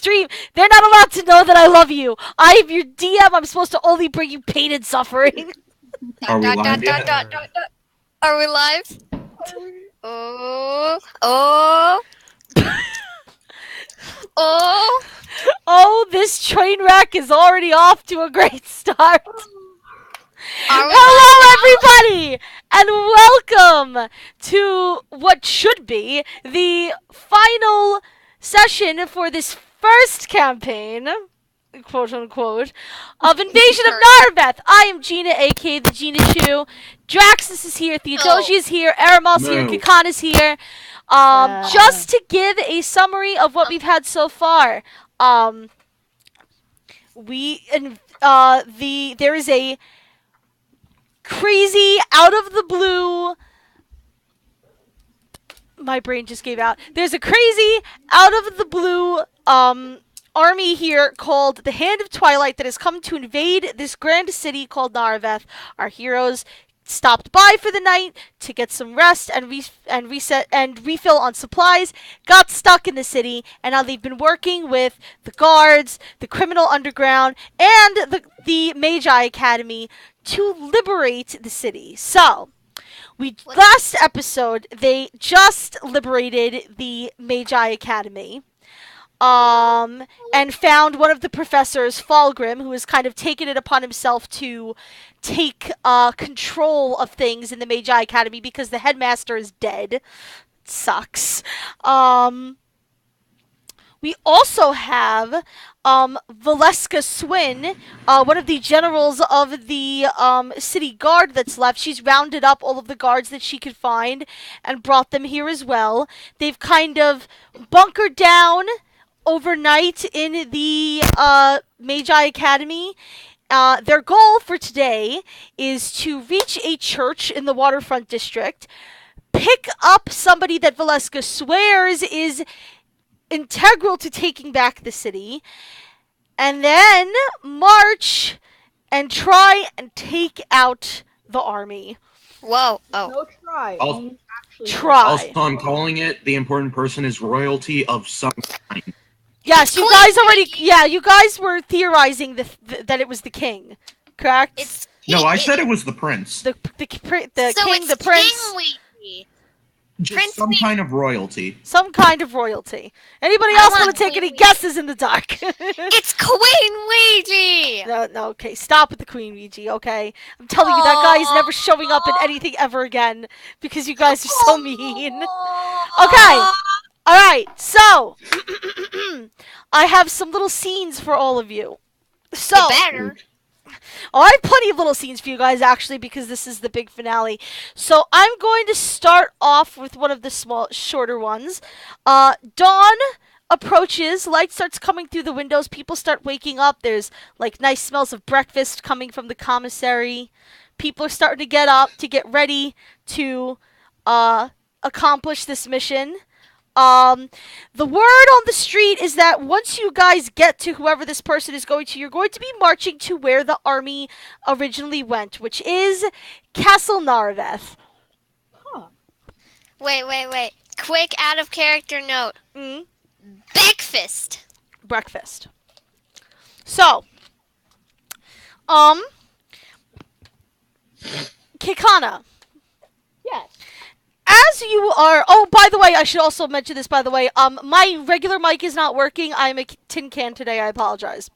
stream. They're not allowed to know that I love you. I am your DM. I'm supposed to only bring you pain and suffering. Are we live yet? Are we live? Oh. Oh, this train wreck is already off to a great start. Hello, everybody, and welcome to what should be the final session for this first campaign, quote unquote, of Invasion of Nareveth. I am Gina, aka the Gina Chu. Draxus is here, Theodosia is here, Aramal's here, Kakan is here. Just to give a summary of what we've had so far. There is a crazy, out of the blue... My brain just gave out. There's a crazy, out of the blue, army here called the Hand of Twilight that has come to invade this grand city called Nareveth. Our heroes stopped by for the night to get some rest and reset and refill on supplies, got stuck in the city, and now they've been working with the guards, the criminal underground, and the Magi Academy to liberate the city. So, last episode, they just liberated the Magi Academy. And found one of the professors, Falgrim, who has kind of taken it upon himself to take control of things in the Magi Academy because the headmaster is dead. Sucks. We also have Valeska Swin, one of the generals of the city guard that's left. She's rounded up all of the guards that she could find and brought them here as well. They've kind of bunkered down overnight in the Magi Academy. Their goal for today is to reach a church in the waterfront district, pick up somebody that Valeska swears is integral to taking back the city, and then march and try and take out the army. Whoa. No try. Try. Also, I'm calling it the important person is royalty of some kind. Yes, you guys already... Yeah, you guys were theorizing that it was the king, correct? No, I said it was the prince. The king, the prince... Just some kind of royalty. Some kind of royalty. Anybody else want to take any guesses in the dark? It's Queen Ouija! No, okay, stop with the Queen Ouija, okay? I'm telling you, that guy is never showing up in anything ever again, because you guys are so mean. Okay! Alright, so, I have some little scenes for all of you. So, I have plenty of little scenes for you guys, actually, because this is the big finale. So, I'm going to start off with one of the shorter ones. Dawn approaches, light starts coming through the windows, people start waking up, there's, like, nice smells of breakfast coming from the commissary. People are starting to get up to get ready to, accomplish this mission. The word on the street is that once you guys get to whoever this person is going to, you're going to be marching to where the army originally went, which is Castle Nareveth. Huh. Wait. Quick out of character note. Breakfast. So, Kikana. Yes. As you are... Oh, by the way, I should also mention this, by the way. My regular mic is not working. I'm a tin can today. I apologize.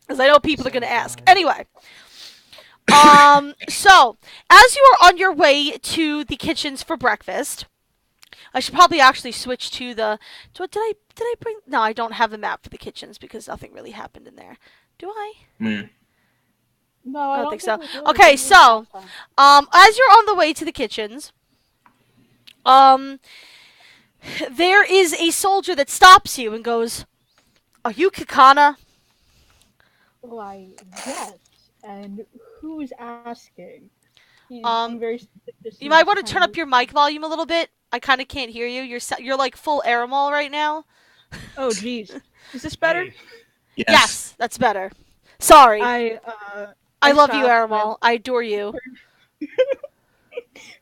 Because I know people are going to ask. Anyway. So, as you are on your way to the kitchens for breakfast... I should probably actually switch to the... Did I bring... No, I don't have a map for the kitchens because nothing really happened in there. Do I? No, I don't think so. Really okay, so... as you're on the way to the kitchens... there is a soldier that stops you and goes, "Are you Kikana?" Why, yes. And who's asking? Very you might want to turn up your mic volume a little bit. I kind of can't hear you. You're like full Aramal right now. Oh, jeez. Is this better? Yes, that's better. Sorry. I love you, Aramal. I adore you.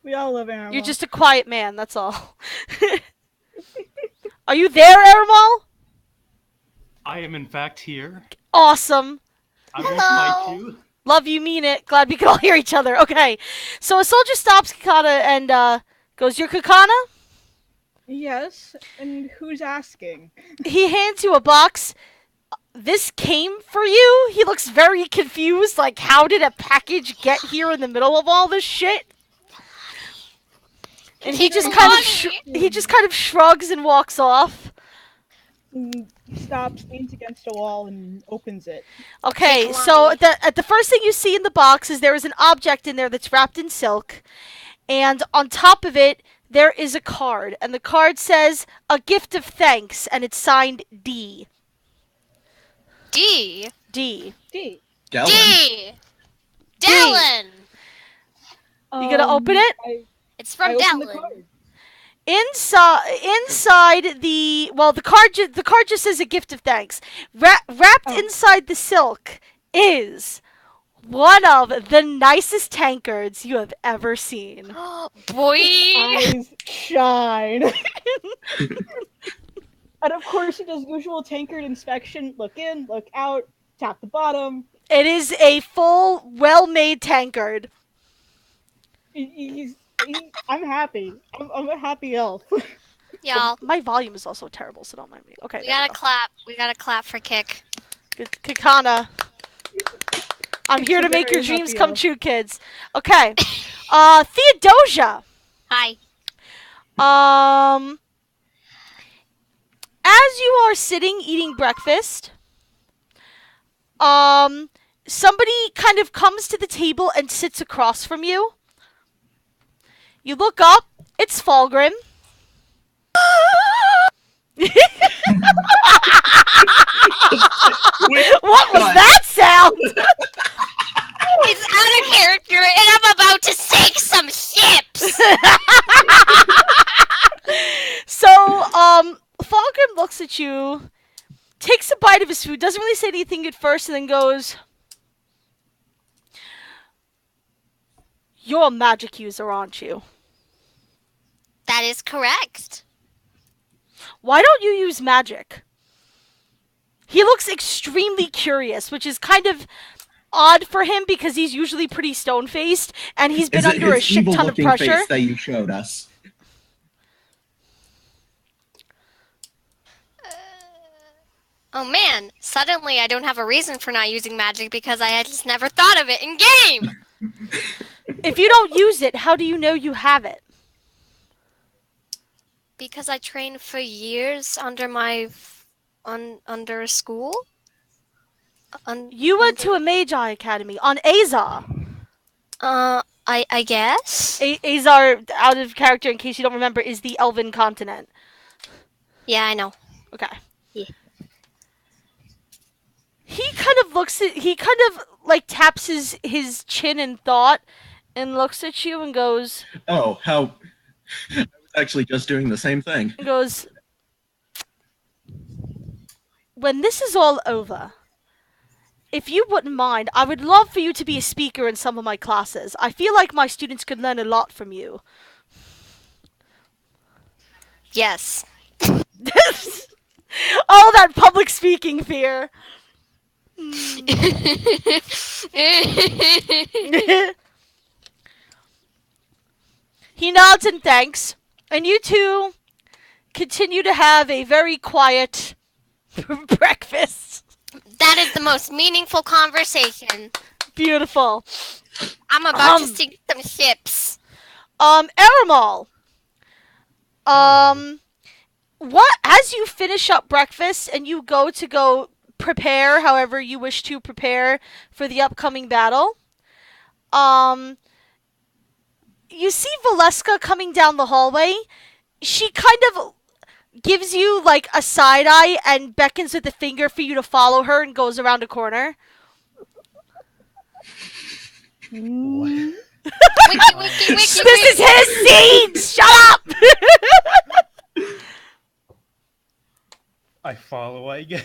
We all love Aramal. You're just a quiet man, that's all. Are you there, Aramal? I am in fact here. Awesome. I won't Hello. fight you. Love you, mean it. Glad we can all hear each other. Okay. So a soldier stops Kakana and goes, "You're Kakana?" Yes, and who's asking? He hands you a box. "This came for you?" He looks very confused, like, how did a package get here in the middle of all this shit? And he just kind of he just kind of shrugs and walks off. Stops, leans against a wall, and opens it. Okay, Take so Lonnie. the first thing you see in the box is there is an object in there that's wrapped in silk, and on top of it there is a card, and the card says "A gift of thanks," and it's signed D. D. D. D. Dellen. D. Dellen. You gonna open it? It's I from open the Dellen. card. Inside the the card just says "A gift of thanks." Wrapped inside the silk is one of the nicest tankards you have ever seen. Boy. Eyes shine. And of course, he does usual tankard inspection. Look in, look out, tap the bottom. It is a full, well-made tankard. I'm happy. I'm a happy elf. Y'all, My volume is also terrible, so don't mind me. Okay, we there gotta clap. We gotta clap for Kick. go. Kakana. I'm here to a make your very dreams happy come elf. true, kids. Okay. Theodosia. Hi. As you are sitting eating breakfast, somebody kind of comes to the table and sits across from you. You look up, it's Falgrim. What was that sound? It's out of character, and I'm about to sink some ships. So, Falgrim looks at you, takes a bite of his food, doesn't really say anything at first, and then goes, "You're a magic user, aren't you? That is correct. Why don't you use magic?" He looks extremely curious, which is kind of odd for him because he's usually pretty stone-faced, and he's been Is it under a his shit ton of evil-looking pressure. face that you showed us? Oh man, suddenly I don't have a reason for not using magic because I had just never thought of it in game. If you don't use it, how do you know you have it? Because I trained for years under my under a school. You went to a Magi Academy on Azar. I guess. Azar, out of character in case you don't remember, is the Elven continent. Yeah, I know. Okay. Yeah. He kind of like taps his chin in thought and looks at you and goes, Oh, how... I was actually just doing the same thing. "When this is all over, if you wouldn't mind, I would love for you to be a speaker in some of my classes. I feel like my students could learn a lot from you." Yes. Oh, that public speaking fear. He nods and thanks, and you two continue to have a very quiet breakfast. That is the most meaningful conversation. Beautiful. I'm about to sink some ships. Aramal. What, as you finish up breakfast and you go prepare however you wish to prepare for the upcoming battle, you see Valeska coming down the hallway. She kind of gives you like a side eye and beckons with a finger for you to follow her and goes around a corner. Wiki, wiki, wiki, This wiki. is his scene! Shut up! I follow, I guess.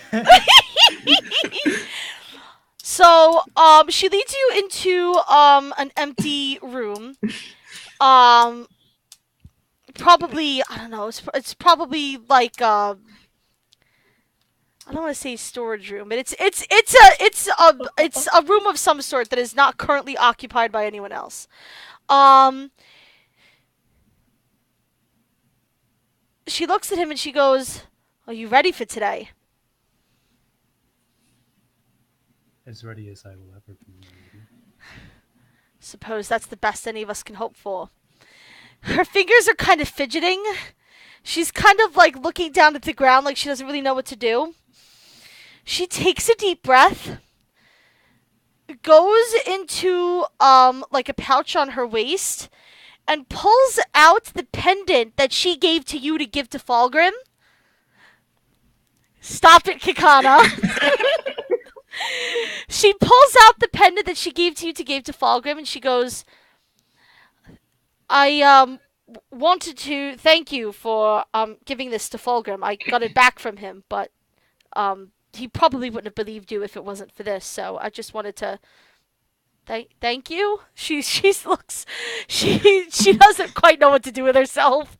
So, she leads you into, an empty room. Probably, I don't know, it's probably like, I I don't want to say storage room, but it's a room of some sort that is not currently occupied by anyone else. Um, she looks at him and she goes, "Are you ready for today?" As ready as I will ever be. Lady. Suppose that's the best any of us can hope for. Her fingers are kind of fidgeting. She's kind of like looking down at the ground like she doesn't really know what to do. She takes a deep breath, goes into like a pouch on her waist, and pulls out the pendant that she gave to you to give to Falgrim. Stop it, Kikana. She pulls out the pendant that she gave to you to give to Falgrim, and she goes, I wanted to thank you for giving this to Falgrim. I got it back from him, but he probably wouldn't have believed you if it wasn't for this. So I just wanted to thank you. She looks she doesn't quite know what to do with herself.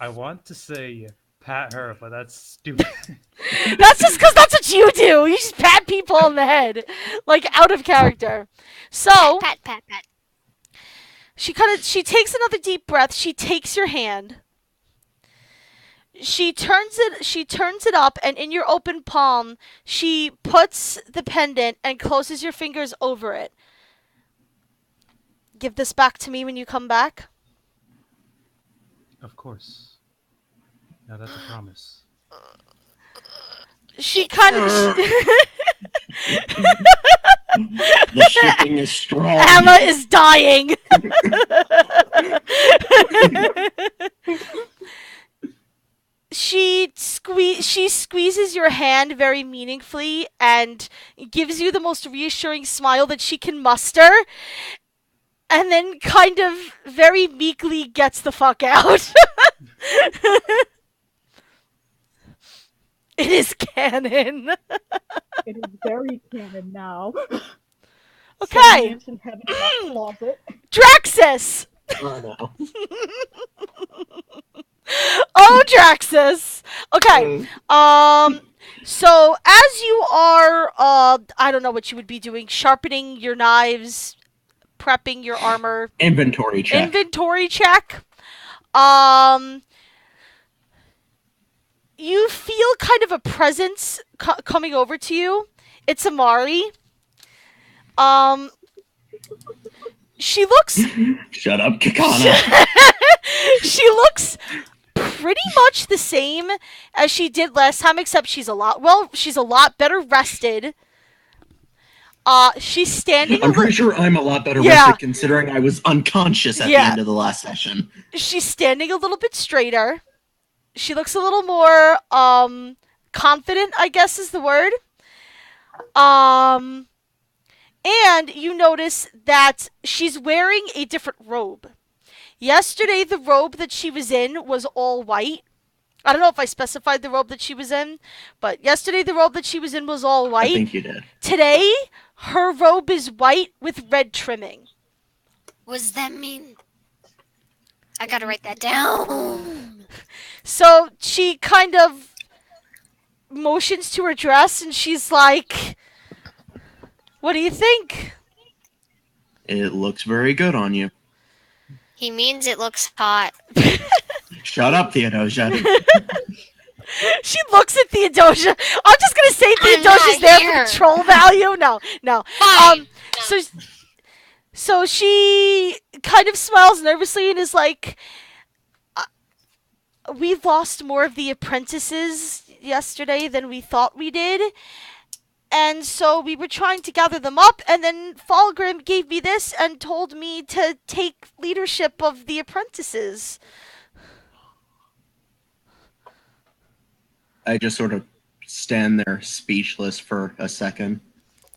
I want to say pat her, but that's stupid. That's just because that's what you do. You just pat people on the head, like out of character. So Pat, pat, pat. she takes another deep breath. She takes your hand. She turns it up, and in your open palm, she puts the pendant and closes your fingers over it. Give this back to me when you come back. Of course. Now that's a promise. She kind of. The shipping is strong. Emma is dying. She squeezes your hand very meaningfully and gives you the most reassuring smile that she can muster, and then kind of very meekly gets the fuck out. It is canon. It is very canon now. Okay. Lamps in heaven in that closet. Draxus! Oh, no. Oh, Draxus! Okay, so as you are, I don't know what you would be doing, sharpening your knives, prepping your armor. Inventory check. Inventory check. You feel kind of a presence coming over to you. It's Amari. She looks... Shut up, Kikana. She looks pretty much the same as she did last time, except she's a lot better rested. She's standing. I'm pretty sure I'm a lot better Yeah. rested considering I was unconscious at the Yeah. end of the last session. She's standing a little bit straighter. She looks a little more confident, I guess is the word. And you notice that she's wearing a different robe. Yesterday, the robe that she was in was all white. I don't know if I specified the robe that she was in, but yesterday the robe that she was in was all white. I think you did. Today, her robe is white with red trimming. What does that mean? I gotta write that down. So she kind of motions to her dress and she's like, "What do you think?" It looks very good on you. He means it looks hot. Shut up, Theodosia. She looks at Theodosia. I'm just gonna say I'm Theodosia's not there here. for the troll value. No. Fine. So she kind of smiles nervously and is like, "We lost more of the apprentices yesterday than we thought we did. And so we were trying to gather them up, and then Falgrim gave me this and told me to take leadership of the apprentices." I just sort of stand there speechless for a second.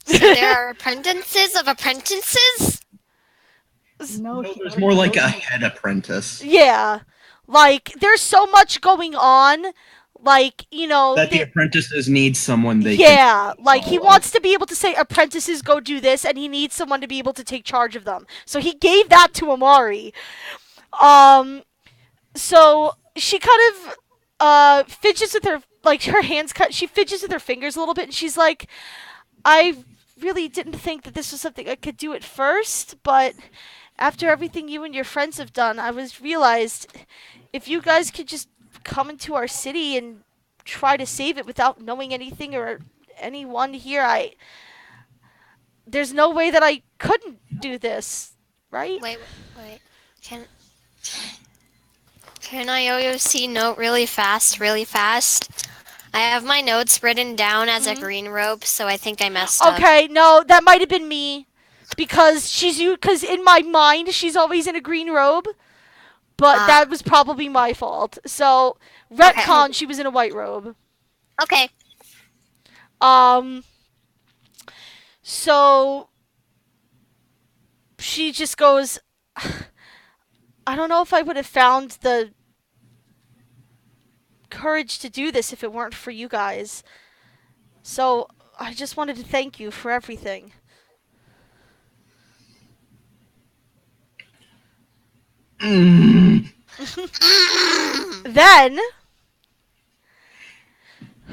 So there are apprentices of apprentices? No, No, she there's already more like a knows. head apprentice. Yeah. Like, there's so much going on. Like, you know... That the apprentices need someone they Yeah, can like he follow. wants to be able to say, "Apprentices, go do this," and he needs someone to be able to take charge of them. So he gave that to Amari. So she kind of fidgets with her, like her hands cut. She fidgets with her fingers a little bit, and she's like, "I really didn't think that this was something I could do at first, but after everything you and your friends have done, I was realized if you guys could just come into our city and try to save it without knowing anything or anyone here, there's no way that I couldn't do this, right?" Wait. Can can I OOC note really fast, really fast? I have my notes written down as a green robe, so I think I messed up. Okay, no, that might have been me. Because because in my mind she's always in a green robe, but that was probably my fault. So retcon, she was in a white robe. Okay. So she just goes, I don't know if I would have found the courage to do this if it weren't for you guys. So I just wanted to thank you for everything. Then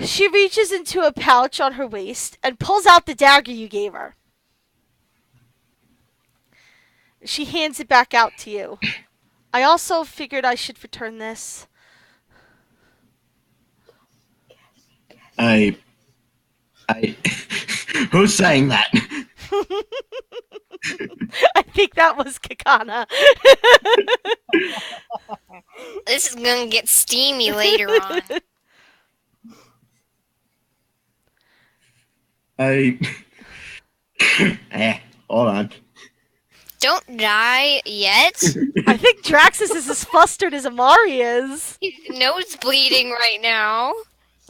she reaches into a pouch on her waist and pulls out the dagger you gave her. She hands it back out to you. I also figured I should return this. I who's saying that? I think that was Kakana. This is gonna get steamy later on. Hold on. Don't die yet. I think Draxus is as flustered as Amari is. His nose bleeding right now.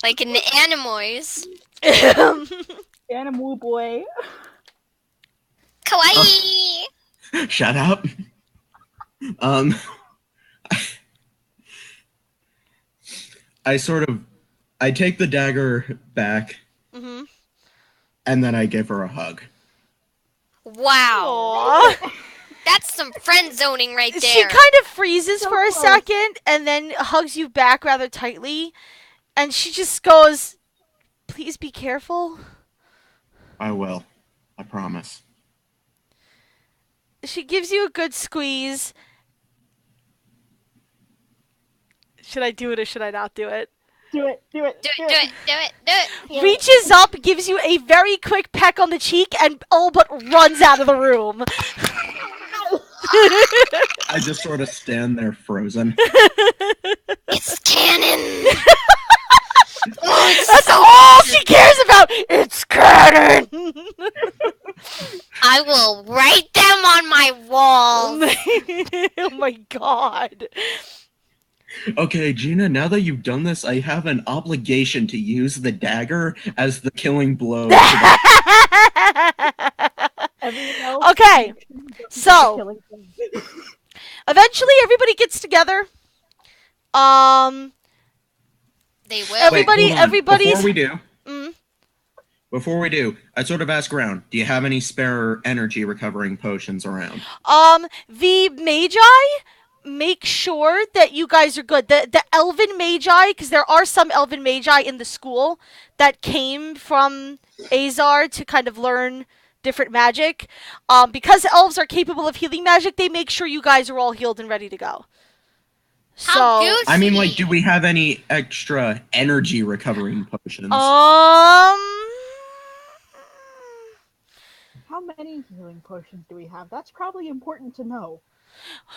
Like an animoise. Animal boy. Kawaii! Shut up. I take the dagger back, and then I give her a hug. Wow. Aww. That's some friend zoning right there. She kind of freezes for a second and then hugs you back rather tightly. And she just goes, please be careful. I will. I promise. She gives you a good squeeze. Should I do it or should I not do it? Do it. Do it. Reaches up, gives you a very quick peck on the cheek, and all but runs out of the room. I just sort of stand there frozen. It's canon! That's all she cares about! It's canon! I will write them on my wall! Oh my god. Okay, Gina, now that you've done this, I have an obligation to use the dagger as the killing blow. Okay, so eventually everybody gets together. They will. Everybody's. Before we do, I sort of ask around, do you have any spare energy recovering potions around? The Magi, make sure that you guys are good. The Elven Magi, because there are some Elven Magi in the school that came from Azar to kind of learn different magic. Because elves are capable of healing magic, they make sure you guys are all healed and ready to go. How So, goofy. I mean, like, do we have any extra energy recovering potions? How many healing potions do we have? That's probably important to know.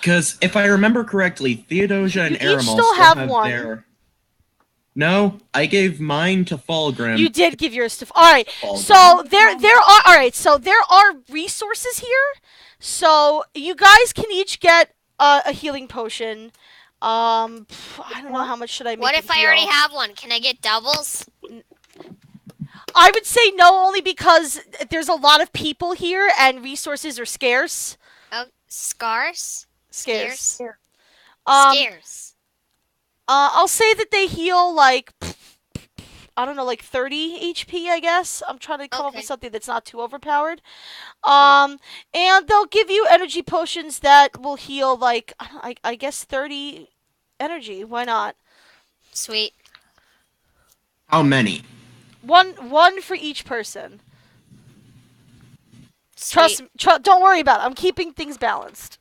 Because if I remember correctly, Theodosia and You each Aramel still have one. their... No, I gave mine to Falgrim. you did give yours to. All right. Falgrim. So there are. All right. So there are resources here. So you guys can each get a healing potion. I don't know how much should I make. What it if I heal? already have one? Can I get doubles? I would say no, only because there's a lot of people here and resources are scarce. Oh, scars? Scarce. Scarce. I'll say that they heal like I don't know, like 30 HP, I guess. I'm trying to come up Okay. with something that's not too overpowered. And they'll give you energy potions that will heal like I guess 30 energy. Why not? Sweet. How many? One for each person. Sweet. Don't worry about it. I'm keeping things balanced.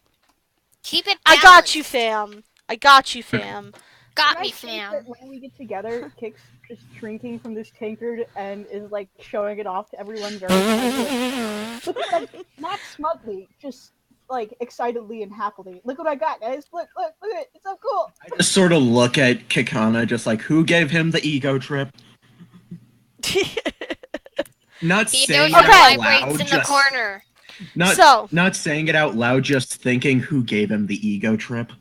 Keep it I balanced. got you, fam. I got you, fam. Got Can I me, think fam. that when we get together, Kix just drinking from this tankard and is like showing it off to everyone very casually. Look at that, not smugly, just like excitedly and happily. Look what I got, guys! Look at it! It's so cool. I just sort of look at Kikana, just like, who gave him the ego trip? Not saying Theodosia it out vibrates loud, in the just corner. not saying it out loud, just thinking who gave him the ego trip.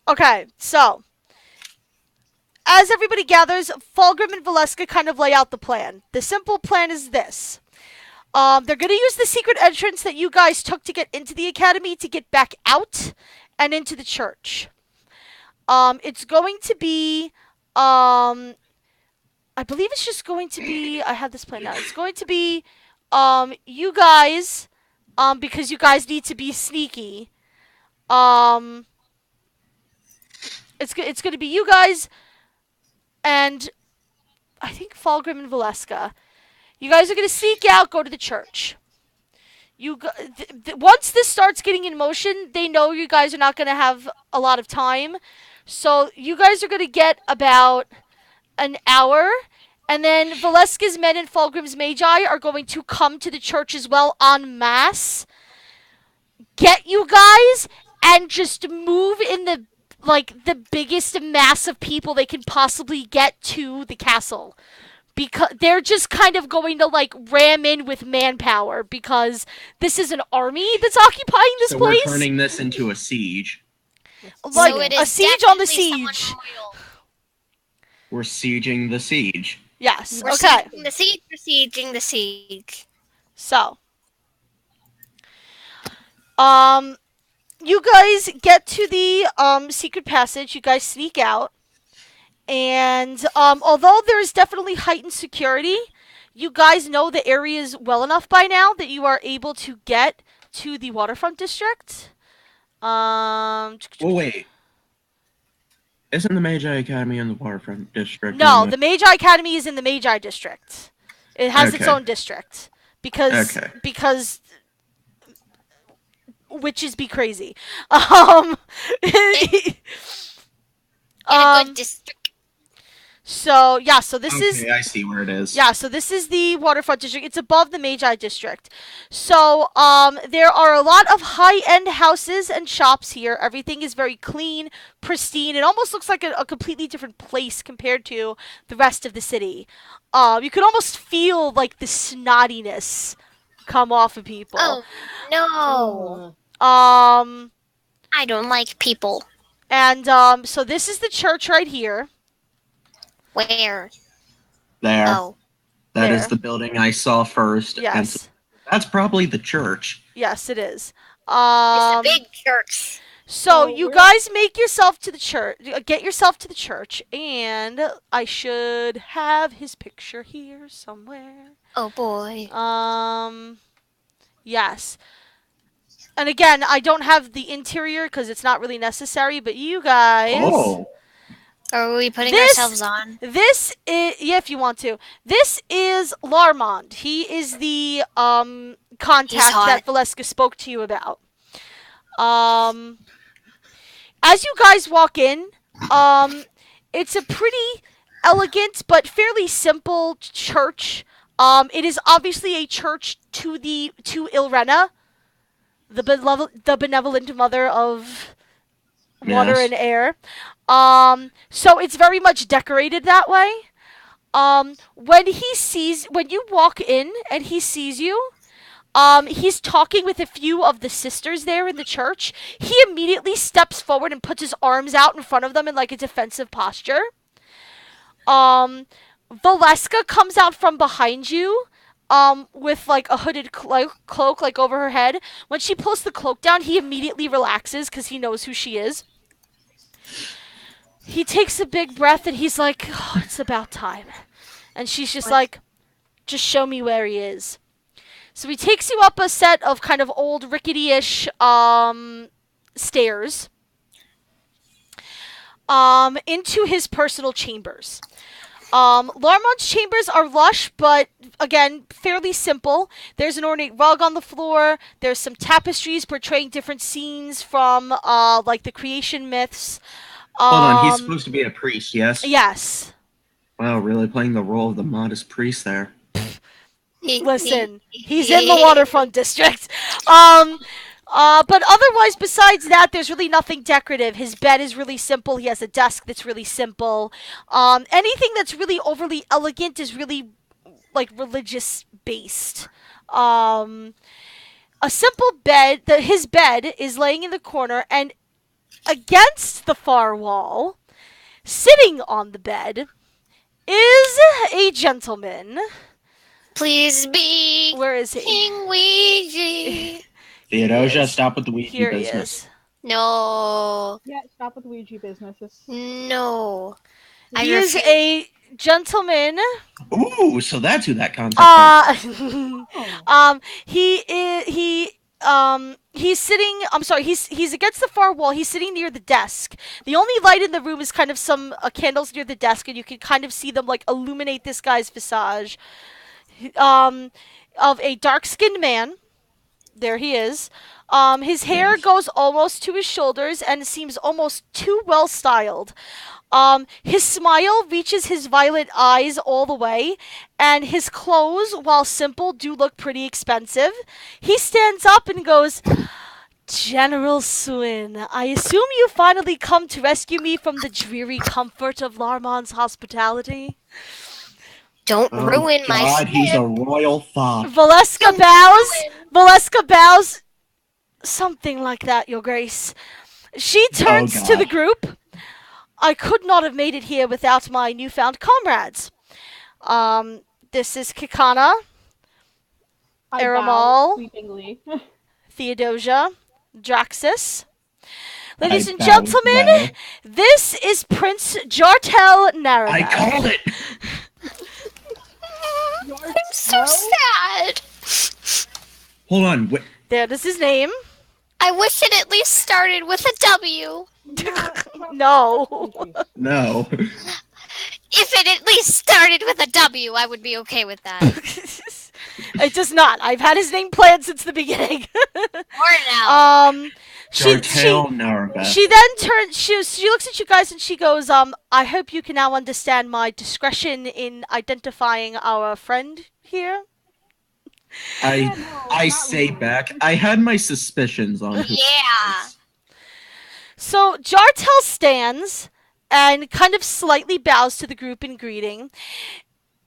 Okay, so as everybody gathers, Fulgrim and Valeska kind of lay out the plan. The simple plan is this. They're going to use the secret entrance that you guys took to get into the academy to get back out and into the church. It's going to be, I believe it's just going to be, I have this plan now. It's going to be, you guys, because you guys need to be sneaky. It's going to be you guys and I think Fulgrim and Valeska. You guys are going to sneak out, go to the church. Once this starts getting in motion, they know you guys are not going to have a lot of time. So you guys are going to get about an hour. And then Valeska's men and Fulgrim's magi are going to come to the church as well en masse. Get you guys and just move in the biggest mass of people they can possibly get to the castle. Because they're just kind of going to ram in with manpower because this is an army that's occupying this place. So we're turning this into a siege. Like So it a is siege on the definitely someone siege. royal. We're sieging the siege. Yes. We're Okay. sieging the siege. We're sieging the siege. So, you guys get to the secret passage. You guys sneak out. And although there is definitely heightened security, you guys know the areas well enough by now that you are able to get to the waterfront district. Well, wait. Isn't the Magi Academy in the waterfront district? No, the Magi Academy is in the Magi district. It has its Okay. own district because witches be crazy. In a good district. So yeah, so this is I see where it is. yeah, so this is the waterfront district. It's above the Magi district. So there are a lot of high-end houses and shops here. Everything is very clean, pristine. It almost looks like a completely different place compared to the rest of the city. You could almost feel like the snottiness come off of people. Oh no! Um, I don't like people. and so this is the church right here. Where? There. Oh, That is there. the building I saw first. And Yes. so that's probably the church. Yes, it is. it's a big church. So Oh, you we're- guys make yourself to the church, get yourself to the church, and I should have his picture here somewhere. Oh boy. Yes. And again, I don't have the interior because it's not really necessary, but you guys. Oh. Are we putting This- ourselves on? This is, yeah, if you want to. This is Larmond. He is the contact hot. that Valeska spoke to you about. As you guys walk in, it's a pretty elegant but fairly simple church. It is obviously a church to Ilrena, the benevolent mother of water Yes. and air. So it's very much decorated that way. When you walk in and he sees you, he's talking with a few of the sisters there in the church. He immediately steps forward and puts his arms out in front of them in like a defensive posture. Valeska comes out from behind you, with like a hooded cloak like over her head. When she pulls the cloak down, he immediately relaxes because he knows who she is. He takes a big breath and he's like, oh, it's about time. And she's just like, just show me where he is. So he takes you up a set of kind of old rickety-ish stairs. into his personal chambers. Larmon's chambers are lush, but again, fairly simple. There's an ornate rug on the floor. There's some tapestries portraying different scenes from, like the creation myths. Hold on, he's supposed to be a priest, yes? Yes. Wow, really playing the role of the modest priest there. Listen, he's in the waterfront district. But otherwise, besides that, there's really nothing decorative. His bed is really simple. He has a desk that's really simple. Anything that's really overly elegant is really like religious based. A simple bed. His bed is laying in the corner, and against the far wall, sitting on the bed, is a gentleman. Please be Where is he? King Ouija. Theodosia, stop with the Ouija Here he business. is. No. Yeah, stop with Ouija businesses. No. I He is refuse. a gentleman. Ooh, so that's who that concept is. He's sitting. I'm sorry. He's against the far wall. He's sitting near the desk. The only light in the room is kind of some candles near the desk, and you can kind of see them like illuminate this guy's visage. Of a dark-skinned man. There he is. His hair goes almost to his shoulders and seems almost too well styled. His smile reaches his violet eyes all the way, and his clothes, while simple, do look pretty expensive. He stands up and goes, General Swin, I assume you finally come to rescue me from the dreary comfort of Larmon's hospitality? Don't ruin my God, he's a skin. royal thought. Valeska bows. Valeska bows. Something like that, Your Grace. She turns to the God. group. I could not have made it here without my newfound comrades. This is Kikana, I Aramal. bow sweepingly. Theodosia, Draxus. Ladies and bow gentlemen, well. this is Prince Jartel Nareveth. I called it! I'm so sad. Hold on, wait. There is his name. I wish it at least started with a W. No. No. If it at least started with a W, I would be okay with that. It does not. I've had his name planned since the beginning. Or now. Jartel Nareveth. She then turns. She looks at you guys and she goes, I hope you can now understand my discretion in identifying our friend here. I say back, I had my suspicions on who. Yeah. So Jartel stands and kind of slightly bows to the group in greeting.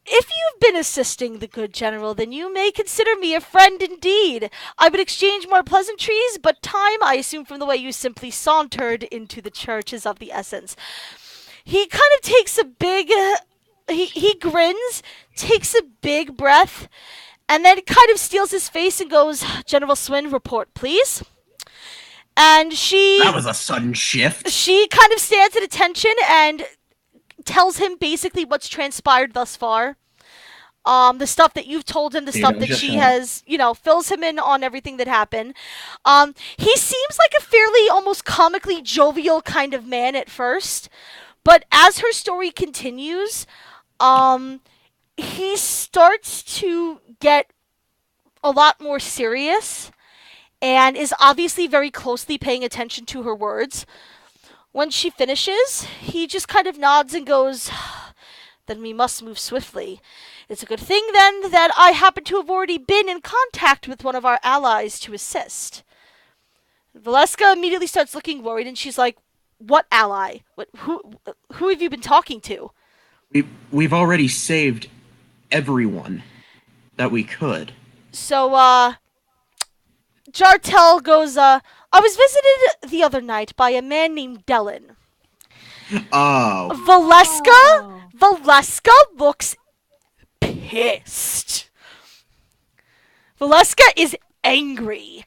If you've been assisting the good general, then you may consider me a friend indeed. I would exchange more pleasantries, but time, I assume from the way you simply sauntered into the church, is of the essence. He kind of takes a big... He grins, takes a big breath, and then kind of steals his face and goes, General Swin, report, please. And she... That was a sudden shift. She kind of stands at attention and tells him basically what's transpired thus far. The stuff that you've told him, the stuff that she has, fills him in on everything that happened. He seems like a fairly almost comically jovial kind of man at first, but as her story continues, he starts to get a lot more serious and is obviously very closely paying attention to her words. When she finishes, he just kind of nods and goes, then we must move swiftly. It's a good thing, then, that I happen to have already been in contact with one of our allies to assist. Valeska immediately starts looking worried, and she's like, what ally? Who have you been talking to? We've already saved everyone that we could. So, Jartel goes, I was visited the other night by a man named Dellen. Oh. Valeska looks pissed. Valeska is angry.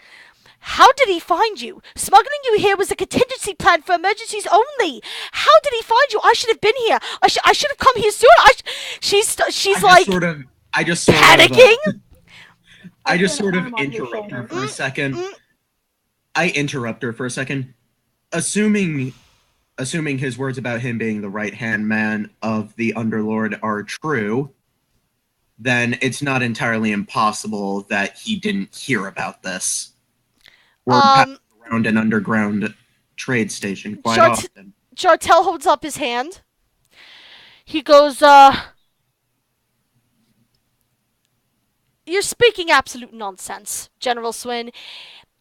How did he find you? Smuggling you here was a contingency plan for emergencies only. How did he find you? I should have been here. I should have come here sooner. She's like panicking. I just sort of interrupt her for a second. I interrupt her for a second, assuming assuming his words about him being the right-hand man of the Underlord are true, then it's not entirely impossible that he didn't hear about this or pass Um, around an underground trade station quite Jart- often. Jartel holds up his hand. He goes, You're speaking absolute nonsense, General Swin.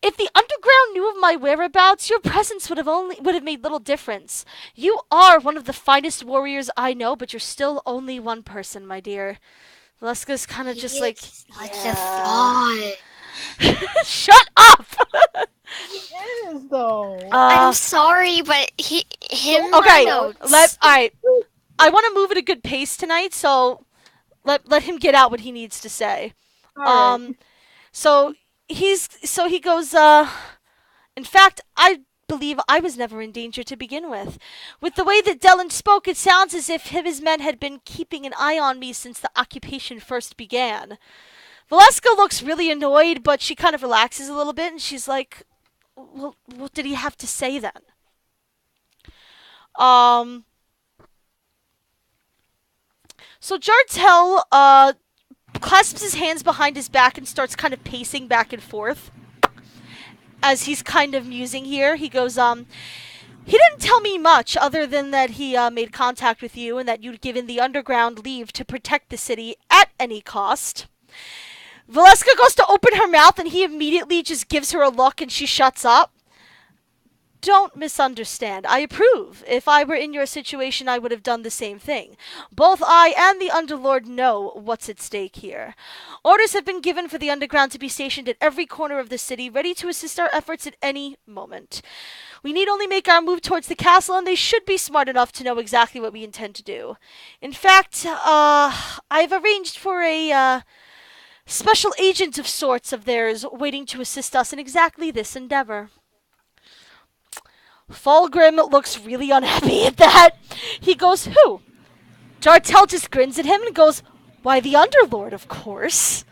If the underground knew of my whereabouts, your presence would have made little difference. You are one of the finest warriors I know, but you're still only one person, my dear. Valeska's kind of just like, Such a thought. shut up. He is though. I'm sorry, but him. Okay, notes. all right. I want to move at a good pace tonight, so let him get out what he needs to say. All right. So he goes, in fact, I believe I was never in danger to begin with. With the way that Dellen spoke, it sounds as if his men had been keeping an eye on me since the occupation first began. Valeska looks really annoyed, but she kind of relaxes a little bit, and she's like, well, what did he have to say then? So Jartel, clasps his hands behind his back and starts kind of pacing back and forth as he's kind of musing here. He goes, he didn't tell me much other than that he made contact with you and that you'd given the underground leave to protect the city at any cost. Valeska goes to open her mouth and he immediately just gives her a look and she shuts up. Don't misunderstand. I approve. If I were in your situation, I would have done the same thing. Both I and the Underlord know what's at stake here. Orders have been given for the Underground to be stationed at every corner of the city, ready to assist our efforts at any moment. We need only make our move towards the castle, and they should be smart enough to know exactly what we intend to do. In fact, I've arranged for a special agent of sorts of theirs waiting to assist us in exactly this endeavor. Fulgrim looks really unhappy at that. He goes, who? Jartel just grins at him and goes, why, the Underlord, of course.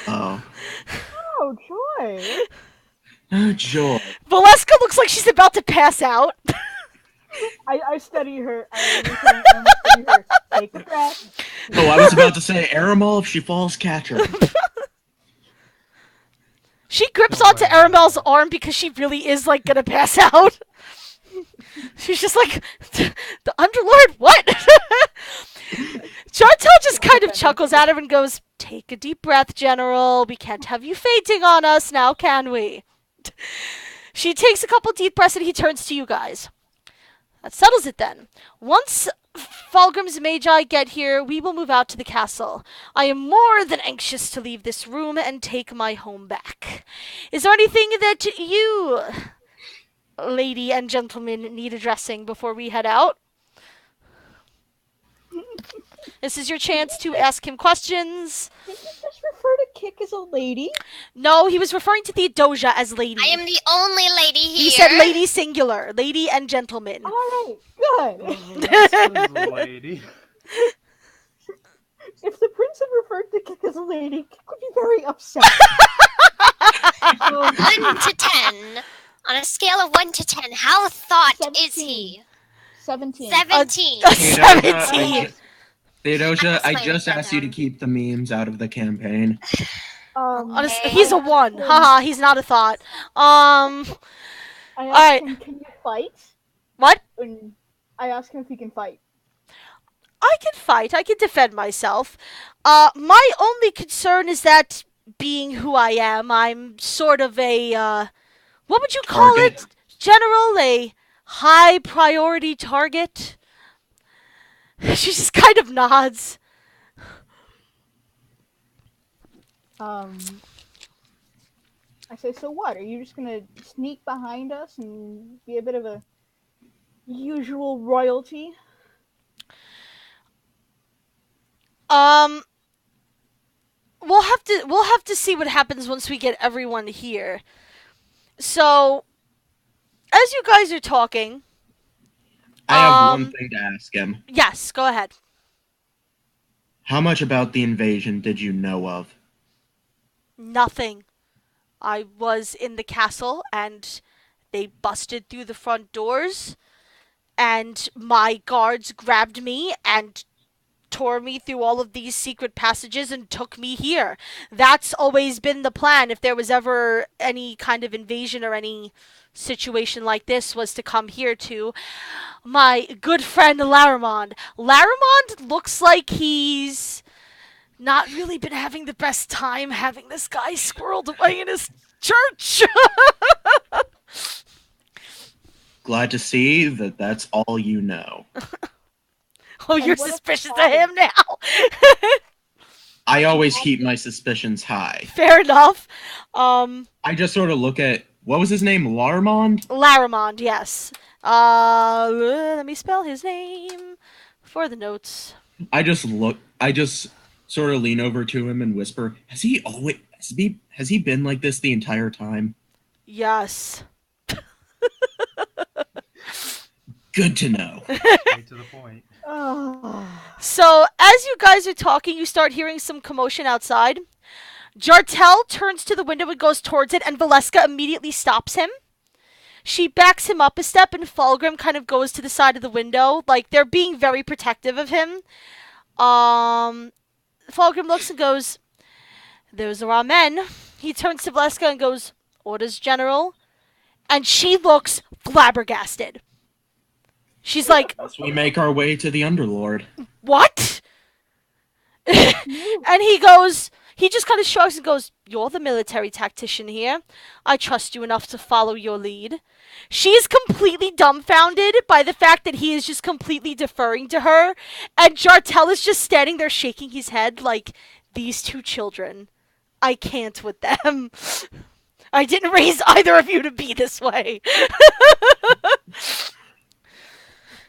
Oh. Oh, joy. Oh, joy. Valeska looks like she's about to pass out. I study her. I study her. Take a breath. Oh, I was about to say, Aramol, if she falls, catch her. She grips onto Aramel's arm because she really is, like, gonna pass out. She's just like, the Underlord, what? Jartel just kind of chuckles at her and goes, take a deep breath, General. We can't have you fainting on us now, can we? She takes a couple deep breaths and he turns to you guys. That settles it then. Once Fulgrim's Magi get here, we will move out to the castle. I am more than anxious to leave this room and take my home back. Is there anything that you, lady and gentlemen, need addressing before we head out? This is your chance to ask him questions. Did you just refer to Kick as a lady? No, he was referring to Theodosia as lady. I am the only lady here. He said lady singular, lady and gentleman. All right, good. Lady. If the prince had referred to Kick as a lady, Kick would be very upset. 1 to 10. On a scale of 1 to 10, how thought is 17. he? 17. 17. 17. Theodosia, I Explain just that asked you to down. keep the memes out of the campaign. Honestly, he's a 1. Haha, he's not a thought. I asked Alright. him, can you fight? What? And I asked him if he can fight. I can fight. I can defend myself. My only concern is that being who I am, I'm sort of a, what would you call Target. it, General? A high priority target? She just kind of nods. I say, so what? Are you just gonna sneak behind us and be a bit of a usual royalty? We'll have to see what happens once we get everyone here. So, as you guys are talking, I have one thing to ask him. yes, go ahead. How much about the invasion did you know of? Nothing. I was in the castle and they busted through the front doors. and my guards grabbed me and tore me through all of these secret passages and took me here. That's always been the plan. If there was ever any kind of invasion or any situation like this, was to come here to my good friend Laramond. Laramond looks like he's not really been having the best time having this guy squirreled away in his church. Glad to see that that's all you know. Oh, And you're what if suspicious of Father- him now. I always keep my suspicions high. Fair enough. I just sort of look at, what was his name? Larmond? Laramond, yes. Let me spell his name for the notes. I just sort of lean over to him and whisper, has he been like this the entire time? Yes. Good to know. Straight to the point. Oh. So, as you guys are talking, you start hearing some commotion outside. Jartel turns to the window and goes towards it, and Valeska immediately stops him. She backs him up a step, and Fulgrim kind of goes to the side of the window. Like, they're being very protective of him. Fulgrim looks and goes, "Those are our men." He turns to Valeska and goes, "Orders, General." And she looks flabbergasted. She's like, As we make our way to the Underlord. "What?" And he just kind of shrugs and goes, "You're the military tactician here. I trust you enough to follow your lead." She's completely dumbfounded by the fact that he is just completely deferring to her. And Jartel is just standing there shaking his head like, "These two children, I can't with them. I didn't raise either of you to be this way."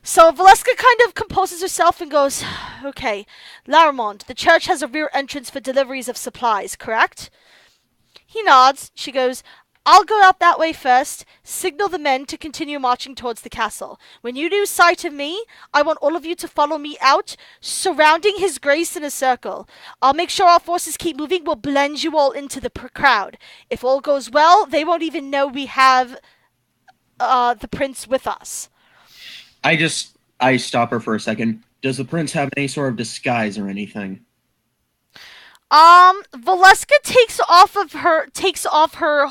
So Valeska kind of composes herself and goes, "Okay, Laramond, the church has a rear entrance for deliveries of supplies, correct?" He nods. She goes, "I'll go out that way first. Signal the men to continue marching towards the castle. When you lose sight of me, I want all of you to follow me out, surrounding his grace in a circle. I'll make sure our forces keep moving. We'll blend you all into the crowd. If all goes well, they won't even know we have the prince with us." I stop her for a second. Does the prince have any sort of disguise or anything? Valeska takes off her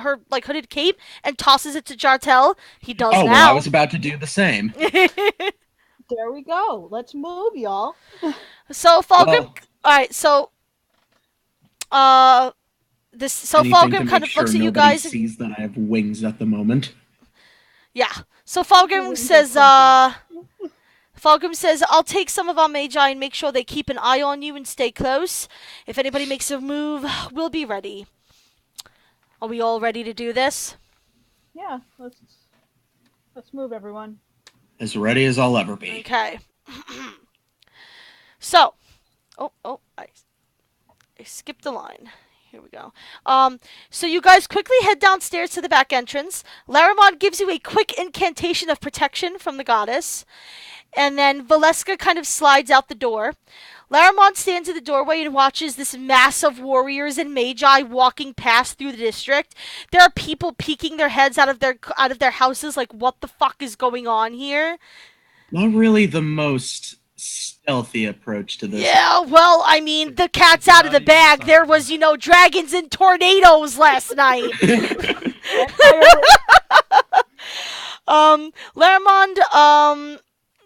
her like hooded cape and tosses it to Jartel. He does Oh, now. well, I was about to do the same. There we go. Let's move, y'all. So Fulgrim, Well- alright, so Anything Fulgrim to kind make of sure looks at you nobody guys. sees that I have wings at the moment. Yeah. So Fulgrim says, "I'll take some of our magi and make sure they keep an eye on you and stay close. If anybody makes a move, we'll be ready. Are we all ready to do this?" Yeah, let's move, everyone. As ready as I'll ever be. Okay. So, I skipped a line. Here we go. So you guys quickly head downstairs to the back entrance. Laramond gives you a quick incantation of protection from the goddess. And then Valeska kind of slides out the door. Laramond stands in the doorway and watches this mass of warriors and magi walking past through the district. There are people peeking their heads out of their houses like, what the fuck is going on here? Not really the most stealthy approach to this. Yeah, well, I mean, the cat's out of the bag. There was, dragons and tornadoes last night. Laramond,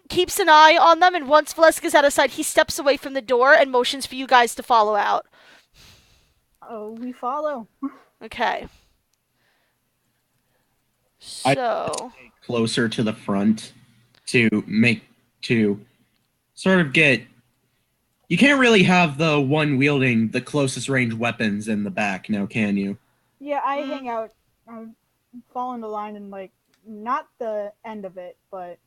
keeps an eye on them, and once Valeska's out of sight, he steps away from the door and motions for you guys to follow out. Oh, we follow. Okay. So... Closer to the front to sort of get... You can't really have the one wielding the closest range weapons in the back now, can you? Yeah, I hang out. I fall into line and, not the end of it, but,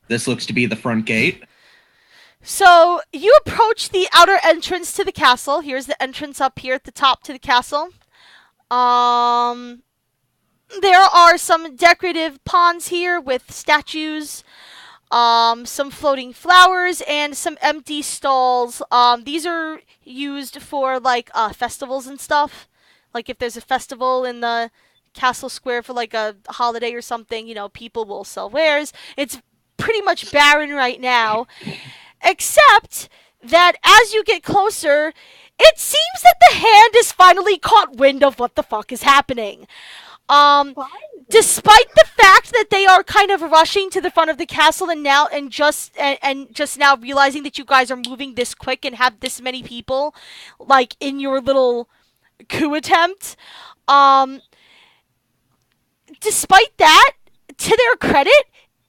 This looks to be the front gate. So, you approach the outer entrance to the castle. Here's the entrance up here at the top to the castle. There are some decorative ponds here with statues, some floating flowers, and some empty stalls. These are used for, festivals and stuff. Like, if there's a festival in the castle square for like a holiday or something. You know, people will sell wares. It's pretty much barren right now, except that as you get closer, it seems that the hand has finally caught wind of what the fuck is happening. Um, Fine. Despite the fact that they are kind of rushing to the front of the castle and just now realizing that you guys are moving this quick and have this many people like in your little coup attempt, um, despite that, to their credit,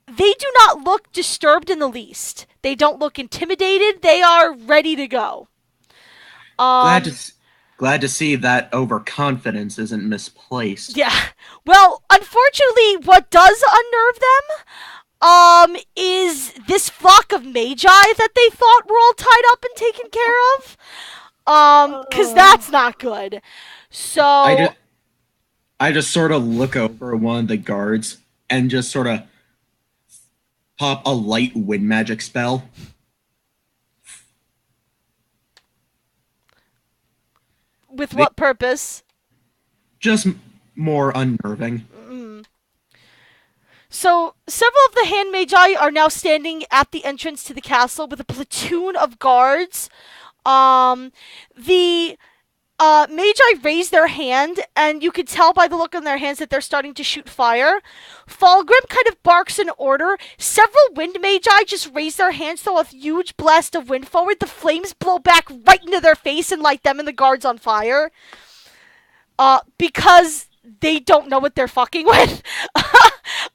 they do not look disturbed in the least. They don't look intimidated. They are ready to go. Glad Um, to glad to see that overconfidence isn't misplaced. yeah. Well, unfortunately, what does unnerve them, is this flock of magi that they thought were all tied up and taken care of. 'Cause that's not good. I So, just I just sort of look over one of the guards and just sort of pop a light wind magic spell. with what purpose? Just more unnerving. So, several of the hand magi are now standing at the entrance to the castle with a platoon of guards. The magi raise their hand, and you can tell by the look on their hands that they're starting to shoot fire. Falgrim kind of barks an order. Several wind magi just raise their hands, throw a huge blast of wind forward. The flames blow back right into their face and light them and the guards on fire. Because they don't know what they're fucking with.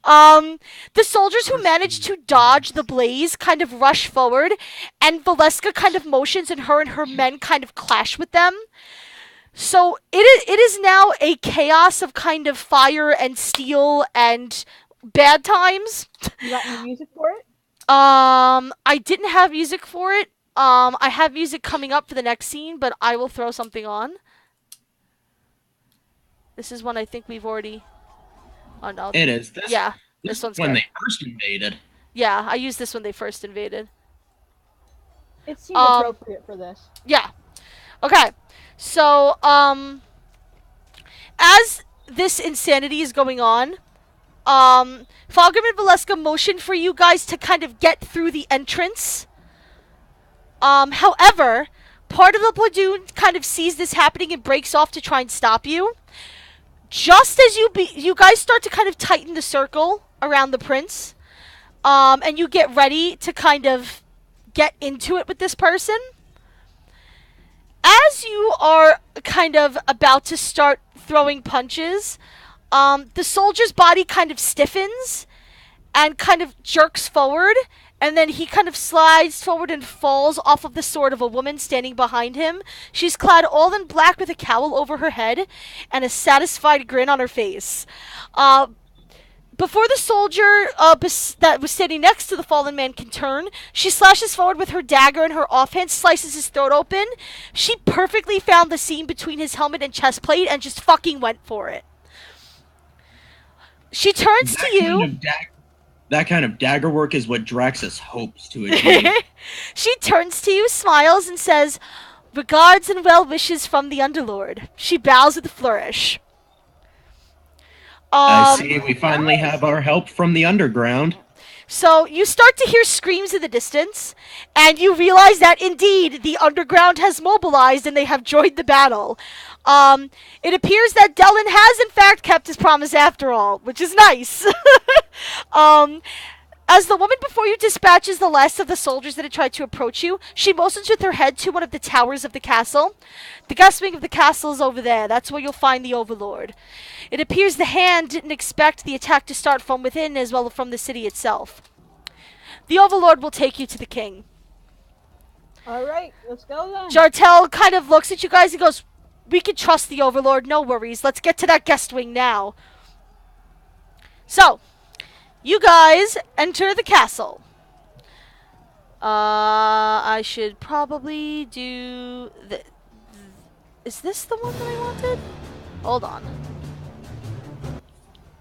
The soldiers who manage to dodge the blaze kind of rush forward, and Valeska kind of motions, and her men kind of clash with them. So it is now a chaos of kind of fire and steel and bad times. You got any music for it? I didn't have music for it. I have music coming up for the next scene, but I will throw something on. This is one I think we've already. Oh no. It is. Yeah, This one's when good. they first invaded. Yeah, I used this when they first invaded. It seemed Um, appropriate for this. Yeah. Okay. So, as this insanity is going on, Falgrim and Valeska motion for you guys to kind of get through the entrance. However, part of the platoon kind of sees this happening and breaks off to try and stop you. Just as you guys start to kind of tighten the circle around the prince, and you get ready to kind of get into it with this person, as you are kind of about to start throwing punches, the soldier's body kind of stiffens and kind of jerks forward, and then he kind of slides forward and falls off of the sword of a woman standing behind him. She's clad all in black with a cowl over her head and a satisfied grin on her face. Before the soldier that was standing next to the fallen man can turn, she slashes forward with her dagger, and her offhand slices his throat open. She perfectly found the seam between his helmet and chest plate and just fucking went for it. She turns to you. That kind of dagger work is what Draxus hopes to achieve. She turns to you, smiles, and says, "Regards and well wishes from the Underlord." She bows with a flourish. I see we finally have our help from the underground. So you start to hear screams in the distance, and you realize that indeed the underground has mobilized and they have joined the battle. It appears that Dellin has in fact kept his promise after all, which is nice. As the woman before you dispatches the last of the soldiers that had tried to approach you, she motions with her head to one of the towers of the castle. The guest wing of the castle is over there. That's where you'll find the Overlord. It appears the hand didn't expect the attack to start from within as well as from the city itself. The Overlord will take you to the king. Alright, let's go then. Jartel kind of looks at you guys and goes, "We can trust the Overlord, no worries. Let's get to that guest wing now." So, you guys enter the castle. I should probably do the. Is this the one that I wanted? Hold on.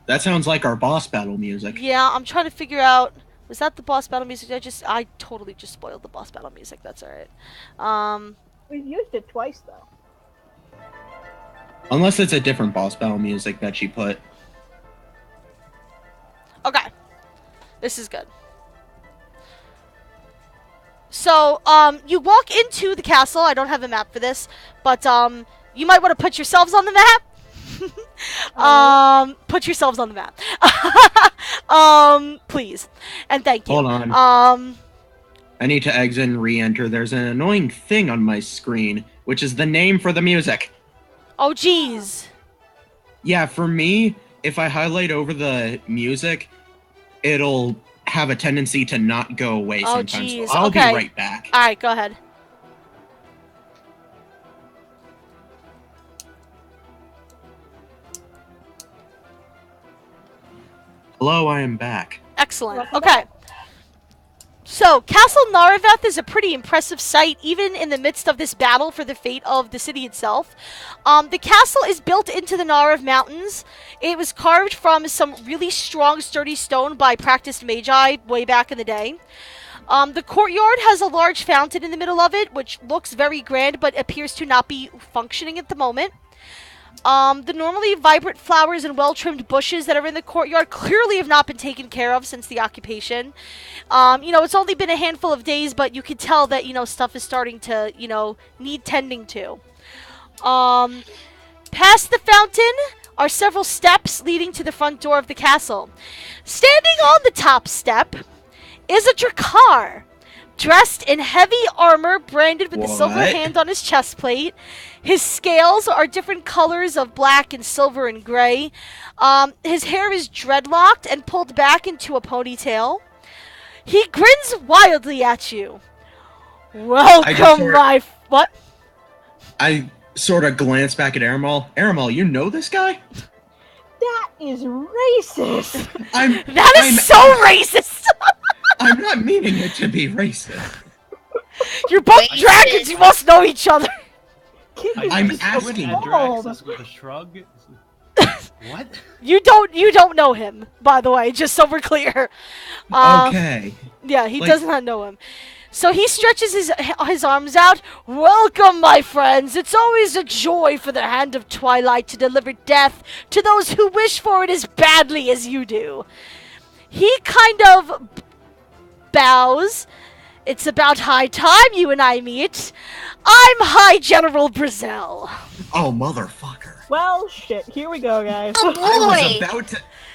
That sounds like our boss battle music. Yeah, I'm trying to figure out. Was that the boss battle music? I totally just spoiled the boss battle music. That's alright. We've used it twice though. Unless it's a different boss battle music that she put. Okay. This is good. So, you walk into the castle. I don't have a map for this, but, you might want to put yourselves on the map. Put yourselves on the map. Please. And thank you. Hold on. I need to exit and re-enter. There's an annoying thing on my screen, which is the name for the music. Oh, jeez. Yeah, for me, if I highlight over the music, it'll have a tendency to not go away Oh, sometimes. jeez. So I'll Okay. be right back. Alright, go ahead. Hello, I am back. Excellent. Okay. So, Castle Nareveth is a pretty impressive sight, even in the midst of this battle for the fate of the city itself. The castle is built into the Narev Mountains. It was carved from some really strong, sturdy stone by practiced magi way back in the day. The courtyard has a large fountain in the middle of it, which looks very grand, but appears to not be functioning at the moment. The normally vibrant flowers and well-trimmed bushes that are in the courtyard clearly have not been taken care of since the occupation. It's only been a handful of days, but you can tell that, stuff is starting to, need tending to. Past the fountain are several steps leading to the front door of the castle. Standing on the top step is a Drakkar, dressed in heavy armor branded with the silver What? hand on his chest plate. His scales are different colors of black and silver and gray. His hair is dreadlocked and pulled back into a ponytail. He grins wildly at you. Welcome, what? I sort of glance back at Aramal. Aramal, you know this guy? That is racist. That is so racist! I'm not meaning it to be racist. You're both Racist. dragons, you must know each other! I'm He's asking. so Andrax bald. is with a shrug. What? You don't know him, by the way, just so we're clear. Okay. Yeah, he Like- does not know him. So he stretches his arms out. Welcome, my friends. It's always a joy for the Hand of Twilight to deliver death to those who wish for it as badly as you do. He kind of bows. It's about high time you and I meet. I'm High General Brazil. Oh, motherfucker. Well, shit. Here we go, guys. Oh boy!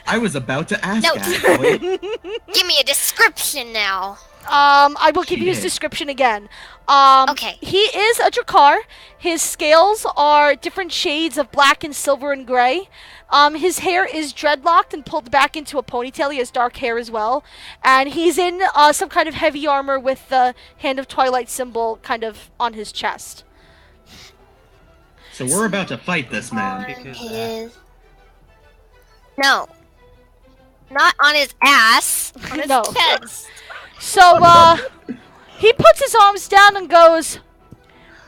I was about to ask, No. actually. Give me a description now. I will give you his Shit. description again. Okay. He is a Drakkar. His scales are different shades of black and silver and gray. His hair is dreadlocked and pulled back into a ponytail. He has dark hair as well. And he's in some kind of heavy armor with the Hand of Twilight symbol kind of on his chest. So we're about to fight this man. Kick his His... No. Not on his ass. On his No. chest. So, he puts his arms down and goes,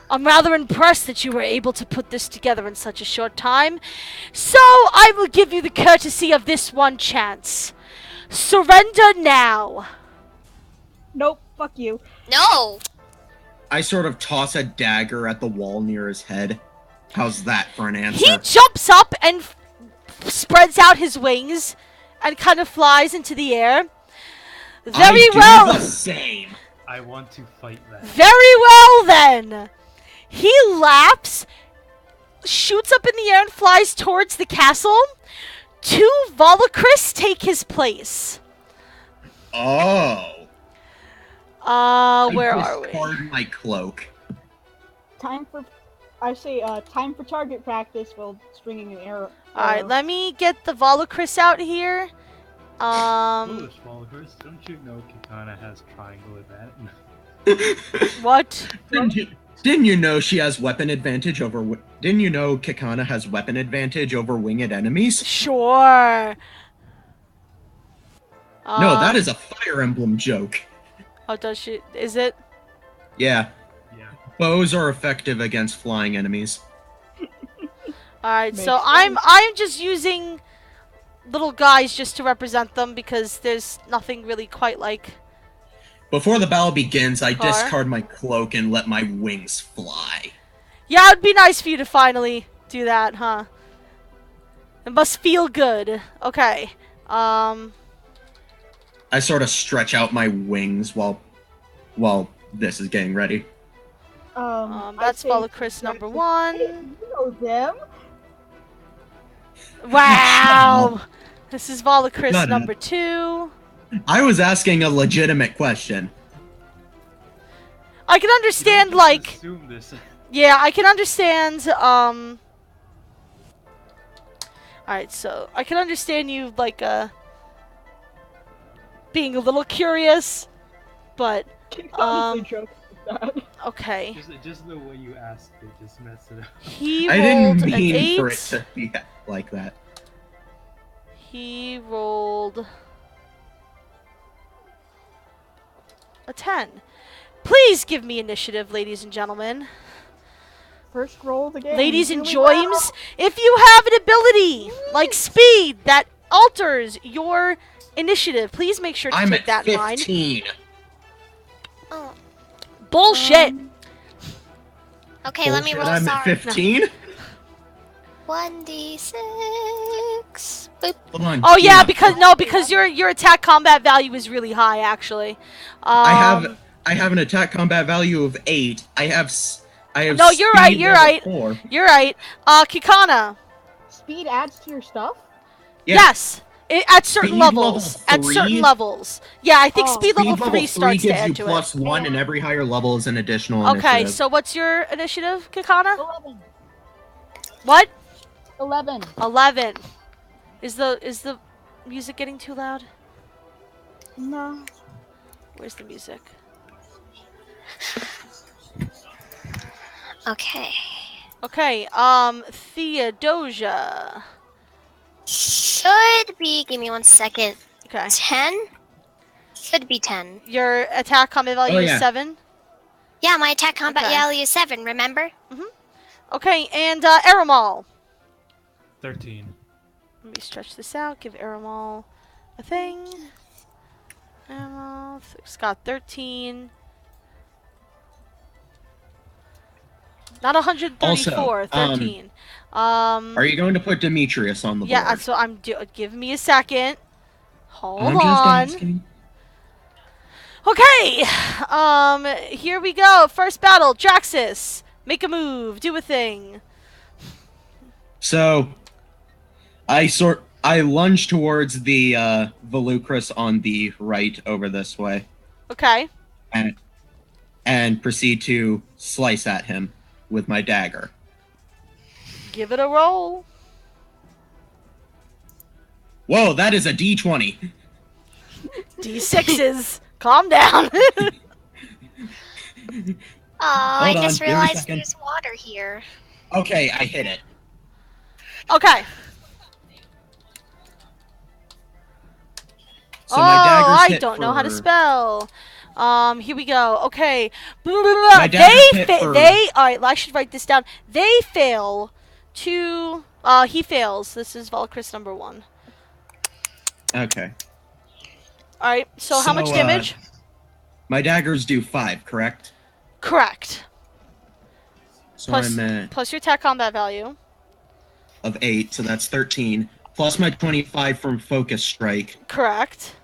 I'm rather impressed that you were able to put this together in such a short time. So, I will give you the courtesy of this one chance. Surrender now. Nope. Fuck you. No. I sort of toss a dagger at the wall near his head. How's that for an answer? He jumps up and spreads out his wings and kind of flies into the air. Very I do well. the same. I want to fight that. Very well then. He laughs, shoots up in the air and flies towards the castle. 2 Volocris take his place. Oh. Where I are we? discard my cloak. Time for target practice while stringing an arrow. Alright, let me get the Volocris out here. Foolish followers, don't you know Kitana has triangle advantage? What? Didn't you know she has weapon advantage over? Didn't you know Kikana has weapon advantage over winged enemies? Sure. No, that is a Fire Emblem joke. Oh, does she? Is it? Yeah, Yeah. bows are effective against flying enemies. Alright, Makes so I'm just using little guys just to represent them because there's nothing really quite like. Before the battle begins, I Car. discard my cloak and let my wings fly. Yeah, it'd be nice for you to finally do that, huh? It must feel good. Okay. I sort of stretch out my wings while this is getting ready. That's Volacris number 1. You know them. Wow! This is Volacris None. number 2. I was asking a legitimate question. I can understand, You don't just like... assume this. Yeah, I can understand, Alright, so, I can understand you, like, being a little curious, but, Honestly, jokes like that. okay. Just the way you asked it just messed it up. He I rolled didn't an mean 8. for it to be like that. He rolled a 10. Please give me initiative, ladies and gentlemen. First roll of the game. Ladies and Really well. joims, if you have an ability like speed that alters your initiative, please make sure to I'm take at that in mind. 15. Oh, Bullshit. okay, let me Bullshit, roll. I'm at Sorry. 15? 1d6. Boop. Hold on. Oh yeah, Tina. because your attack combat value is really high actually. I have an attack combat value of 8. I have No, you're speed right, you're level right. 4. You're right. Kikana. Speed adds to your stuff. Yeah. Yes. At certain Speed levels. level At certain 3? levels. Yeah, I think Oh. speed level 3 3 starts to gives you add to it. plus 1, and every higher level is an additional Okay, initiative. so what's your initiative, Kikana? 11. What? 11. 11. Is the music getting too loud? No. Where's the music? Okay. Okay, Theodosia. Should be. Give me 1 second. Okay. 10? Should be 10. Your attack combat value Oh, is yeah. 7. Yeah, my attack combat Okay. value is 7, remember? Okay, and Aramal. 13. Let me stretch this out. Give Aramal a thing. Aramal. Scott 13. Not 134. Also, 13. Are you going to put Demetrius on the Yeah, board? that's what I'm doing. Give me a second. Hold I'm on. just asking. Okay. Here we go. First battle. Draxus. Make a move. Do a thing. So, I lunge towards the Volacris on the right over this way, Okay. and proceed to slice at him with my dagger. Give it a roll. Whoa, that is a D20. D6s. Calm down. Oh, I Hold on, just give me a realized second. there's water here. Okay, I hit it. Okay. So my daggers I hit don't know how to for- spell. Here we go. Okay. My daggers hit for- Alright, I should write this down. They fail to, he fails. This is Volacris number 1. Okay. Alright, so how much damage? My daggers do 5, correct? Correct. So Plus- I'm at Plus your attack combat value. of 8, so that's 13. Plus my 25 from Focus Strike. Correct.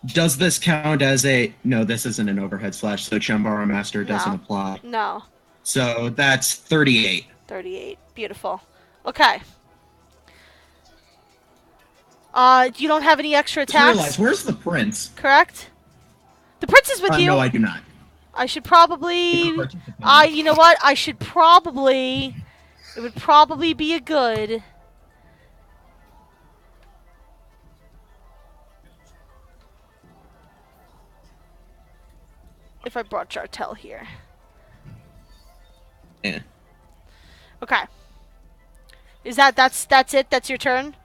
Does this count as a... No, this isn't an overhead slash, so Chambara Master doesn't No. apply. No. So that's 38. 38. Beautiful. Okay. You don't have any extra Just realized, attacks? where's the prince? Correct? The prince is with you. No, I do not. I should probably... Participate. You know what? I should probably... It would probably be a good... if I brought Jartel here. Yeah. Okay. Is that's it? That's your turn?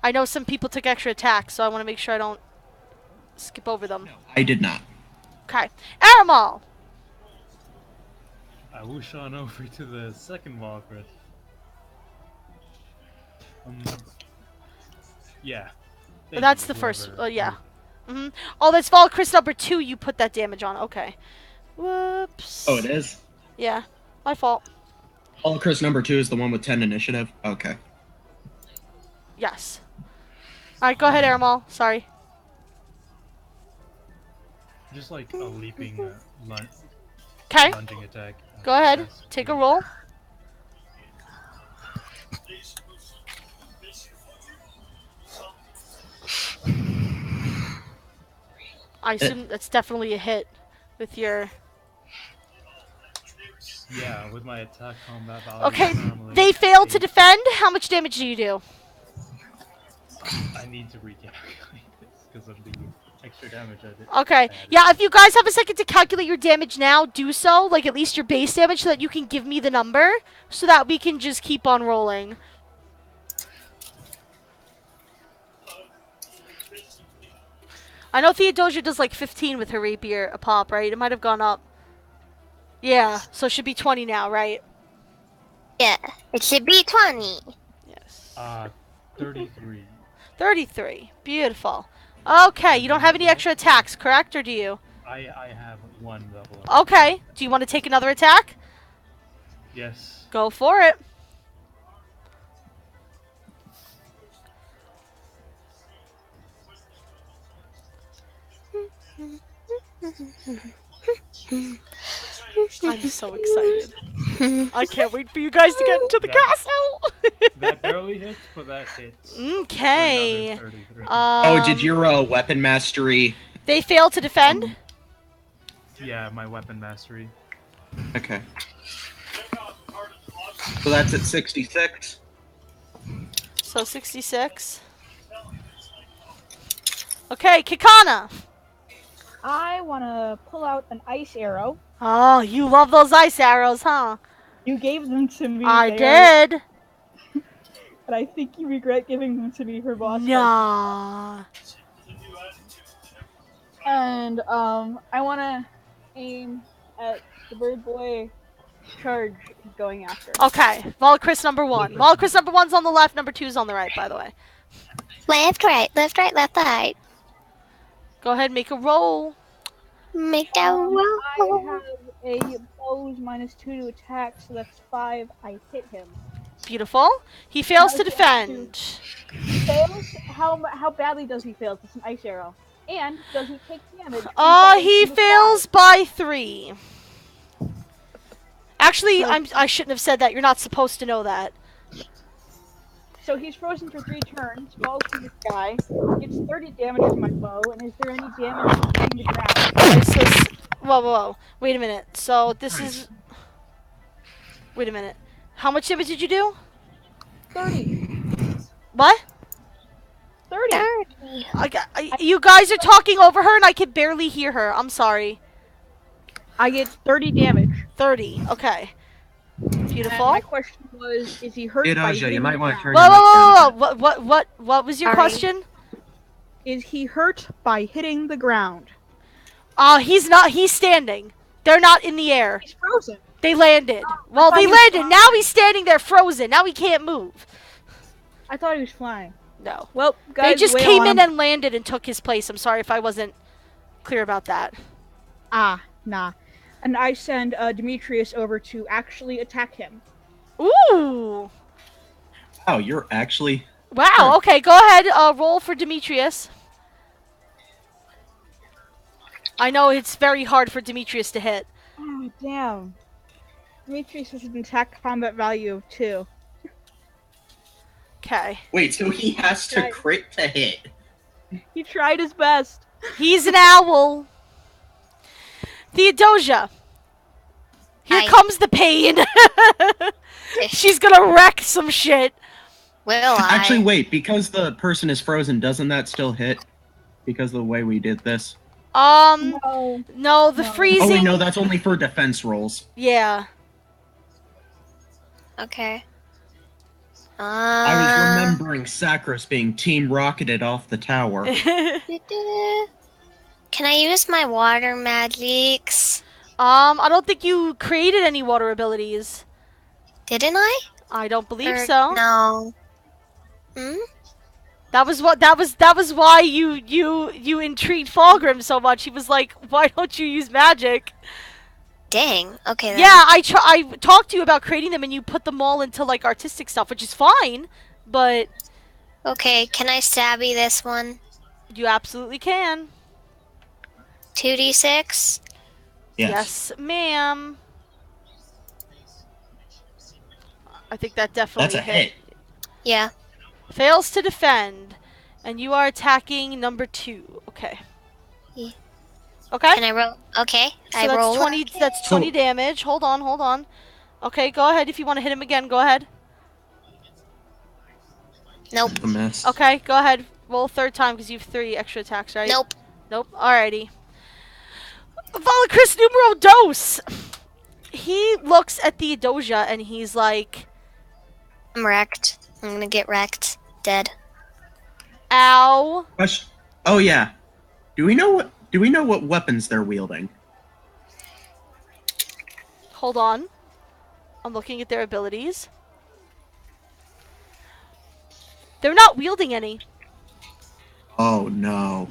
I know some people took extra attacks, so I want to make sure I don't skip over them. I did not. Okay. Aramal! I whoosh on over to the second Walker. Yeah. Thank That's you, the first. whoever- Yeah. Oh, that's Volacris number 2. You put that damage on. Okay. Whoops. Oh, it is? Yeah. My fault. Oh, Chris, number 2 is the one with 10 initiative? Okay. Yes. Alright, go ahead, Airmal. Sorry. Just like a leaping, Okay, lunging attack. go ahead. That's Take a pretty- roll. I assume that's definitely a hit with your... Yeah, with my attack combat value. Okay, normally they fail to 8. defend. How much damage do you do? I need to recalculate this because of the extra damage I did. Okay, yeah, if you guys have a second to calculate your damage now, do so. Like, at least your base damage, so that you can give me the number. So that we can just keep on rolling. I know Theodosia does like 15 with her rapier a pop, right? It might have gone up. Yeah, so it should be 20 now, right? Yeah, it should be 20. Yes. 33. 33. Beautiful. Okay, you don't have any extra attacks, correct? Or do you? I have 1 level up. Okay. Do you want to take another attack? Yes. Go for it. I'm so excited. I can't wait for you guys to get into the castle. That barely hits, but that hits. Okay. For another 33. Oh, did your weapon mastery... They fail to defend? Yeah, my weapon mastery. Okay. So that's at 66. So 66. Okay, Kikana. I want to pull out an ice arrow. Oh, you love those ice arrows, huh? You gave them to me. I They are- did. And I think you regret giving them to me for boss fight. Nah. And I want to aim at the bird boy charge he's going after. Okay, Volocris number 1. Volocris number 1's on the left, number 2's on the right, by the way. Left, right, left, right, left, right. Go ahead, make a roll. Make that I roll. have a bows -2 to attack, so that's 5. I hit him. Beautiful. He fails to Okay, defend. Fails? How badly does he fail? It's an ice arrow. And does he take damage? He fails by 3. Actually, I shouldn't have said that. You're not supposed to know that. So he's frozen for 3 turns, falls to this guy, gets 30 damage from my bow, and is there any damage hitting the ground? Okay, so whoa. Wait a minute. So this is... Wait a minute. How much damage did you do? 30. What? 30. You guys are talking over her and I can barely hear her. I'm sorry. I get 30 damage. 30. Okay. And Beautiful. my question was, is he hurt by Aja, hitting you might the want to turn ground? Whoa. your mic down. What was your Sorry. question? Is he hurt by hitting the ground? He's not. He's standing. They're not in the air. He's frozen. They landed. Well, thought they he was landed. Now he's standing there frozen. Now he can't move. I thought he was flying. No. Well, guys, They just wail came on in him. and landed and took his place. I'm sorry if I wasn't clear about that. Nah. And I send Demetrius over to actually attack him. Ooh. Oh, you're actually... Wow. Okay, go ahead. Roll for Demetrius. I know it's very hard for Demetrius to hit. Oh, damn. Demetrius has an attack combat value of 2. Okay. Wait, so he has to Right. crit to hit? He tried his best. He's an owl. Theodosia. Here Hi. comes the pain. She's gonna wreck some shit. Will I? Actually, wait, because the person is frozen, doesn't that still hit? Because of the way we did this? No, the No. freezing. Oh, wait, no, that's only for defense rolls. Yeah. Okay. I was remembering Sacros being team rocketed off the tower. Can I use my water magics? I don't think you created any water abilities. Didn't I? I don't believe Or- so. No. Hmm? That was why you intrigued Fulgrim so much. He was like, "Why don't you use magic?" Dang. Okay then. Yeah, I talked to you about creating them, and you put them all into like artistic stuff, which is fine, but Okay, can I stabby this one? you absolutely can. 2d6? Yes, ma'am. I think that That's definitely a hit. Yeah. Fails to defend, and you are attacking number 2. Okay. Yeah. Okay. Can I roll? Okay, So I that's roll. 20. That's 20 damage. Hold on. Okay, go ahead if you want to hit him again. Go ahead. Nope. A miss. Okay, go ahead. Roll third time because you have 3 extra attacks, right? Nope. Nope. Alrighty. Valakris numero dos. He looks at the Doja and he's like, I'm wrecked. I'm gonna get wrecked. Dead. "Ow." Question. Oh yeah. Do we know what weapons they're wielding? Hold on. I'm looking at their abilities. They're not wielding any. Oh no.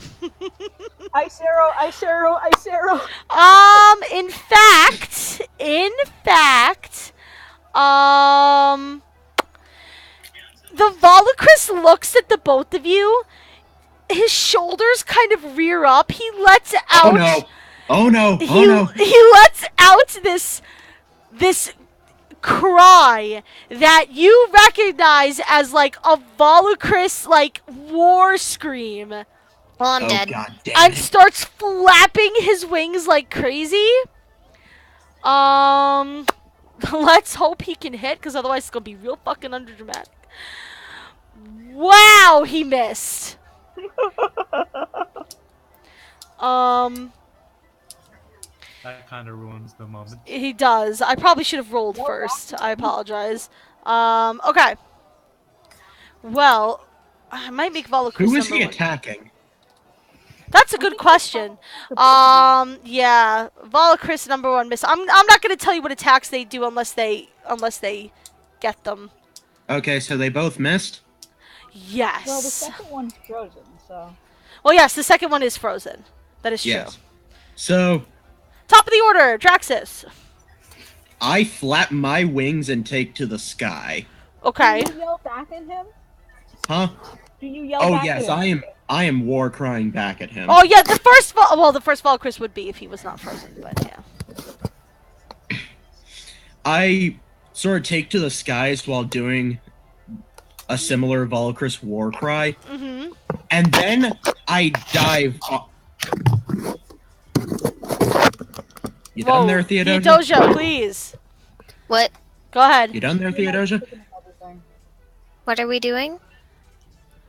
Ice arrow. In fact, the Volacris looks at the both of you. His shoulders kind of rear up. He lets out. Oh no. Oh no. Oh no. He lets out this cry that you recognize as like a Volacris like war scream. Well, I'm Oh dead. god damn And it. starts flapping his wings like crazy. Let's hope he can hit, because otherwise it's gonna be real fucking underdramatic. Wow, he missed. That kind of ruins the moment. He does. I probably should have rolled first. I apologize. Okay. Well, I might make Volacris Who is he number 1. attacking? That's a good question. Yeah, Volacris number 1 miss. I'm not gonna tell you what attacks they do unless they get them. Okay, so they both missed? Yes. Well, the second one's frozen, so. Well, yes, the second one is frozen. That is true. Yes. So Top of the order, Draxus. I flap my wings and take to the sky. Okay. Do you yell back at him? Huh? Do you yell Oh back yes, at him? I am war crying back at him. Oh yeah, the first Volacris would be if he was not frozen, but yeah. I sort of take to the skies while doing a similar Volacris war cry, Mm-hmm. and then I dive. You done there, Theodosia? Theodosia, please. What? Go ahead. You done there, Theodosia? What are we doing?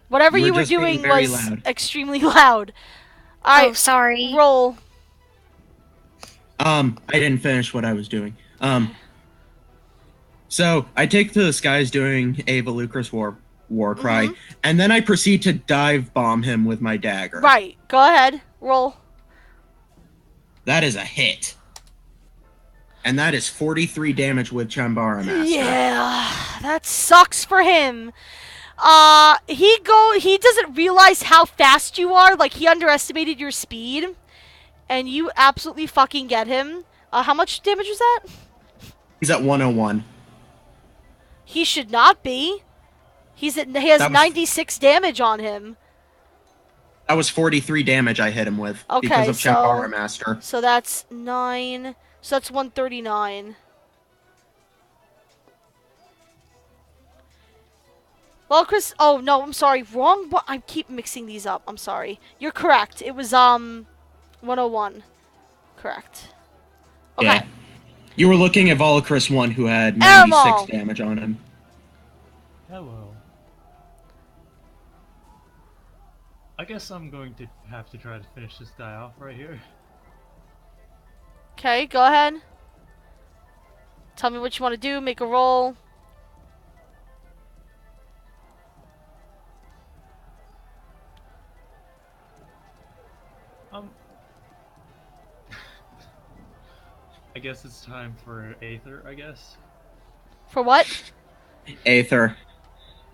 Whatever You were you were just being doing very was loud. extremely loud. Oh, Alright, sorry. roll. I didn't finish what I was doing. So I take to the skies doing a Volacris war cry, and then I proceed to dive bomb him with my dagger. Right, go ahead. Roll. That is a hit. And that is 43 damage with Chambara Master. Yeah, that sucks for him. He doesn't realize how fast you are. Like, he underestimated your speed, and you absolutely fucking get him. How much damage was that? He's at 101. He should not be. He has That was- 96 damage on him. That was 43 damage I hit him with Okay, because of so- Chambara Master. So that's 9. So that's 139. Well, Chris. Oh no, I'm sorry. Wrong. I keep mixing these up. I'm sorry. You're correct. It was 101. Correct. Okay. Yeah. You were looking at Volacris 1 who had Animal. 96 damage on him. Hello. I guess I'm going to have to try to finish this guy off right here. Okay, go ahead. Tell me what you want to do. Make a roll. I guess it's time for Aether, I guess. For what? Aether.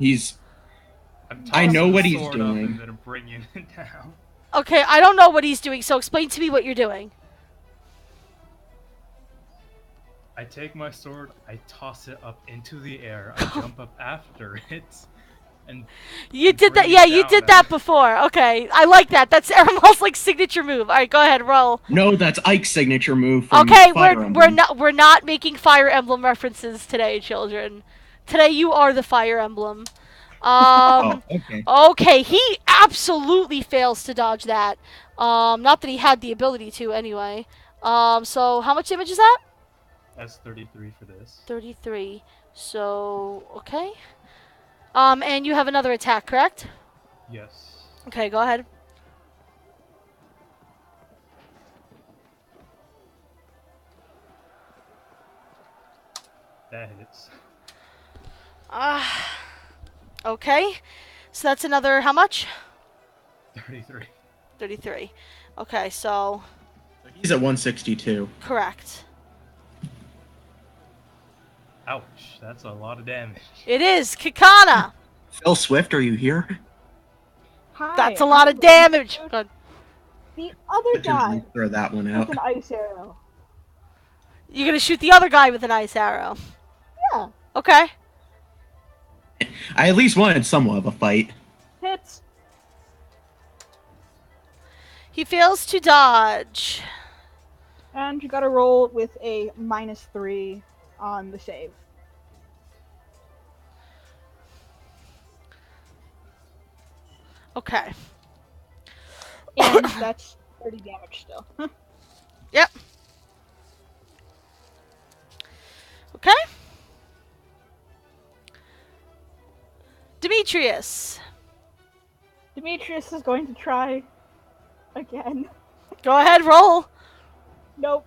I'm I know tossing what the he's sword up doing. and then I'm bringing it down. Okay, I don't know what he's doing, so explain to me what you're doing. I take my sword, I toss it up into the air, I jump up after it, and You did that. bring it Yeah, you down did at- that before. Okay, I like that. That's Aramel's like signature move. All right, go ahead, roll. No, that's Ike's signature move from Okay, Fire Emblem. we're not making Fire Emblem references today, children. Today you are the Fire Emblem. Oh, okay. Okay, he absolutely fails to dodge that. Not that he had the ability to anyway. So how much damage is that? That's 33 for this. 33. So, okay. And you have another attack, correct? Yes. Okay, go ahead. That hits. Okay. So that's another, how much? 33. 33. Okay, so, He's at 162. correct. Ouch, that's a lot of damage. It is, Kikana! Phil Swift, are you here? Hi. That's a lot of damage! Good. The other guy Throw that one with out. an ice arrow. You're gonna shoot the other guy with an ice arrow. Yeah. Okay. I at least wanted somewhat of a fight. Hits. He fails to dodge. And you gotta roll with a -3 on the save. Okay. And that's 30 damage still. Yep. Okay. Demetrius. Demetrius is going to try again. Go ahead, roll. Nope.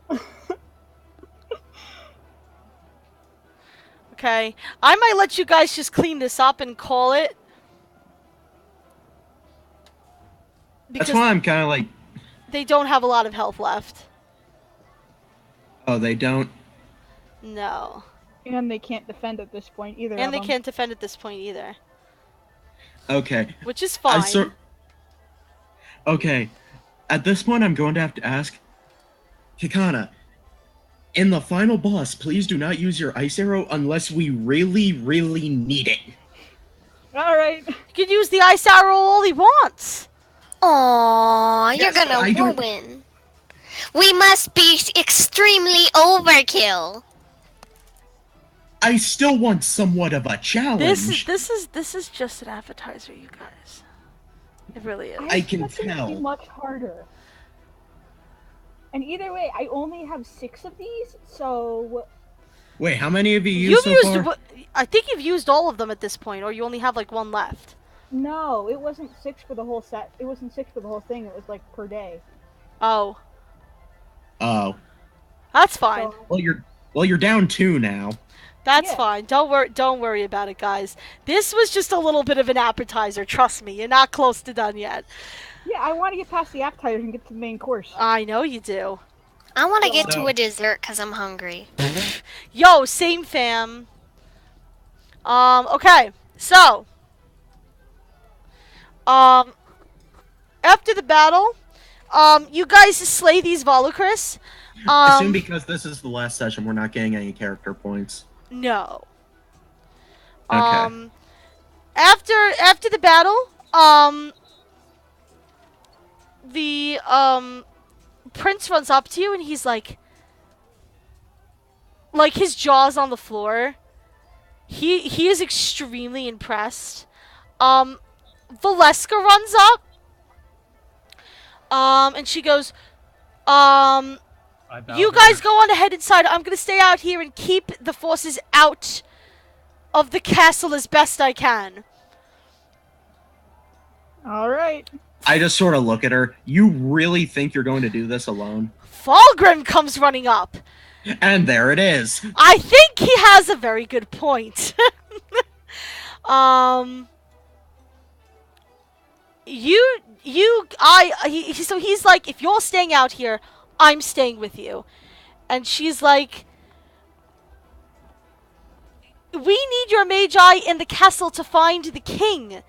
Okay. I might let you guys just clean this up and call it. That's why I'm kind of like, they don't have a lot of health left. oh, they don't. No. And they can't defend at this point either. And they of them. can't defend at this point either. Okay. Which is fine. Okay. At this point, I'm going to have to ask Kikana, in the final boss, please do not use your ice arrow unless we really, really need it. Alright. He can use the ice arrow all he wants. Aww, Yes, you're I gonna don't- ruin. We must be extremely overkill. I still want somewhat of a challenge. This is just an appetizer, you guys. It really is. I can expected it to be tell. much harder. And either way, I only have 6 of these, so Wait, how many have you You've used so far? I think you've used all of them at this point, or you only have like one left. no, it wasn't 6 for the whole set. It wasn't 6 for the whole thing. It was like per day. Oh, Oh. that's fine. So, Well, you're down 2 now. That's Yeah. fine. Don't worry about it, guys. This was just a little bit of an appetizer. Trust me, you're not close to done yet. yeah, I want to get past the appetizers and get to the main course. I know you do. I want to get So- to a dessert because I'm hungry. Yo, same fam. Okay. So, after the battle, you guys slay these Volocris. Assume because this is the last session, we're not getting any character points. No. Okay. After the battle, the prince runs up to you and he's like his jaw's on the floor. He is extremely impressed. Valeska runs up. And she goes, I bow you to guys her. go on ahead inside. I'm gonna stay out here and keep the forces out of the castle as best I can. Alright. I just sort of look at her. You really think you're going to do this alone? Falgrim comes running up. And there it is. I think he has a very good point. So he's like, if you're staying out here, I'm staying with you. And she's like, we need your magi in the castle to find the king.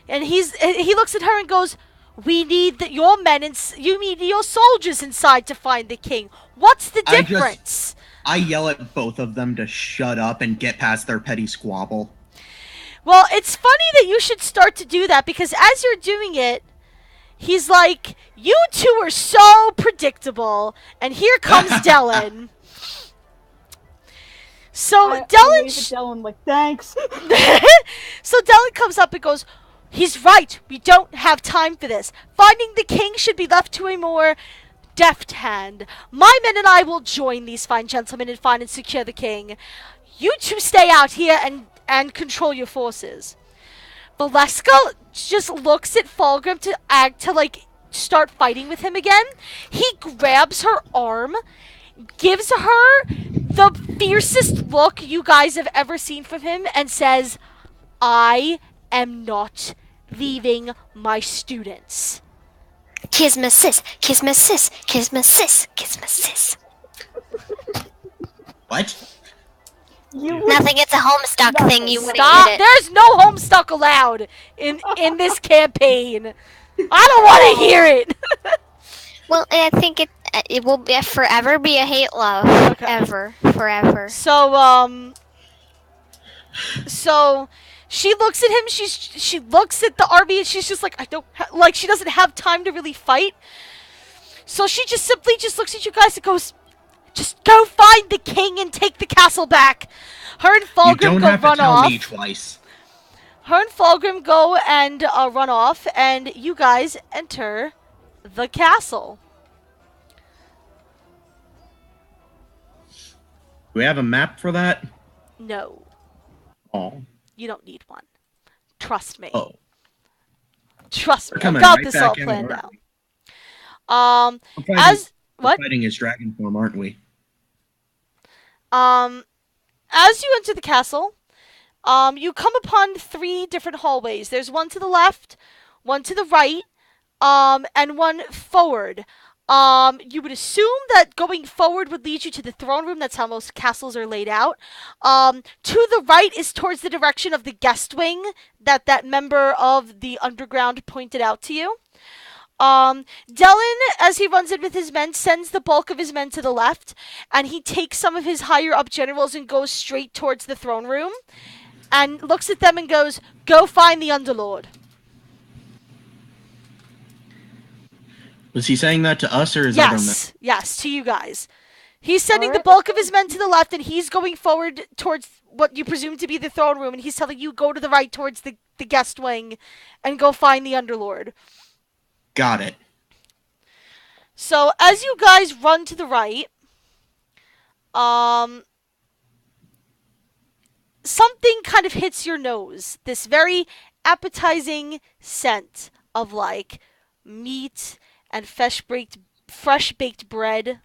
And he looks at her and goes, we need your men and you need your soldiers inside to find the king. What's the I just- difference? I yell at both of them to shut up and get past their petty squabble. Well, it's funny that you should start to do that because as you're doing it, he's like, "You two are so predictable," and here comes Dylan. So I Dylan, wave at Dylan like, thanks. so Dylan comes up and goes, "He's right. We don't have time for this. Finding the king should be left to a more deft hand. My men and I will join these fine gentlemen and find and secure the king. You two stay out here and control your forces." Valeska just looks at Fulgrim to like start fighting with him again. He grabs her arm, gives her the fiercest look you guys have ever seen from him, and says, "I am not leaving my students." Kiss my sis, kiss my sis, kiss my sis, kiss my sis. What? Nothing, it's a Homestuck thing, you wouldn't Stop! get it. There's no Homestuck allowed in this campaign. I don't want to hear it. Well, I think it will forever be a hate love. Okay. Ever. Forever. So she looks at him. She looks at the army, and she's just like, she doesn't have time to really fight. So she just simply just looks at you guys and goes, "Just go find the king and take the castle back." Her and You Fulgrim don't go have to run tell off. me twice. Her and Fulgrim go and run off, and you guys enter the castle. Do we have a map for that? No, Oh. you don't need one. Trust me. Oh. Trust me. We're I coming got right this back all in, planned aren't out. We're As what? fighting his dragon form, aren't we? As you enter the castle, you come upon 3 different hallways. There's one to the left, one to the right, and one forward. You would assume that going forward would lead you to the throne room. That's how most castles are laid out. To the right is towards the direction of the guest wing that member of the underground pointed out to you. Dylan, as he runs in with his men, sends the bulk of his men to the left, and he takes some of his higher up generals and goes straight towards the throne room, and looks at them and goes, "Go find the Underlord." Was he saying that to us or his other men? Yes, to you guys. He's sending the Alright. bulk of his men to the left, and he's going forward towards what you presume to be the throne room, and he's telling you go to the right towards the guest wing and go find the Underlord. Got it. So as you guys run to the right, something kind of hits your nose. This very appetizing scent of like meat and fresh baked bread.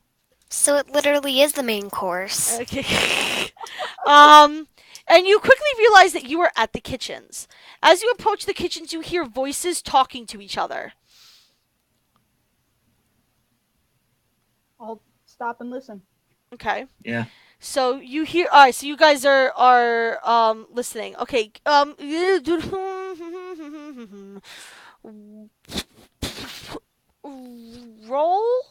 So it literally is the main course. Okay. And you quickly realize that you are at the kitchens. As you approach the kitchens, you hear voices talking to each other. I'll stop and listen. Okay. Yeah. So you hear. All right. So you guys are listening. Okay. Roll.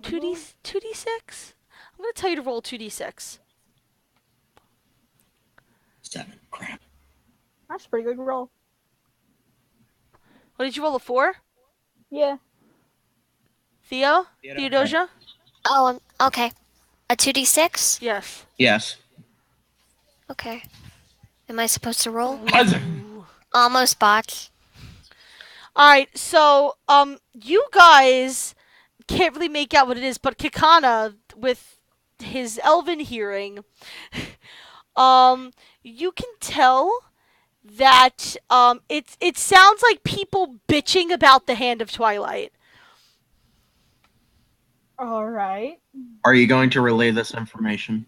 2d6. I'm gonna tell you to roll 2d6. 7. Crap. That's a pretty good roll. What did you roll, a 4? Yeah. Theo? Yeah, Theodosia? Oh, okay. A 2d6? Yes. Yes. Okay. Am I supposed to roll? Ooh. Almost botched. Alright, so, you guys can't really make out what it is, but Kikana, with his elven hearing, you can tell that, it sounds like people bitching about the Hand of Twilight. Alright. Are you going to relay this information?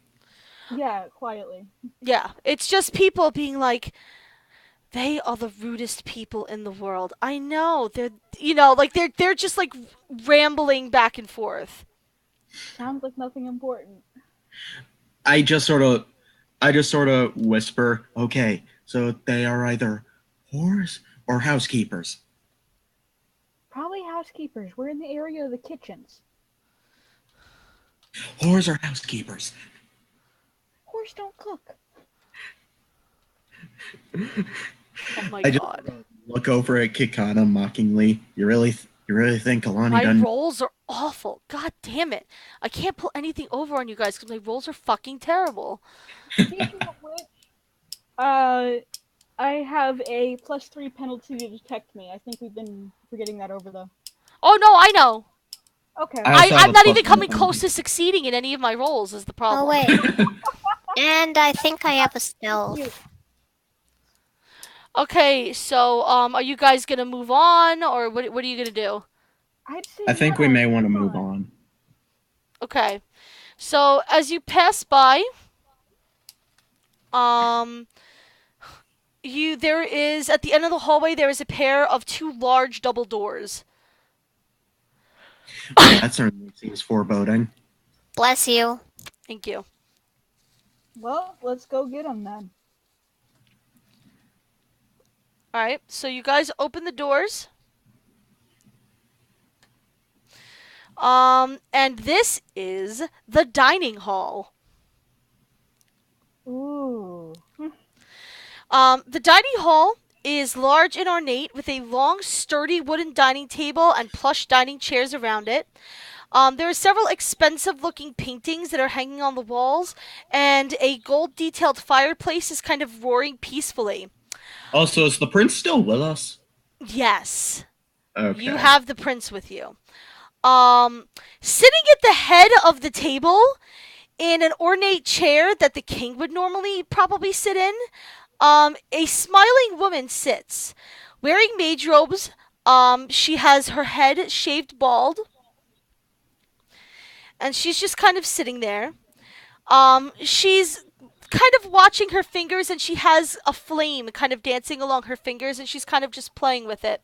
Yeah, quietly. Yeah, it's just people being like, they are the rudest people in the world. I know, they're just like rambling back and forth. Sounds like nothing important. I just sort of whisper, okay, so they are either whores or housekeepers. Probably housekeepers. We're in the area of the kitchens. Whores are housekeepers. Whores don't cook. Oh my I just god. look over at Kikana mockingly. You really think Kalani My done? rolls are awful. God damn it. I can't pull anything over on you guys because my rolls are fucking terrible. Speaking of which, I have a +3 penalty to detect me. I think we've been forgetting that over though. Oh no, I know. Okay. I also have I'm a not plus even one coming close to succeeding in any of my rolls is the problem. Oh wait. And I think I have a stealth. You. Okay, so are you guys gonna move on or what are you gonna do? I'd say I think we may want to move on. Okay. So as you pass by, there is at the end of the hallway there is a pair of 2 large double doors. That certainly seems foreboding. Bless you. Thank you. Well, let's go get them then. All right. So you guys open the doors. And this is the dining hall. Ooh. The dining hall is large and ornate with a long, sturdy wooden dining table and plush dining chairs around it. There are several expensive-looking paintings that are hanging on the walls, and a gold-detailed fireplace is kind of roaring peacefully. Also, is the prince still with us? Yes, Okay. you have the prince with you. Sitting at the head of the table, in an ornate chair that the king would normally probably sit in, a smiling woman sits, wearing mage robes. She has her head shaved bald, and she's just kind of sitting there. She's kind of watching her fingers, and she has a flame kind of dancing along her fingers, and she's kind of just playing with it.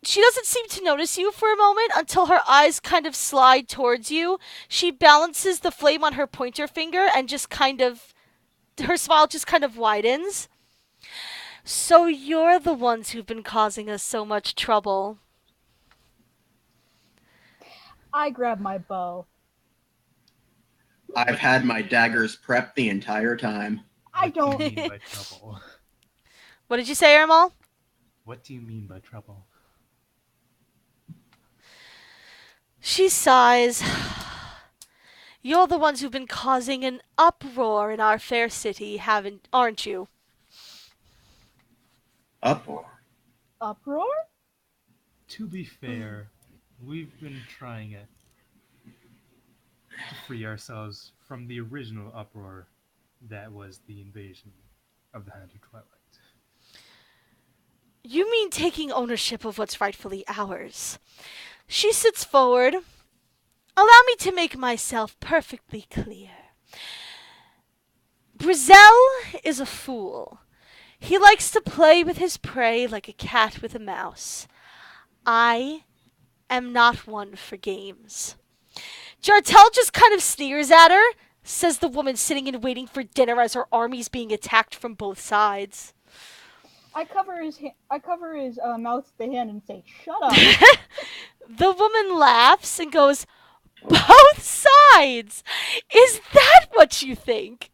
She doesn't seem to notice you for a moment until her eyes kind of slide towards you. She balances the flame on her pointer finger and just kind of, her smile just kind of widens. So you're the ones who've been causing us so much trouble. I grab my bow. I've had my daggers prepped the entire time. I What do you don't. mean by trouble? What did you say, Ermal? What do you mean by trouble? She sighs. You're the ones who've been causing an uproar in our fair city, aren't you? Uproar. Uproar? To be fair, we've been trying it to free ourselves from the original uproar that was the invasion of the Hand of Twilight. You mean taking ownership of what's rightfully ours? She sits forward. Allow me to make myself perfectly clear. Brizel is a fool. He likes to play with his prey like a cat with a mouse. I am not one for games. Jartel just kind of sneers at her, says the woman sitting and waiting for dinner as her army's being attacked from both sides. I cover his mouth with the hand and say, "Shut up." The woman laughs and goes, "Both sides? Is that what you think?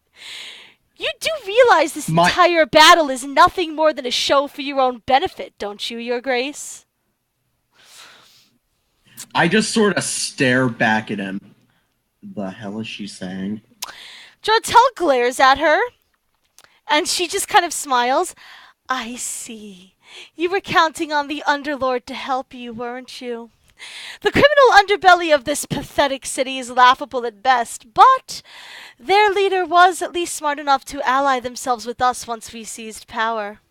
You do realize this entire battle is nothing more than a show for your own benefit, don't you, Your Grace?" I just sort of stare back at him. The hell is she saying? Jartel glares at her, and she just kind of smiles. I see. You were counting on the Underlord to help you, weren't you? The criminal underbelly of this pathetic city is laughable at best, but their leader was at least smart enough to ally themselves with us once we seized power.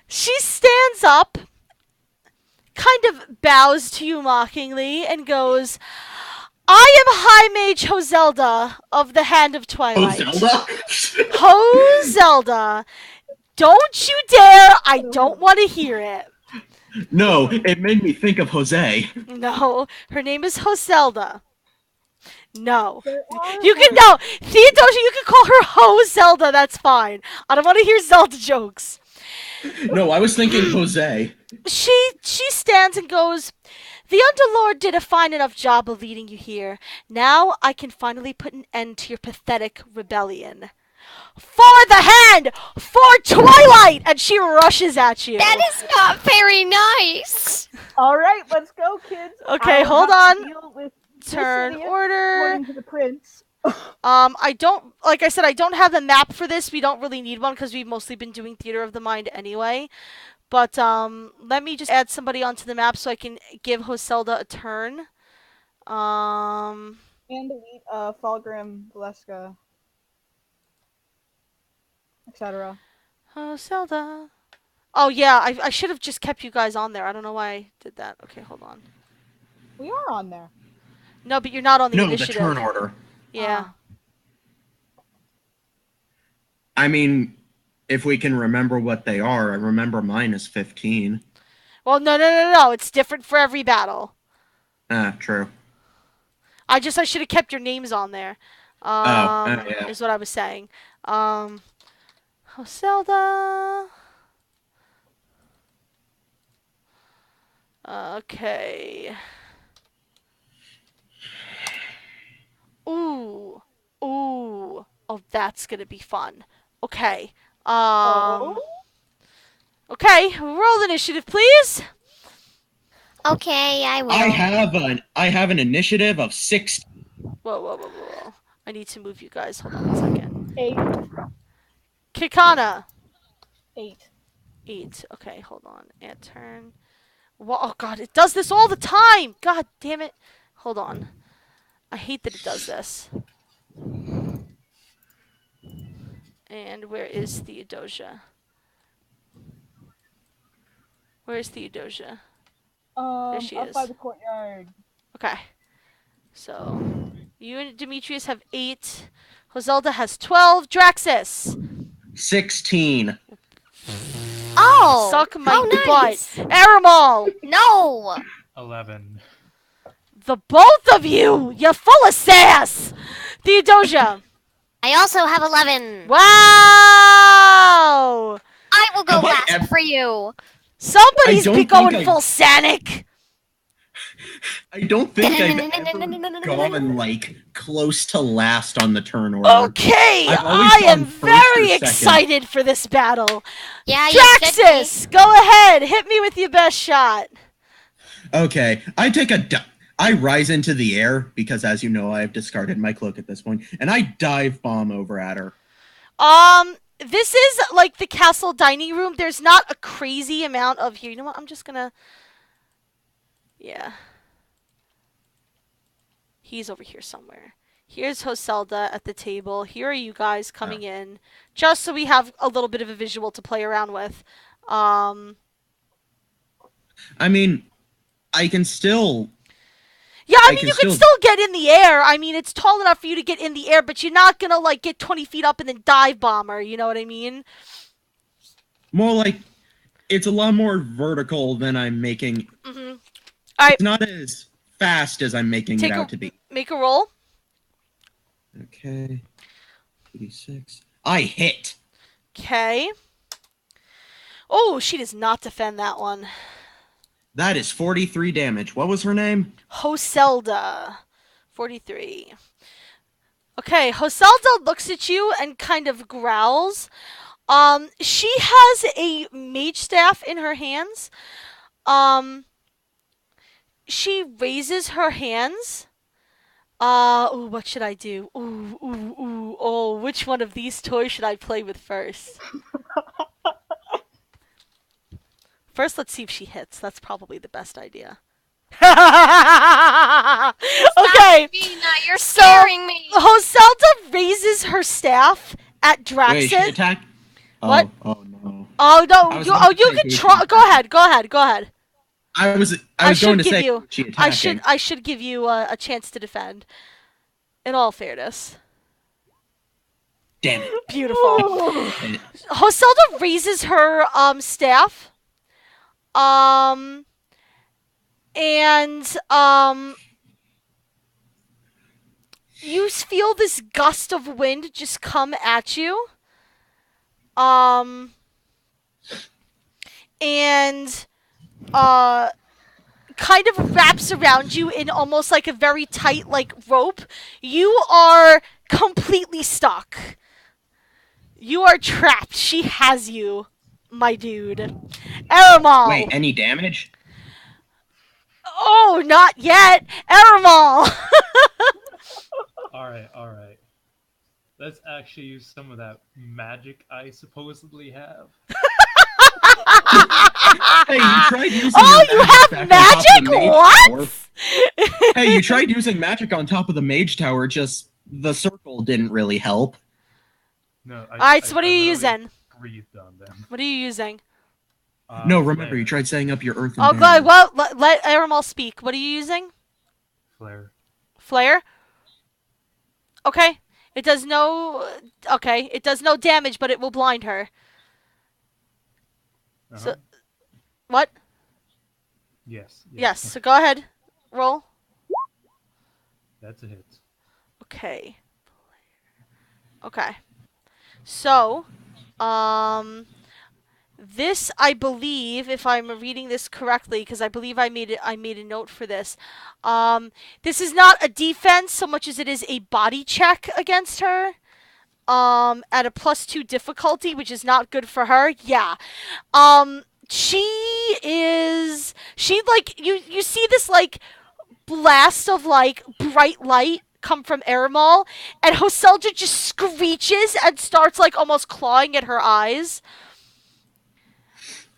She stands up, kind of bows to you mockingly, and goes, I am High Mage Hozelda of the Hand of Twilight. Hozelda! Don't you dare! I don't want to hear it. No, it made me think of Jose. No, her name is Hozelda. No. You can, no! Theodosia, you can call her Ho Zelda, that's fine. I don't want to hear Zelda jokes. No, I was thinking Jose. She stands and goes, "The Underlord did a fine enough job of leading you here. Now I can finally put an end to your pathetic rebellion. For the hand! For Twilight!" And she rushes at you. That is not very nice. All right, let's go, kids. Okay, I will hold have to on. deal with this Turn idiot, order. according to the prince. I don't, like I said, I don't have a map for this. We don't really need one because we've mostly been doing Theater of the Mind anyway. But, let me just add somebody onto the map so I can give Hoselda a turn. And delete Fulgrim, Valeska, etc. Hoselda. Oh, yeah, I should have just kept you guys on there. I don't know why I did that. Okay, hold on. We are on there. No, but you're not on the No, the initiative. turn order. Yeah. I mean, if we can remember what they are, I remember mine is 15. Well, no. It's different for every battle. True. I should have kept your names on there. Yeah. Is what I was saying. Zelda. Okay. Ooh. Oh, that's gonna be fun. Okay. Okay, roll initiative, please. Okay, I will. I have an initiative of 6. Whoa. I need to move you guys. Hold on a second. 8. Kikana. 8. 8. Okay, hold on. And turn. Well, oh god, it does this all the time! God damn it. Hold on. I hate that it does this. And where is Theodosia? Where is Theodosia? There she Up is. by the courtyard. Okay. So, you and Demetrius have 8. Hoselda has 12. Draxus! 16. Oh! Suck my how nice. butt. Aramal! No! 11. The both of you! You're full of sass! Theodosia! I also have 11. Wow! I will go Have I last ever- for you. Somebody's don't be think going I- full Sanic! I don't think I've ever gone, like, close to last on the turn order. Okay, I've always I am gone first or very second. excited for this battle. Yeah, you should be. Draxus, go ahead, hit me with your best shot. Okay, I rise into the air, because as you know, I have discarded my cloak at this point, and I dive bomb over at her. This is like the castle dining room. There's not a crazy amount of here. You know what? I'm just gonna. Yeah. He's over here somewhere. Here's Hoselda at the table. Here are you guys coming in, just so we have a little bit of a visual to play around with. I mean, I can still. Yeah, I mean, you can still get in the air. I mean, it's tall enough for you to get in the air, but you're not gonna, like, get 20 feet up and then dive bomb her, you know what I mean? More like, it's a lot more vertical than I'm making. Mm-hmm. Alright. It's not as fast as I'm making it out to be. Make a roll. Okay. 86. I hit. Okay. Oh, she does not defend that one. That is 43 damage. What was her name? Hoselda. 43. Okay, Hoselda looks at you and kind of growls. She has a mage staff in her hands. She raises her hands. Ooh, what should I do? Oh, which one of these toys should I play with first? First, let's see if she hits. That's probably the best idea. Okay. Mina, you're scaring me. Hoselda raises her staff at Draxus. Wait, she attack? What? Oh no. Oh no! I was You about to can say try. Go ahead. I was should going to give say you. she attacking. I should give you a chance to defend. In all fairness. Damn it. Beautiful. Hoselda raises her staff. You feel this gust of wind just come at you. and kind of wraps around you in almost like a very tight like rope. You are completely stuck. You are trapped. She has you, my dude. Aramal. Wait, any damage? Oh, not yet. Aramal. Alright. Let's actually use some of that magic I supposedly have. Hey, you tried using Oh, your you magic have back on top of magic? the mage What? tower. Hey, you tried using magic on top of the mage tower, just the circle didn't really help. No, Alright, so what are you literally using? breathed on them. What are you using? No, remember, Flare. you tried setting up your earthen Oh, banner. God, well, let Aramal speak. What are you using? Flare. Flare? Okay. It does no... Okay, it does no damage, but it will blind her. Uh-huh. So... What? Yes. Yes, so go ahead. Roll. That's a hit. Okay. Okay. So, this, I believe, if I'm reading this correctly, because I believe I made a note for this. This is not a defense so much as it is a body check against her. At a +2 difficulty, which is not good for her. Yeah. She like you see this like blast of like bright light come from Aramal, and Hoselja just screeches and starts like almost clawing at her eyes.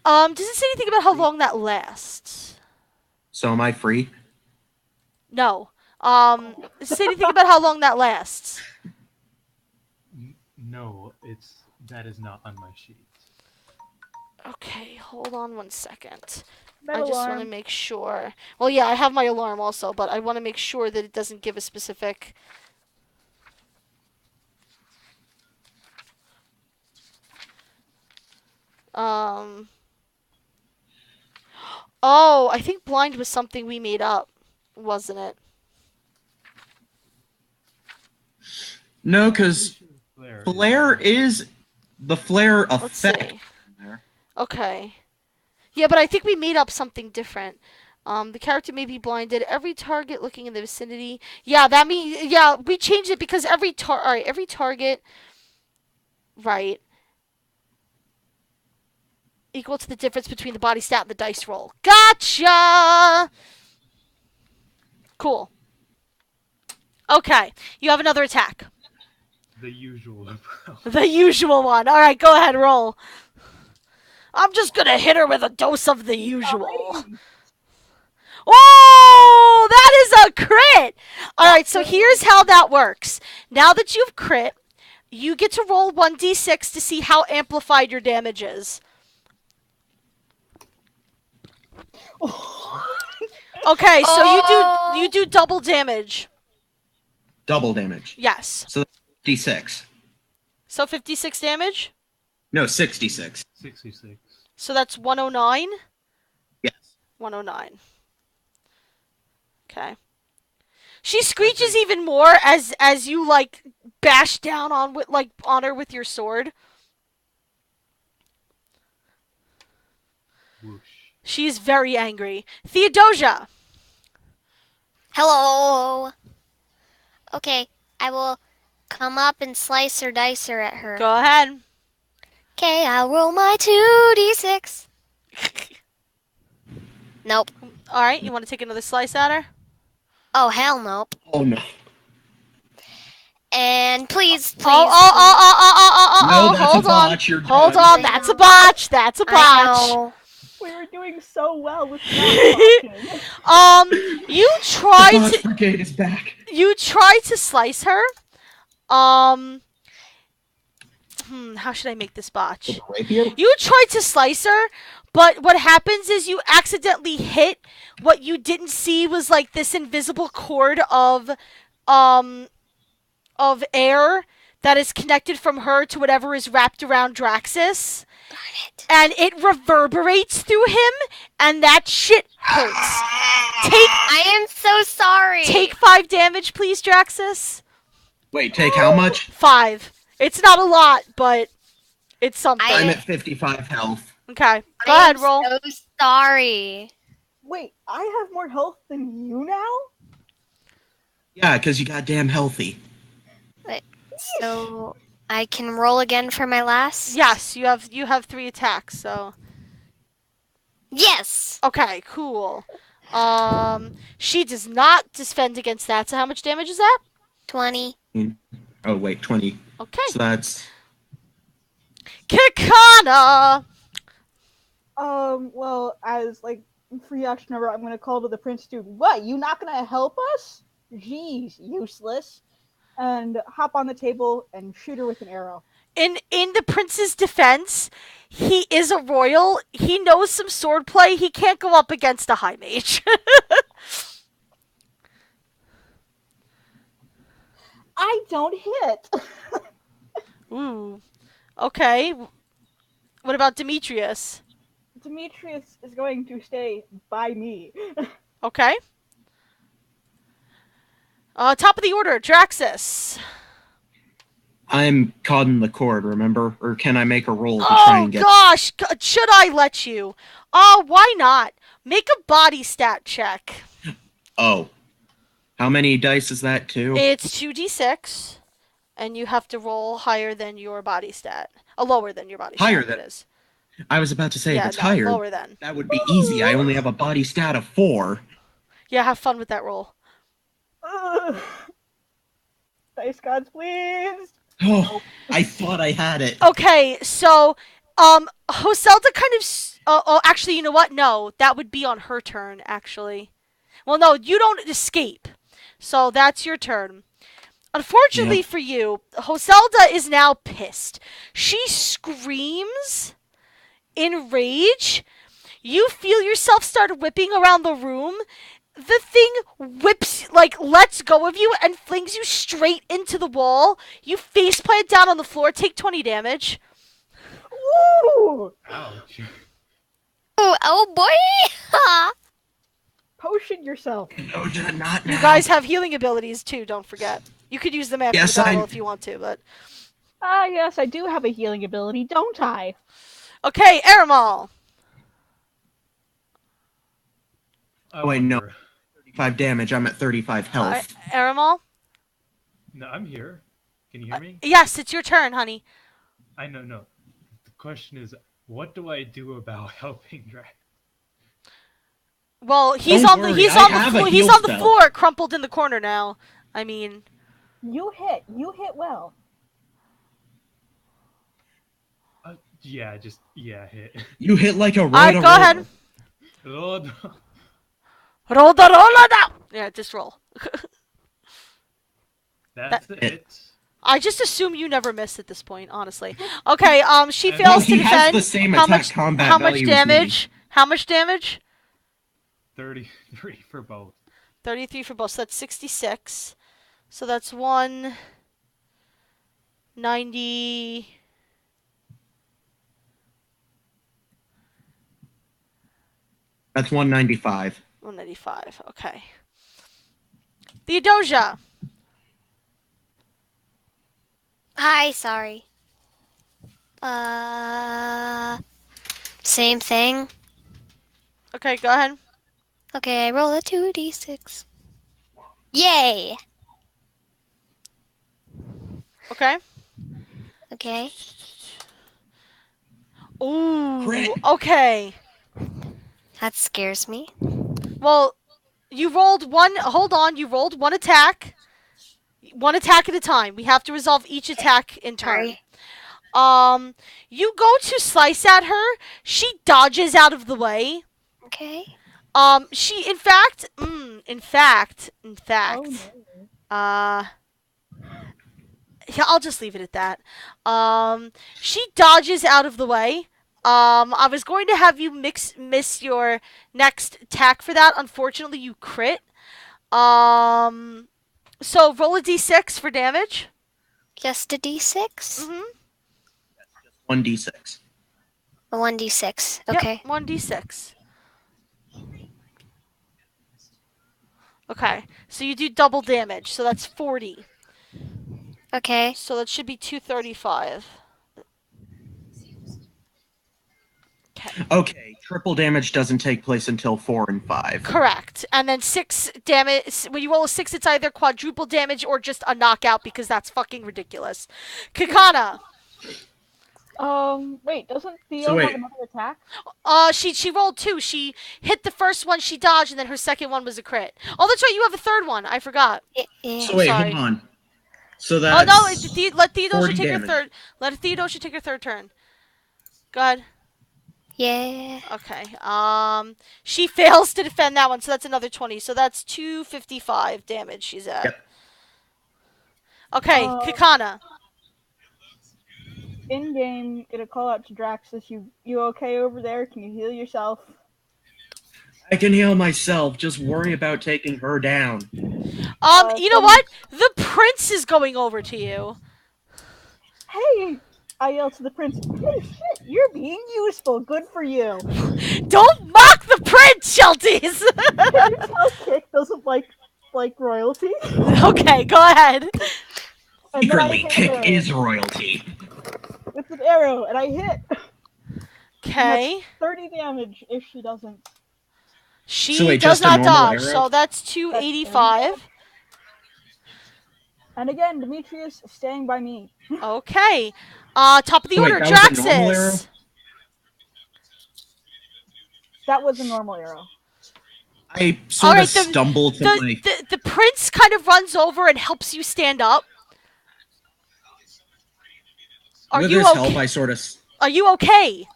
Does it say anything about how long that lasts? So am I free? No. Does it say anything about how long that lasts? No, that is not on my sheet. Okay, hold on one second. Med I just want to alarm. make sure. Well, yeah, I have my alarm also, but I want to make sure that it doesn't give a specific... Oh, I think blind was something we made up, wasn't it? No, because flare is the flare Let's effect. see. Okay. Yeah, but I think we made up something different. The character may be blinded. Every target looking in the vicinity. Yeah, that means... Yeah, we changed it because every target... Right. Equal to the difference between the body stat and the dice roll. Gotcha! Cool. Okay, you have another attack. The usual. The usual one. Alright, go ahead, roll. I'm just gonna hit her with a dose of the usual. Oh, that is a crit! Alright, so here's how that works. Now that you've crit, you get to roll 1d6 to see how amplified your damage is. Okay, so you do double damage. Double damage. Yes. So 56. So 56 damage? No, 66. 66. So that's 109? Yes. 109. Okay. She screeches even more as you like bash down on her with your sword. Whoosh. She's very angry. Theodosia. Hello. Okay, I will come up and slice or dice her at her. Go ahead. Okay, I'll roll my 2d6. Nope. All right, you want to take another slice at her? Oh, hell nope. Oh no. And please, please. No, that's Hold a on. botch. You're Hold done. on, that's a botch. That's a I botch. know. We were doing so well with not watching. You The tried botch to brigade is back. slice her. How should I make this botch? With a rapier? You tried to slice her, but what happens is you accidentally hit what you didn't see was like this invisible cord of air that is connected from her to whatever is wrapped around Draxus. Darn it. And it reverberates through him, and that shit hurts. I am so sorry. Take 5 damage, please, Draxus. Wait, take how much? 5. It's not a lot, but it's something. I'm at 55 health. Okay. Go I am ahead, roll. so sorry. Wait, I have more health than you now? Yeah, because you got damn healthy. But so I can roll again for my last? Yes, you have 3 attacks, so Yes. okay, cool. She does not defend against that. So how much damage is that? 20. Oh, wait, 20. Okay. So that's... Kikana! Well, as like free action number, I'm gonna call to the prince dude. What? You not gonna help us? Jeez, useless. And hop on the table and shoot her with an arrow. In the prince's defense, he is a royal. He knows some swordplay. He can't go up against a high mage. I don't hit. Ooh. Okay. What about Demetrius? Demetrius is going to stay by me. Okay. Top of the order, Draxus. I'm caught in the cord, remember? Or can I make a roll to try Oh and get... gosh, should I let you? Why not? Make a body stat check. Oh. How many dice is that, too? It's 2d6, and you have to roll higher than your body stat. Lower than your body Higher stat. than- It is. I was about to say, Yeah, if it's no, higher, lower than. that would be easy. I only have a body stat of 4. Yeah, have fun with that roll. Dice gods, please. Oh, I thought I had it. Okay, so, Hoselda kind of. Actually, you know what? No, that would be on her turn, actually. Well, no, you don't escape. So that's your turn. Unfortunately Yep. for you, Hoselda is now pissed. She screams in rage. You feel yourself start whipping around the room. The thing whips, lets go of you and flings you straight into the wall. You faceplant down on the floor, take 20 damage. Ooh! Ouch. Oh boy. Potion yourself. No, not now. You guys have healing abilities too, don't forget. You could use them after Yes, the battle I- if you want to, but... Ah, yes, I do have a healing ability, don't I? Okay, Aramal. I Oh, wait, no. wonder. 35 damage. I'm at 35 health. Aramal? No, I'm here. Can you hear me? Yes, it's your turn, honey. I know, no. The question is, what do I do about helping Drax? Well, he's Don't on worry, the he's I on the have a floor. He's heal on the spell. floor, crumpled in the corner now. I mean, You hit well. Yeah, hit. You hit like a Alright, rotor go ahead. Oh, no. Roll the roller now. Yeah, just roll. That's it. I just assume you never miss at this point, honestly. Okay, she No, fails he to has defend. the same How attack much? combat How much value as me. damage? How much damage? 33 for both. 33 for both. So that's 66. So that's 190. That's 195. 195. Okay. Theodosia. Hi, sorry. Same thing. Okay, go ahead. Okay, I roll a 2d6. Yay! Okay. Okay. Ooh. Crit. Okay. That scares me. Well, you rolled one. Hold on. You rolled one attack. One attack at a time. We have to resolve each attack in turn. Sorry. You go to slice at her. She dodges out of the way. Okay. She, in fact, Oh, yeah, I'll just leave it at that. She dodges out of the way. I was going to have you miss your next attack for that. Unfortunately, you crit. So roll a d6 for damage. Just a d6? Mm-hmm. 1d6. A 1d6. Okay. Yep, 1d6. Okay, so you do double damage, so that's 40. Okay. So that should be 235. Okay. Okay, triple damage doesn't take place until 4 and 5. Correct. And then 6 damage. When you roll a 6, it's either quadruple damage or just a knockout because that's fucking ridiculous. Kakana. Wait, doesn't So Theo wait. have another attack? She rolled 2. She hit the first one, she dodged, and then her second one was a crit. Oh, that's right. You have a third one. I forgot. So wait, sorry. hold on. So Oh that's no! Let Theodosia 40 take her damage. third. Let Theodosia take her third turn. Go ahead. Yeah. Okay. She fails to defend that one, so that's another 20. So that's 255 damage she's at. Yep. Okay, Kakana. In game, gonna call out to Draxus. You okay over there? Can you heal yourself? I can heal myself. Just worry about taking her down. You know what? The prince is going over to you. Hey! I yell to the prince. Hey, shit! You're being useful. Good for you. Don't mock the prince, Shelties! Can you tell Kick doesn't like royalty? Okay, go ahead. And then I Secretly, hit Kick her is royalty. with an arrow, and I hit. Okay. 30 damage if she doesn't. She So wait, does just a not normal dodge, arrow? so that's 285. And again, Demetrius staying by me. Okay. Top of the So wait, order, that was a normal arrow? Draxus. That was a normal arrow. I sort Alright, of stumble to my... the prince kind of runs over and helps you stand up. Are With you his okay? help, I sort of... Are you okay?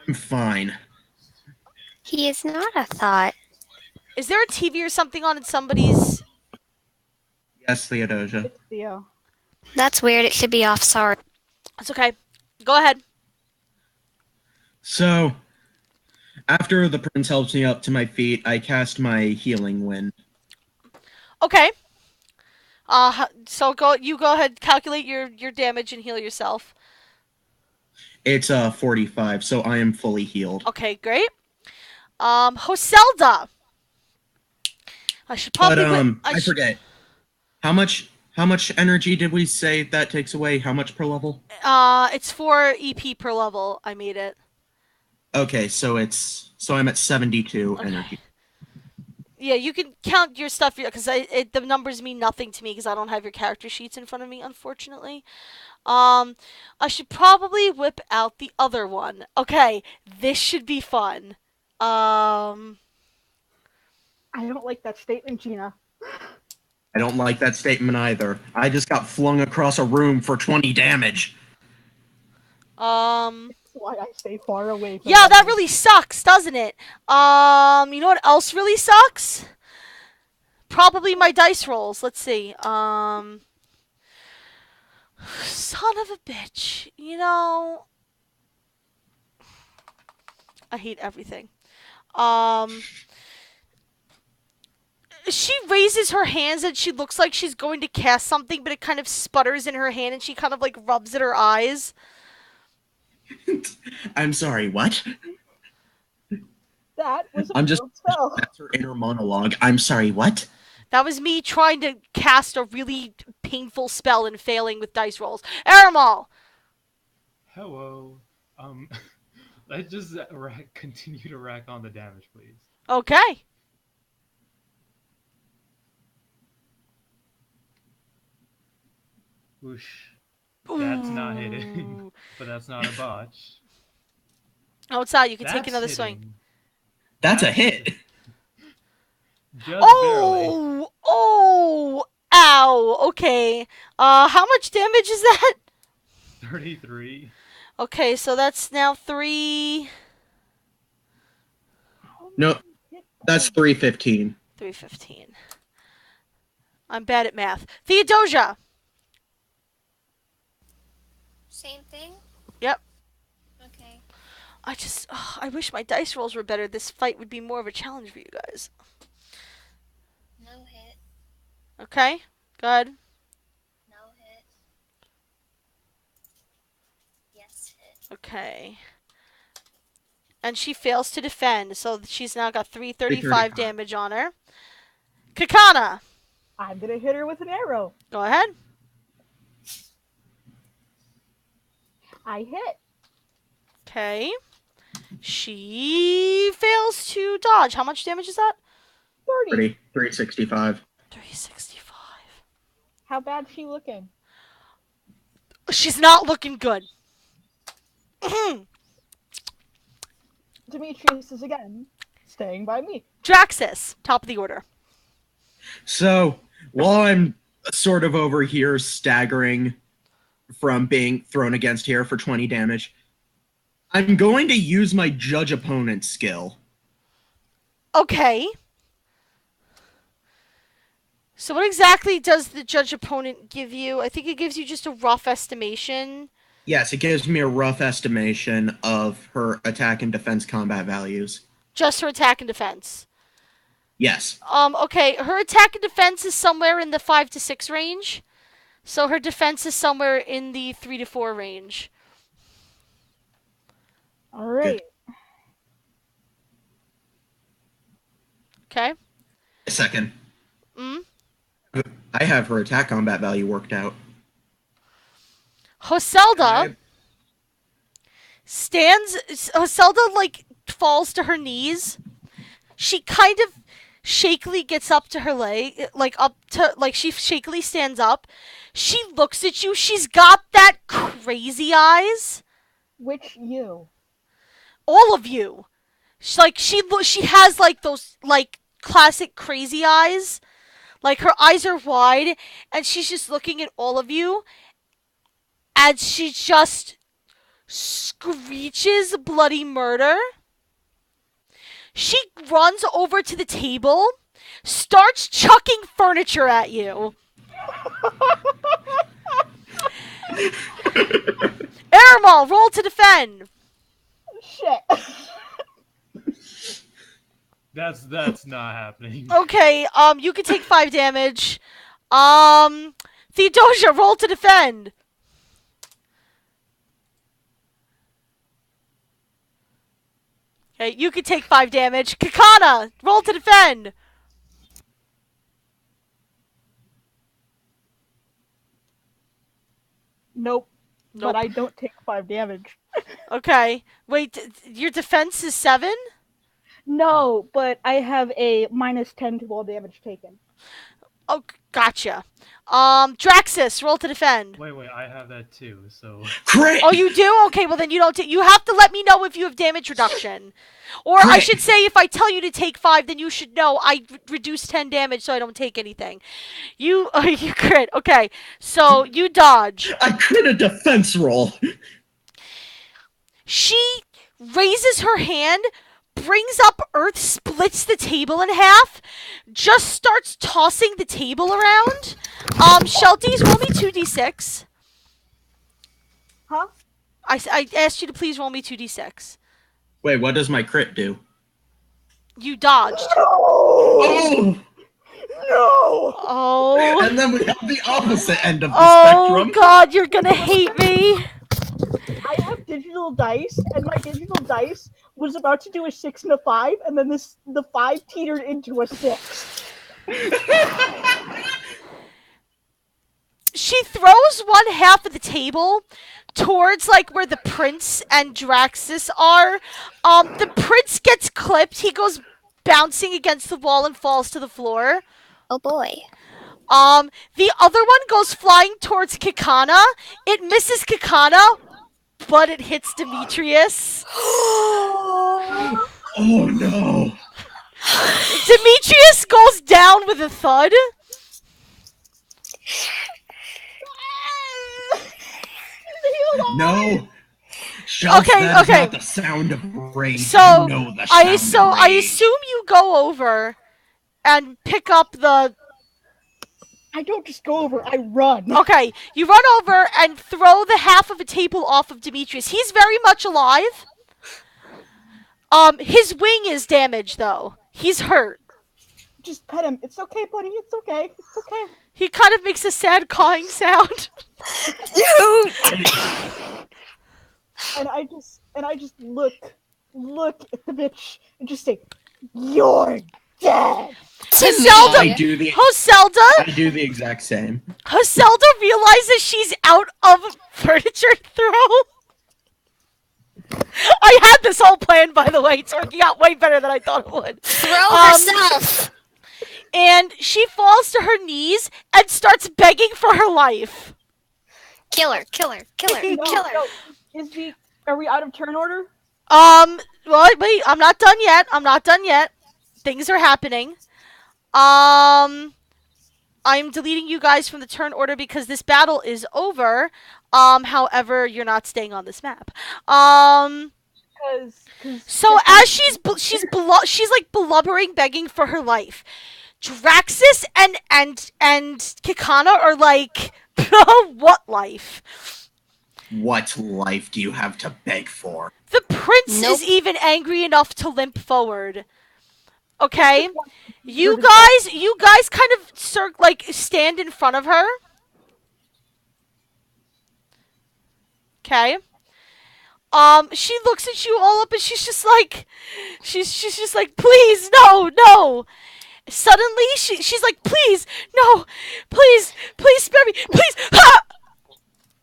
I'm fine. He is not a thought. Is there a TV or something on in somebody's... Yes, Theodosia. It's Theo. That's weird. It should be off. Sorry. It's okay. Go ahead. So, after the prince helps me up to my feet, I cast my healing wind. Okay. So you go ahead, calculate your damage and heal yourself. It's 45, so I am fully healed. Okay, great. Hoselda. I should probably. But I forget. How much energy did we say that takes away? How much per level? It's 4 EP per level. I made it. Okay, so I'm at 72 energy. Yeah, you can count your stuff because the numbers mean nothing to me because I don't have your character sheets in front of me, unfortunately. I should probably whip out the other one. Okay, this should be fun. I don't like that statement, Gina. I don't like that statement either. I just got flung across a room for 20 damage. That's why I stay far away from Yeah, that really sucks, doesn't it? You know what else really sucks? Probably my dice rolls. Let's see. Son of a bitch. You know, I hate everything. She raises her hands and she looks like she's going to cast something, but it kind of sputters in her hand and she kind of like rubs at her eyes. I'm sorry, what? That was a I'm just spell. that's her inner monologue. I'm sorry, what? That was me trying to cast a really painful spell and failing with dice rolls. Aramal! Hello. Let's just continue to rack on the damage, please. Okay. Whoosh. That's not hitting. Ooh. But that's not a botch. Oh, it's not. You can That's take another hitting. swing. That's a hit. Just barely. Oh! Oh! Ow! Okay. How much damage is that? 33. Okay, so that's now 3... No, that's 315. 315. I'm bad at math. Theodosia! Same thing? Yep. Okay. I wish my dice rolls were better. This fight would be more of a challenge for you guys. No hit. Okay, good. No hit. Yes hit. Okay. And she fails to defend, so she's now got 335 335. damage on her. Kakana! I'm gonna hit her with an arrow. Go ahead. I hit. Okay. She fails to dodge. How much damage is that? 30. 365. 365. How bad's she looking? She's not looking good. Demetrius is again staying by me. Draxus, top of the order. So, while I'm sort of over here staggering from being thrown against here for 20 damage, I'm going to use my judge opponent skill. Okay. So what exactly does the judge opponent give you? I think it gives you just a rough estimation. Yes, it gives me a rough estimation of her attack and defense combat values. Just her attack and defense. Yes. Okay, her attack and defense is somewhere in the 5 to 6 range. So her defense is somewhere in the 3 to 4 range. All right. Okay. A second. I have her attack combat value worked out. Hoselda like falls to her knees. She kind of shakily gets up to her leg, she shakily stands up. She looks at you. She's got that crazy eyes. Which you? All of you. She has like those like classic crazy eyes. Like her eyes are wide and she's just looking at all of you. And she just screeches bloody murder. She runs over to the table, starts chucking furniture at you. Airmal, roll to defend. Shit. That's not happening. Okay, you can take 5 damage. Theodosia, roll to defend. Okay, you can take 5 damage. Kakana, roll to defend. Nope. Nope. But I don't take 5 damage. Okay, wait, your defense is 7? No, but I have a -10 to all damage taken. Oh, gotcha. Draxus, roll to defend. Wait, I have that too, so... Crit! Oh, you do? Okay, well then you don't you have to let me know if you have damage reduction. Or I Crit. should say, if I tell you to take 5, then you should know I reduce 10 damage so I don't take anything. You crit. Okay, so you dodge. I crit a defense roll. She raises her hand, brings up earth, splits the table in half, just starts tossing the table around. Shelties, roll me 2d6. Huh? I asked you to please roll me 2d6. Wait, what does my crit do? You dodged. Oh! No! Oh. And then we have the opposite end of the Oh spectrum. god, you're gonna hate me. I have digital dice, and my digital dice was about to do a 6 and a 5, and then the 5 teetered into a 6. She throws one half of the table towards like where the prince and Draxus are. The prince gets clipped. He goes bouncing against the wall and falls to the floor. Oh boy. The other one goes flying towards Kikana. It misses Kikana, but it hits Demetrius. Oh no! Demetrius goes down with a thud. No! Shelf, Okay, that is okay. not the sound of rage. So You know the I sound of I rage. assume you go over and pick up the. I don't just go over, I run. Okay, you run over and throw the half of a table off of Demetrius. He's very much alive. His wing is damaged though. He's hurt. Just pet him. It's okay, buddy. It's okay. It's okay. He kind of makes a sad cawing sound. And I just look at the bitch and just say, "You're dead." I do the exact same. Hoselda realizes she's out of furniture throw. I had this whole plan, by the way. It's working out way better than I thought it would. Throw herself. And she falls to her knees and starts begging for her life. Kill her. Kill her. Kill her. Kill her. No. Are we out of turn order? Well, wait, I'm not done yet. Things are happening. I'm deleting you guys from the turn order because this battle is over. However, you're not staying on this map. So as she's like blubbering, begging for her life, Draxus and Kikana are like, what life? What life do you have to beg for? The prince is even angry enough to limp forward. Okay, you guys kind of stand in front of her. Okay. She looks at you all up and she's just like, please, no. Suddenly, she's like, please, no, please spare me, please. Ha!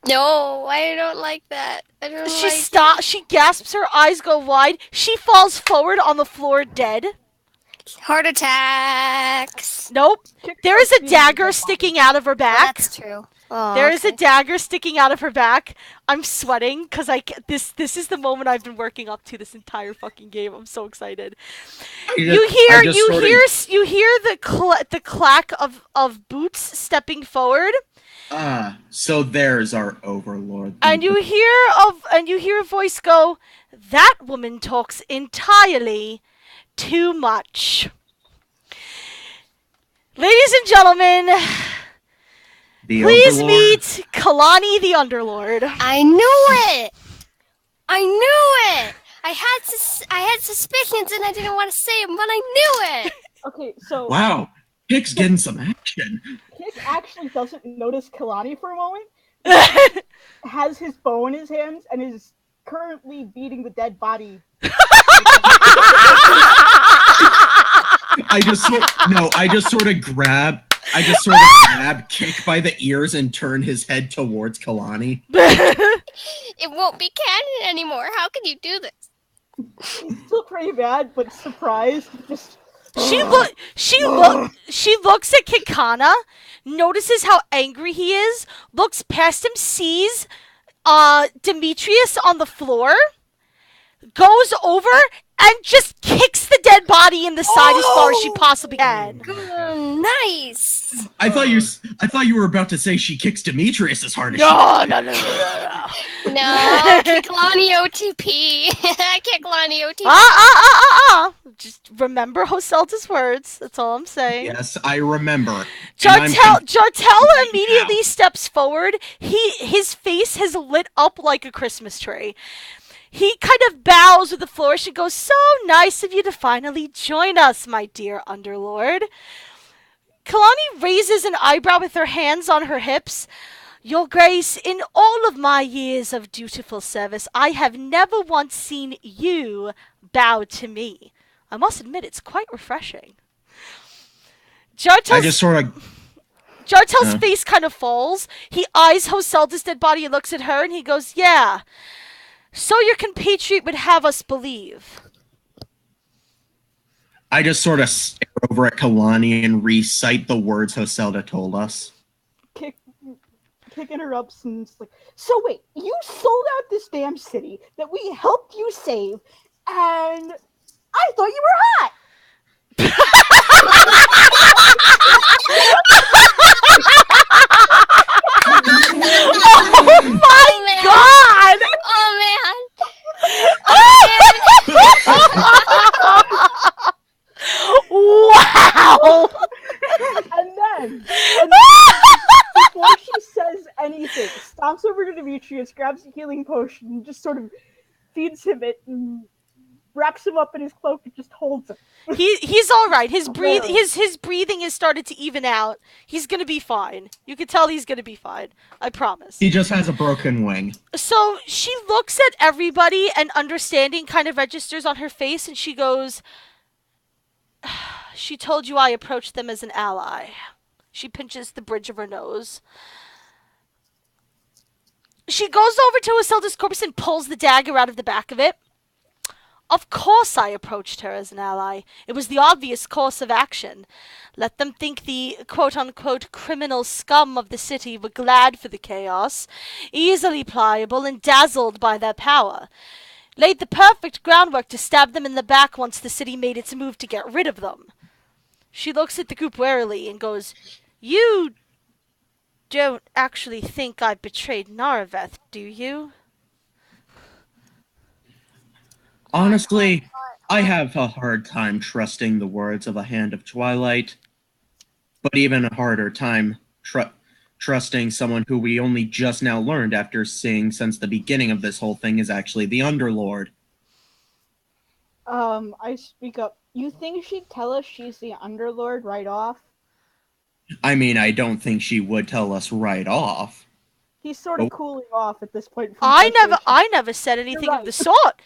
No, I don't like that. I don't She like stops. She gasps. Her eyes go wide. She falls forward on the floor, dead. Heart attacks. Nope. There is a dagger sticking out of her back. That's true. Oh, There is a dagger sticking out of her back. I'm sweating because this is the moment I've been working up to this entire fucking game. I'm so excited. You hear the clack of boots stepping forward. So there's our overlord. And you hear a voice go, "That woman talks entirely too much." Ladies and gentlemen, please meet Kalani the Underlord. I knew it. I had suspicions and I didn't want to say them, but I knew it. Okay, so Wow, Kick's getting some action. Kick actually doesn't notice Kalani for a moment. Has his bow in his hands and is currently beating the dead body. I just sort of grab Kick by the ears and turn his head towards Kalani. It won't be canon anymore. How can you do this? He's still pretty bad, but surprised. Just She looks at Kikana, notices how angry he is, looks past him, sees Demetrius on the floor, goes over and just kicks the dead body in the side as far as she possibly can. Nice. I thought you were about to say she kicks Demetrius as hard as she No. No, Kiklani OTP. Kiklani OTP. Just remember Hoselda's words. That's all I'm saying. Yes, I remember. Jartel immediately steps forward. His face has lit up like a Christmas tree. He kind of bows with the flourish and goes, "So nice of you to finally join us, my dear Underlord." Kalani raises an eyebrow with her hands on her hips. "Your Grace, in all of my years of dutiful service, I have never once seen you bow to me. I must admit, it's quite refreshing." Jartel's face kind of falls. He eyes Hoselda's dead body and looks at her, and he goes, "Yeah. So your compatriot would have us believe." I just sort of stare over at Kalani and recite the words Hoselda told us. Kick interrupts and it's like, "So wait, you sold out this damn city that we helped you save, and I thought you were hot." Oh my god! Oh man! Wow! And then before she says anything, stomps over to Demetrius, grabs a healing potion, and just sort of feeds him it, and wraps him up in his cloak and just holds him. He's all right. His breathing has started to even out. He's gonna be fine. You can tell he's gonna be fine. I promise. He just has a broken wing. So she looks at everybody, and understanding kind of registers on her face, and she goes, "She told you I approached them as an ally." She pinches the bridge of her nose. She goes over to Isilda's corpse and pulls the dagger out of the back of it. Of course I approached her as an ally. It was the obvious course of action. Let them think the quote-unquote criminal scum of the city were glad for the chaos, easily pliable and dazzled by their power. Laid the perfect groundwork to stab them in the back once the city made its move to get rid of them. She looks at the group warily and goes, "You don't actually think I betrayed Nareveth, do you?" Honestly, I have a hard time trusting the words of a Hand of Twilight, but even a harder time trusting someone who we only just now learned after seeing since the beginning of this whole thing is actually the Underlord. I speak up. You think she'd tell us she's the Underlord right off? I mean, I don't think she would tell us right off. He's sort Oh. of cooling off at this point from I frustration. never said anything You're of the right. sort.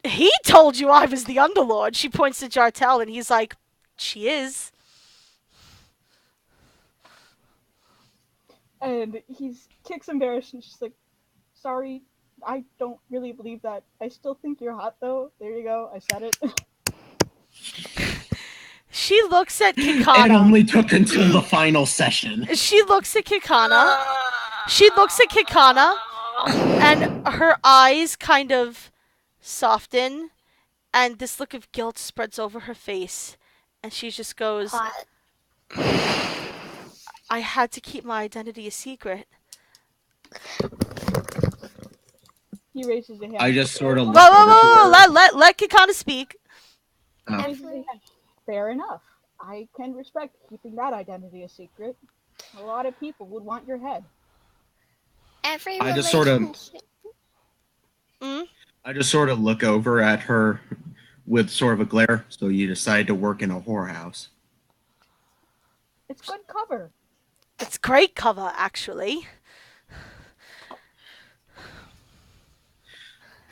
He told you I was the Underlord. She points to Jartel and he's like, "She is." And he's kicks embarrassed and she's like, "Sorry, I don't really believe that. I still think you're hot though. There you go. I said it." She looks at It Kikana. only took until the final session. She looks at Kikana. She looks at Kikana, and her eyes kind of soften, and this look of guilt spreads over her face, and she just goes, Hot. "I had to keep my identity a secret." He raises a hand. I just sort of Whoa, look whoa, over to whoa, her. whoa! Let Kikana speak. Oh. Raises a hand. Fair enough. I can respect keeping that identity a secret. A lot of people would want your head. Every I just sort of- relationship. I just sort of look over at her with sort of a glare. So you decide to work in a whorehouse. It's good cover. It's great cover, actually.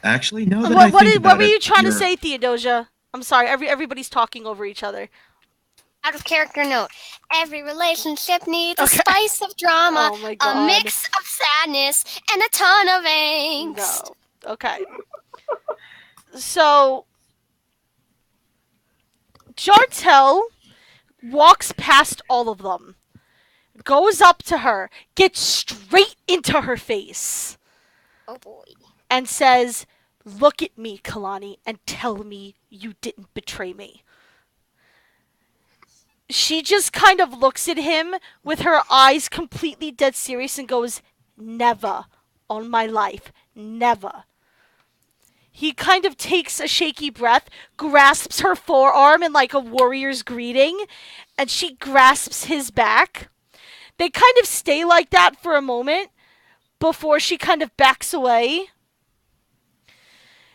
Actually, no. That I think What about were you it, trying to you're- say, Theodosia? I'm sorry. Everybody's talking over each other. Out of character note. Every relationship needs Okay. a spice of drama, Oh my a god. mix of sadness, and a ton of angst. No. Okay. So, Jartel walks past all of them, goes up to her, gets straight into her face, Oh boy. and says, "Look at me, Kalani, and tell me you didn't betray me." She just kind of looks at him with her eyes completely dead serious and goes, "Never on my life. Never." He kind of takes a shaky breath, grasps her forearm in like a warrior's greeting, and she grasps his back. They kind of stay like that for a moment before she kind of backs away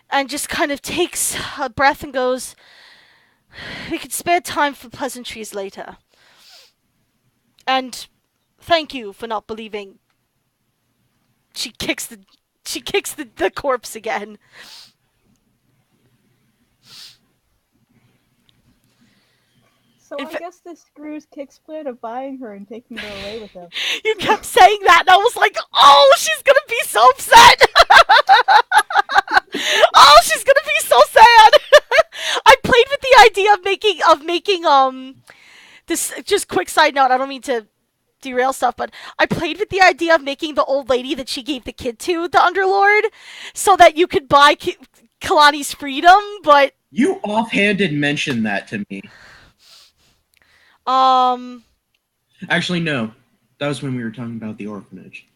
and just kind of takes a breath and goes, "We could spare time for pleasantries later. And thank you for not believing." She kicks the corpse again. So In I fa- guess this screws Kicksplit of buying her and taking her away with him. You kept saying that, and I was like, "Oh, she's gonna be so upset." Oh, she's gonna be so sad. I played with the idea of making this. Just quick side note. I don't mean to derail stuff, but I played with the idea of making the old lady that she gave the kid to the Underlord, so that you could buy Kalani's freedom. But You offhanded mentioned that to me. Actually, no. That was when we were talking about the orphanage.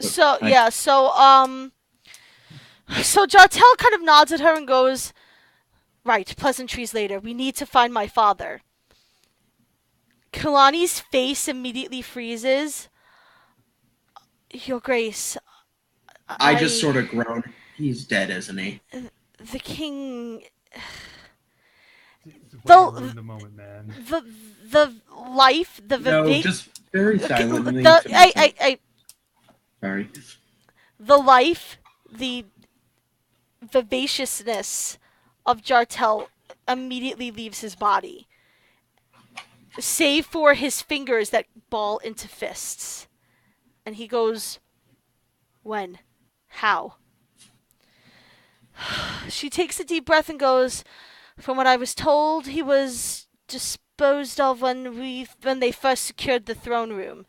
So I- yeah, so Jartel kind of nods at her and goes, "Right, pleasantries later. We need to find my father." Kalani's face immediately freezes. "Your Grace, I just sort of groan. He's dead, isn't he? the king, It's way The- to ruin the moment, man. the life, the No, just very silently. Sorry. the life, the vivaciousness of Jartel immediately leaves his body, save for his fingers that ball into fists. And he goes, "When? How?" She takes a deep breath and goes, "From what I was told, he was disposed of when they first secured the throne room.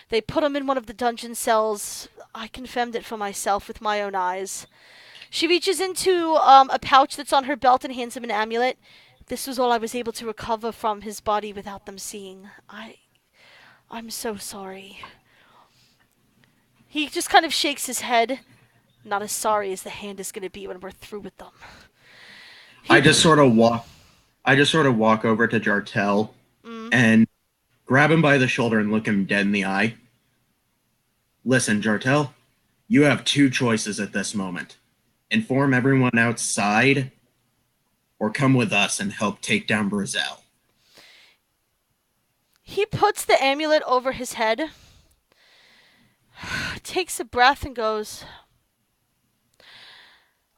They put him in one of the dungeon cells. I confirmed it for myself with my own eyes." She reaches into a pouch that's on her belt and hands him an amulet. "This was all I was able to recover from his body without them seeing. I'm so sorry." He just kind of shakes his head. "Not as sorry as the hand is going to be when we're through with them." I just sort of walk over to Jartel and grab him by the shoulder and look him dead in the eye. "Listen, Jartel, you have two choices at this moment. Inform everyone outside, or come with us and help take down Brazel." He puts the amulet over his head, takes a breath, and goes,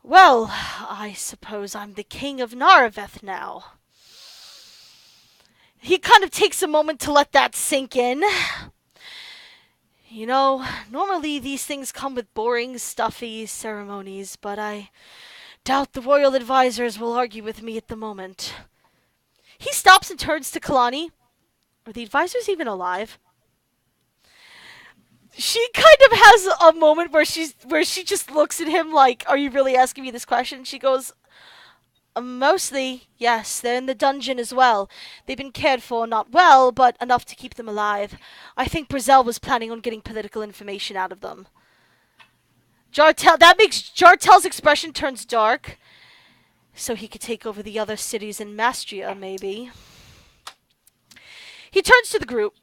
"Well, I suppose I'm the king of Nareveth now." He kind of takes a moment to let that sink in. "You know, normally these things come with boring, stuffy ceremonies, but I doubt the royal advisors will argue with me at the moment." He stops and turns to Kalani. "Are the advisors even alive?" She kind of has a moment where she just looks at him like, "Are you really asking me this question?" She goes, Mostly, yes. They're in the dungeon as well. They've been cared for, not well, but enough to keep them alive. I think Brazel was planning on getting political information out of them." That makes Jartel's expression turns dark. "So he could take over the other cities in Mastria, maybe." He turns to the group.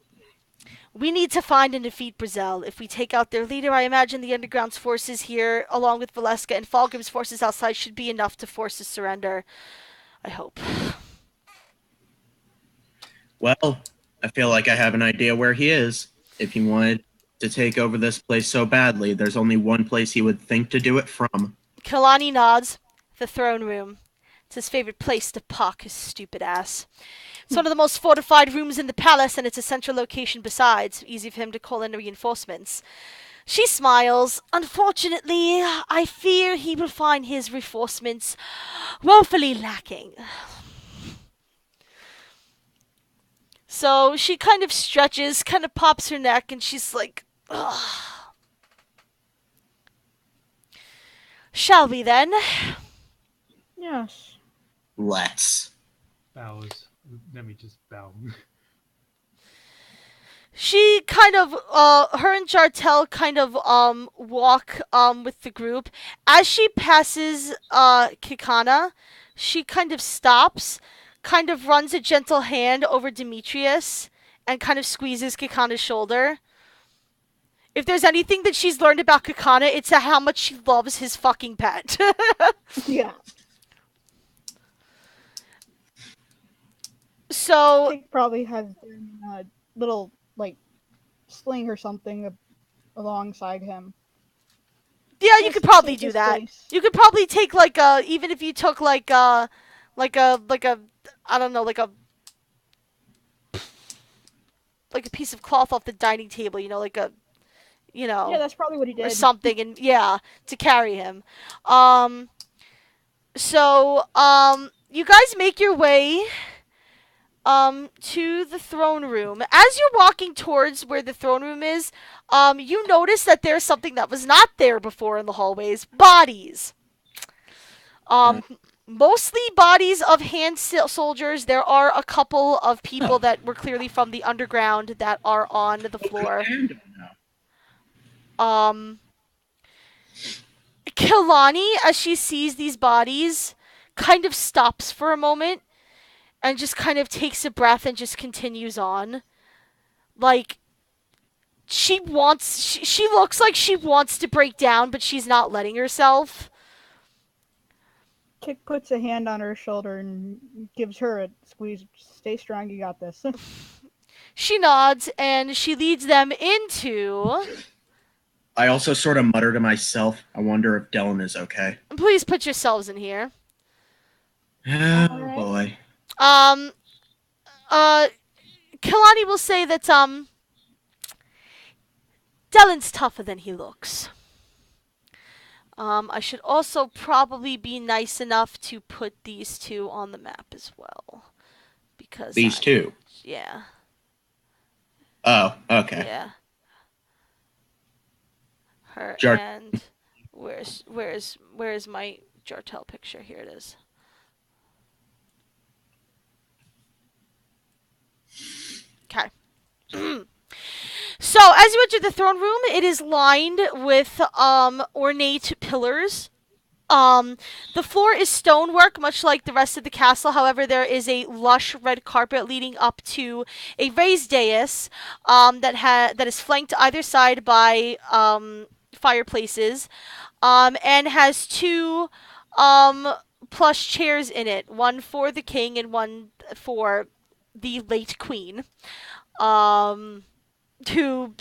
"We need to find and defeat Brazel. If we take out their leader, I imagine the Underground's forces here, along with Valeska and Falgrim's forces outside, should be enough to force a surrender. I hope." "Well, I feel like I have an idea where he is. If he wanted to take over this place so badly, there's only one place he would think to do it from." Kalani nods. "The throne room. It's his favorite place to pock his stupid ass. It's one of the most fortified rooms in the palace, and it's a central location besides. Easy for him to call in reinforcements." She smiles. "Unfortunately, I fear he will find his reinforcements woefully lacking." So she kind of stretches, kind of pops her neck, and she's like, "Ugh. Shall we then?" Yes. "Let's." Bows. Let me just bow. She kind of, her and Jartel kind of, walk, with the group. As she passes, Kikana, she kind of stops, kind of runs a gentle hand over Demetrius, and kind of squeezes Kikana's shoulder. If there's anything that she's learned about Kikana, it's how much she loves his fucking pet. Yeah. So, Pig probably has a little like sling or something alongside him. yeah, you Just could probably in do his that. case. You could probably take like a, even if you took like a, I don't know, like a piece of cloth off the dining table, like a, Yeah, that's probably what he or did. something, and yeah, to carry him. So, you guys make your way, to the throne room. As you're walking towards where the throne room is, you notice that there's something that was not there before in the hallways: bodies. Mostly bodies of hand soldiers. There are a couple of people that were clearly from the underground that are on the floor. Kilani, as she sees these bodies, kind of stops for a moment and just kind of takes a breath and just continues on. Like, she looks like she wants to break down, but she's not letting herself. Kick puts a hand on her shoulder and gives her a squeeze. "Stay strong, you got this." She nods and she leads them into... I also sort of mutter to myself, I wonder if Dylan is okay. Please put yourselves in here. Oh, Alright. boy. Kalani will say that, Dylan's tougher than he looks. I should also probably be nice enough to put these two on the map as well. Because These two. Yeah. Oh, okay. Yeah. Her Jar- and where's my Jartel picture? Here it is. Okay. So, as you enter the throne room, it is lined with ornate pillars. The floor is stonework, much like the rest of the castle. However, there is a lush red carpet leading up to a raised dais that is flanked either side by fireplaces, and has two plush chairs in it, one for the king and one for the late queen. Who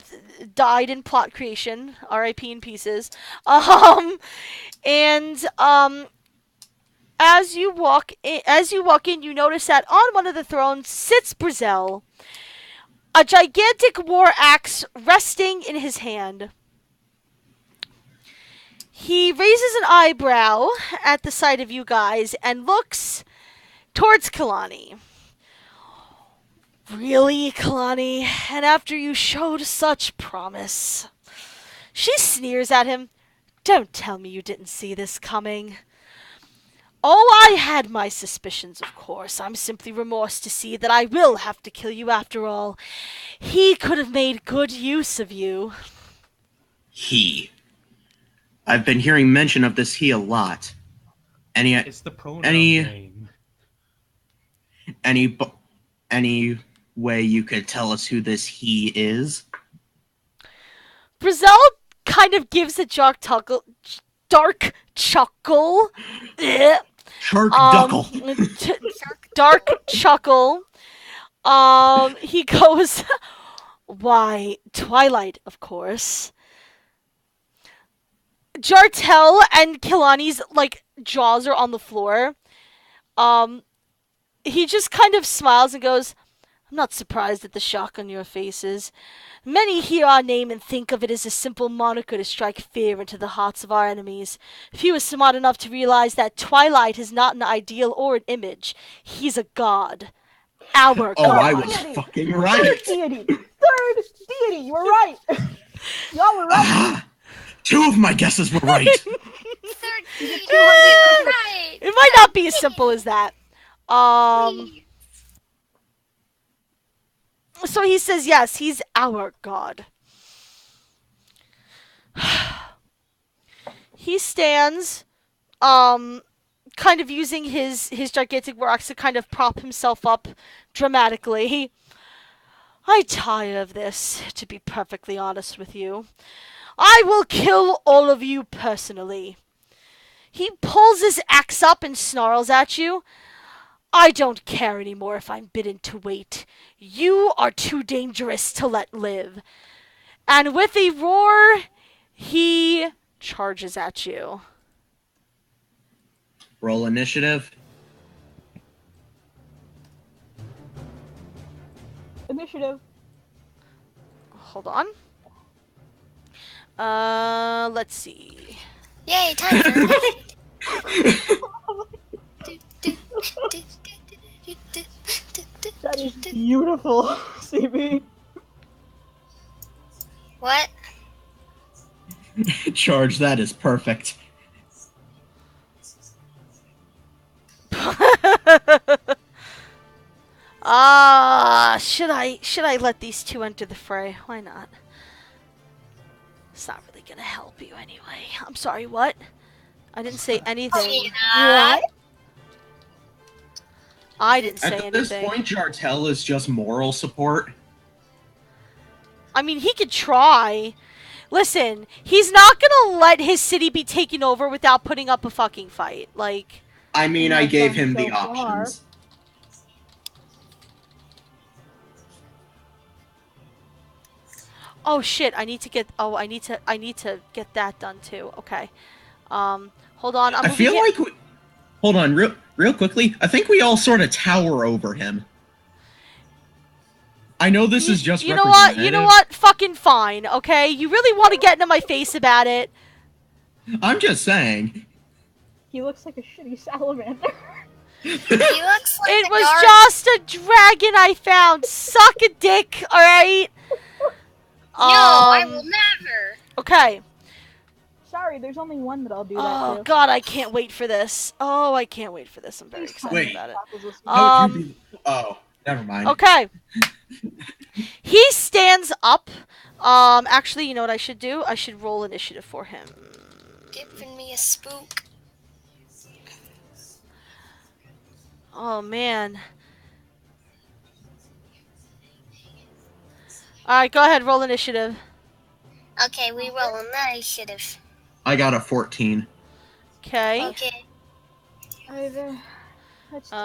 died in plot creation, R.I.P. in pieces. And as you walk in, you notice that on one of the thrones sits Brizel, a gigantic war axe resting in his hand. He raises an eyebrow at the sight of you guys and looks towards Kalani. Really, Kalani? And after you showed such promise? She sneers at him. Don't tell me you didn't see this coming. Oh, I had my suspicions, of course. I'm simply remorse to see that I will have to kill you after all. He could have made good use of you. He. I've been hearing mention of this he a lot. It's the pronoun name. Any way you could tell us who this he is? Brizel kind of gives a dark chuckle. Shark duckle. Dark chuckle. He goes, why, Twilight, of course. Jartel and Kilani's, jaws are on the floor. He just kind of smiles and goes, I'm not surprised at the shock on your faces. Many hear our name and think of it as a simple moniker to strike fear into the hearts of our enemies. Few are smart enough to realize that Twilight is not an ideal or an image. He's a god. Our god. Oh, I was fucking right. Third deity, you were right. Y'all were right. Two of my guesses were right. Third deity, you were right. It might not be as simple as that. So he says, yes, he's our god. He stands, kind of using his gigantic war axe to kind of prop himself up dramatically. I tire of this, to be perfectly honest with you. I will kill all of you personally. He pulls his axe up and snarls at you. I don't care anymore if I'm bidden to wait. You are too dangerous to let live. And with a roar, he charges at you. Roll initiative. Initiative. Hold on. Let's see. Yay, time for That is beautiful, CB. What? Charge, that is perfect. Should I let these two enter the fray? Why not? It's not really gonna help you anyway. I'm sorry, what? I didn't say anything. What? I didn't say At anything. this point, Jartel is just moral support. I mean, he could try. Listen, he's not gonna let his city be taken over without putting up a fucking fight. Like, I mean, I Not gave done him so the far. options. oh shit, I need to get get that done too. Okay. Hold on. I feel like hold on, real quickly. I think we all sort of tower over him. I know this is just You know what? Fucking fine, okay? You really want to get into my face about it? I'm just saying. He looks like a shitty salamander. He looks like It the was guard. just a dragon I found. Suck a dick, alright? No, I will never. Okay. Sorry, there's only one that I'll do that Oh to. god, I can't wait for this. Oh, I can't wait for this. I'm very excited Wait. about it. How would you be? Oh, never mind. Okay. He stands up. Actually, you know what I should do? I should roll initiative for him. Giving me a spook. Oh, man. Alright, go ahead, roll initiative. Okay, we roll initiative. I got a 14. Okay. Okay. That's 10.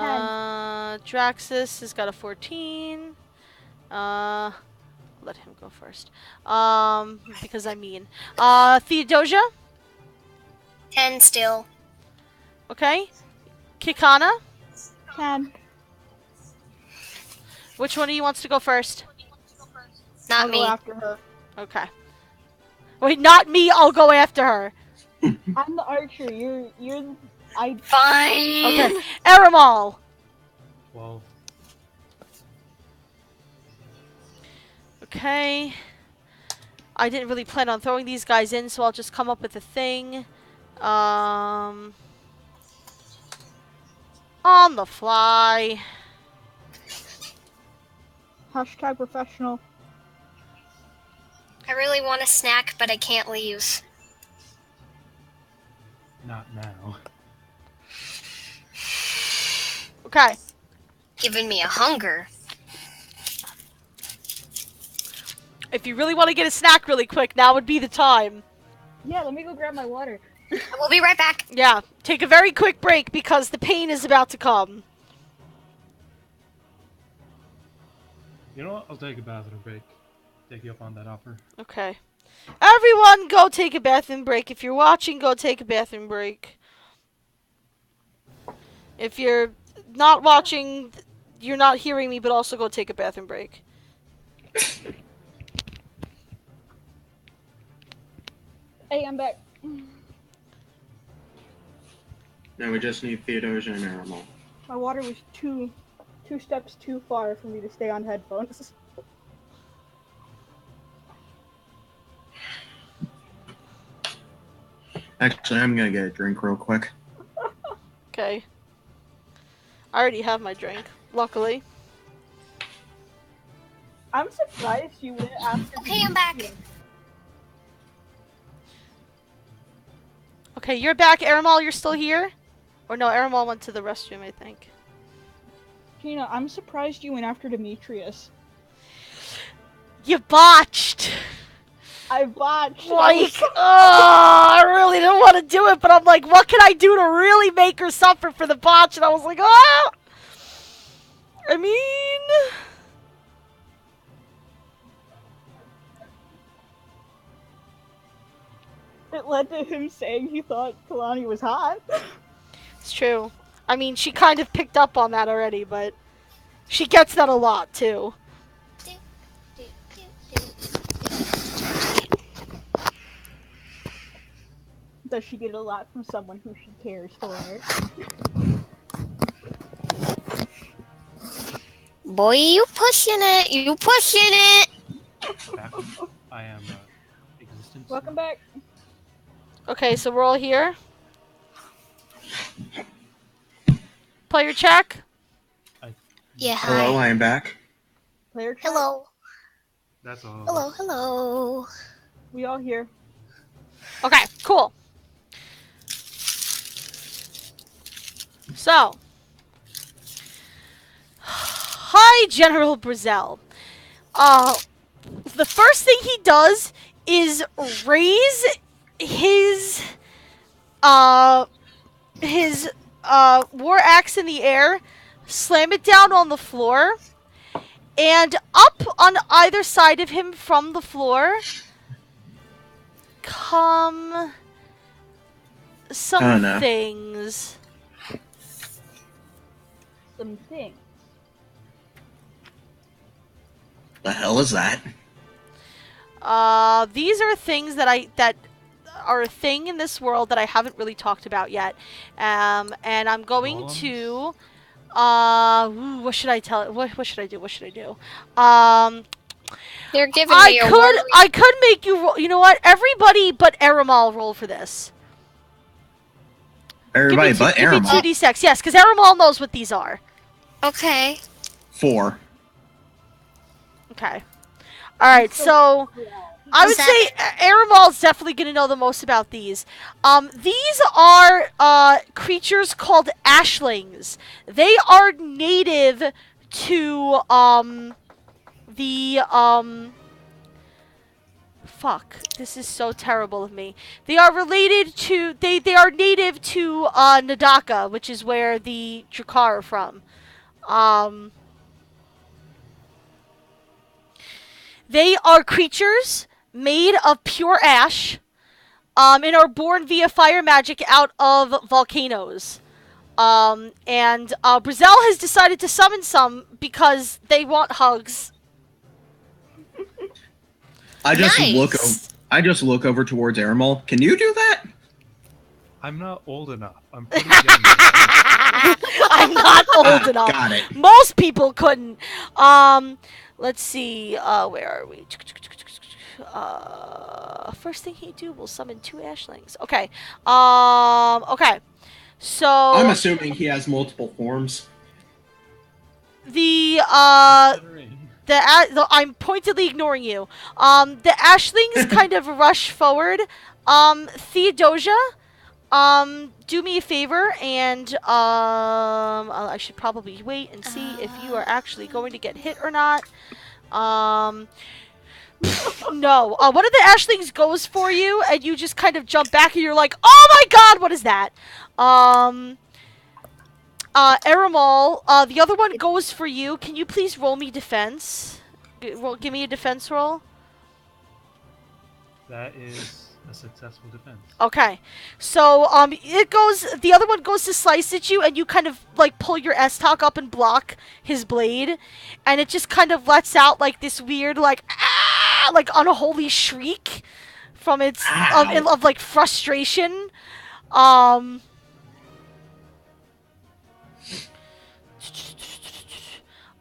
Draxus has got a 14. Let him go first. Because I'm mean. Theodosia? 10 still. Okay. Kikana? 10. Which one of you wants to go first? Not I'll me. go after her. Okay. Wait, not me, I'll go after her. I'm the archer. You're. I. Fine. Okay. Aramal! 12. Okay. I didn't really plan on throwing these guys in, so I'll just come up with a thing. On the fly. Hashtag professional. I really want a snack, but I can't leave. Not now. Okay. Giving me a hunger. If you really want to get a snack really quick, now would be the time. Yeah, let me go grab my water. We'll be right back. Yeah, take a very quick break because the pain is about to come. You know what? I'll take a bathroom break. Take you up on that offer. Okay. Everyone, go take a bathroom break. If you're watching, go take a bathroom break. If you're not watching, you're not hearing me, but also go take a bathroom break. Hey, I'm back. Now we just need Theodosia and Aramal. My water was two steps too far for me to stay on headphones. Actually, I'm gonna get a drink real quick. Okay. I already have my drink, luckily. I'm surprised you went after. Okay, I'm back. Okay, you're back, Aramal, you're still here? Or no, Aramal went to the restroom, I think. Gina, I'm surprised you went after Demetrius. You botched! I botched. Like, I really didn't want to do it, but I'm like, what can I do to really make her suffer for the botch? And I was like, oh! I mean... It led to him saying he thought Kalani was hot. It's true. I mean, she kind of picked up on that already, but she gets that a lot, too. Does she get a lot from someone who she cares for? Boy, you pushing it. You pushing it. Back. I am existence. Welcome back. Okay, so we're all here. Player check. Yeah, Hello, hi. I am back. Player chat. Hello. That's all. Hello, hello. We all here. Okay, cool. So. Hi, General Brazel. The first thing he does is raise his war axe in the air, slam it down on the floor, and up on either side of him from the floor come some things. Some things. The hell is that? These are things that are a thing in this world that I haven't really talked about yet. And I'm going Golems? to what should I tell what should I do? What should I do? Um You're giving me a worry. I could make you roll. You know what? Everybody but Aramal roll for this. Everybody but Give me Aramal. 2d6. Yes, cuz Aramal knows what these are. Okay. 4. Okay. All right. So I would say Aramal's definitely going to know the most about these. These are creatures called ashlings. They are native to the fuck. This is so terrible of me. They are related to they are native to Nadaka, which is where the Drakar are from. They are creatures made of pure ash, and are born via fire magic out of volcanoes. And Brazil has decided to summon some because they want hugs. I just Nice. look over towards Aramal. Can you do that? I'm not old enough. I'm pretty young. Now. I'm not old enough. Got it. Most people couldn't. Let's see. Where are we? First thing he do will summon 2 ashlings. Okay. Okay. So I'm assuming he has multiple forms. the Considering- I'm pointedly ignoring you. The ashlings kind of rush forward. Theodosia, do me a favor and I should probably wait and see if you are actually going to get hit or not. No. One of the ashlings goes for you and you just kind of jump back and you're like, "Oh my god, what is that?" Aramal, the other one goes for you. Can you please roll me defense? Give me a defense roll. That is a successful defense. Okay. So, the other one goes to slice at you, and you kind of, like, pull your S-Talk up and block his blade, and it just kind of lets out, like, this weird, like, ah, like, unholy shriek from its, of like, frustration.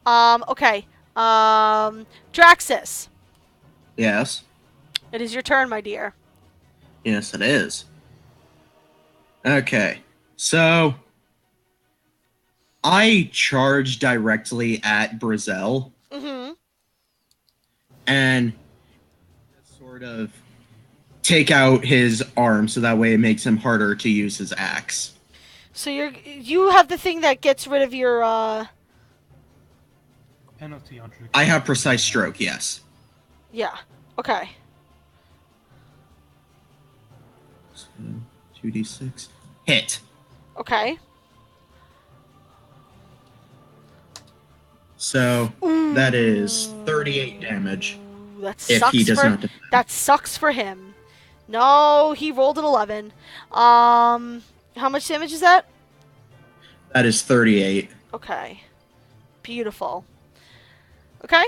Okay. Draxus, Yes. it is your turn, my dear. Yes, it is. Okay. So I charge directly at Brazel Mm-hmm. and sort of take out his arm so that way it makes him harder to use his axe. So you have the thing that gets rid of your, Penalty on trick. I have precise stroke, yes. yeah. Okay. So, 2d6. Hit. Okay. So that is 38 damage That if sucks he does for not defend. that sucks for him. No, he rolled an 11. How much damage is that? That is 38. Okay. Beautiful. Okay.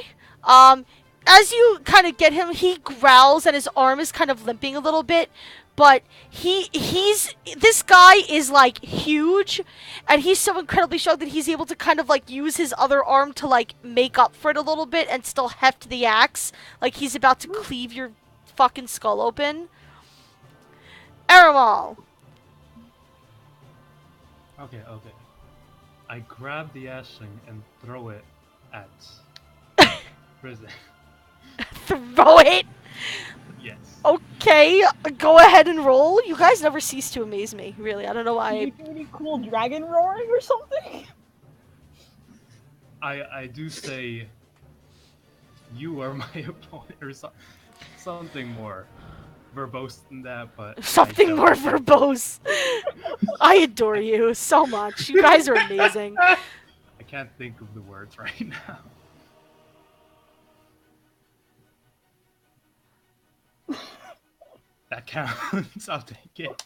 As you kind of get him, he growls and his arm is kind of limping a little bit, but this guy is like huge, and he's so incredibly strong that he's able to kind of like use his other arm to like make up for it a little bit and still heft the axe, like he's about to cleave your fucking skull open. Aramal. Okay. I grab the ashling and throw it at prison. Throw it. Yes. Okay, go ahead and roll. You guys never cease to amaze me, really. I don't know Did why. you do any cool dragon roaring or something? I do say you are my opponent or something more verbose than that, but Something more verbose. I adore you so much. You guys are amazing. I can't think of the words right now. That counts. I'll take it.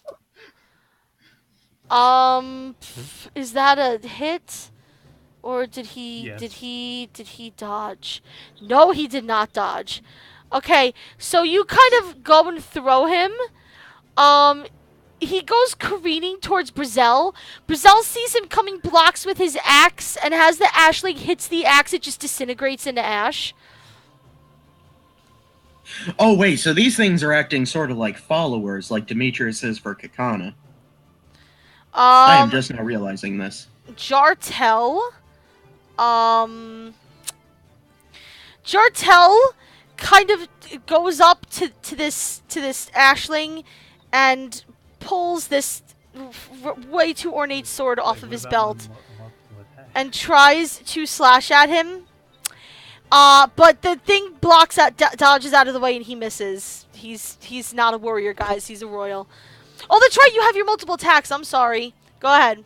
Is that a hit? Or did he Yes. did he dodge? No, he did not dodge. Okay, so you kind of go and throw him. he goes careening towards Brazel. Brazel sees him coming blocks with his axe, and as the ashling hits the axe, it just disintegrates into ash. Oh, wait, so these things are acting sort of like followers, like Demetrius is for Kakana. I am just now realizing this. Jartel, Jartel kind of goes up to this ashling and pulls this way too ornate sword off of his belt and tries to slash at him. But the thing blocks out, dodges out of the way, and he misses. He's not a warrior, guys. He's a royal. Oh, that's right. You have your multiple attacks. I'm sorry. Go ahead.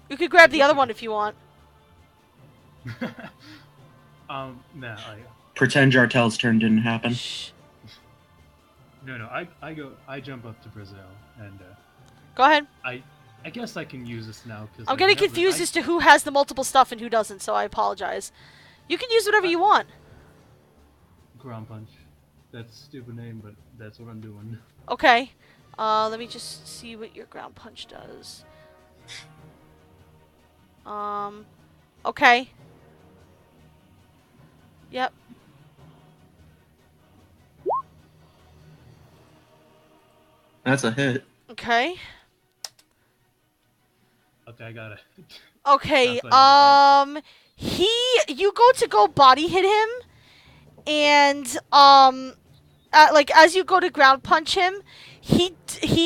You could grab the other one if you want. No, Pretend Jartel's turn didn't happen. Shh. no. I jump up to Brazil, and Go ahead. I guess I can use this now because I'm getting confused as to who has the multiple stuff and who doesn't, so I apologize. You can use whatever you want. Ground punch. That's a stupid name, but that's what I'm doing. Okay. Let me just see what your ground punch does. Okay. Yep. That's a hit. Okay. Okay, I got it. Okay, you go body hit him, and, like, as you go to ground punch him, he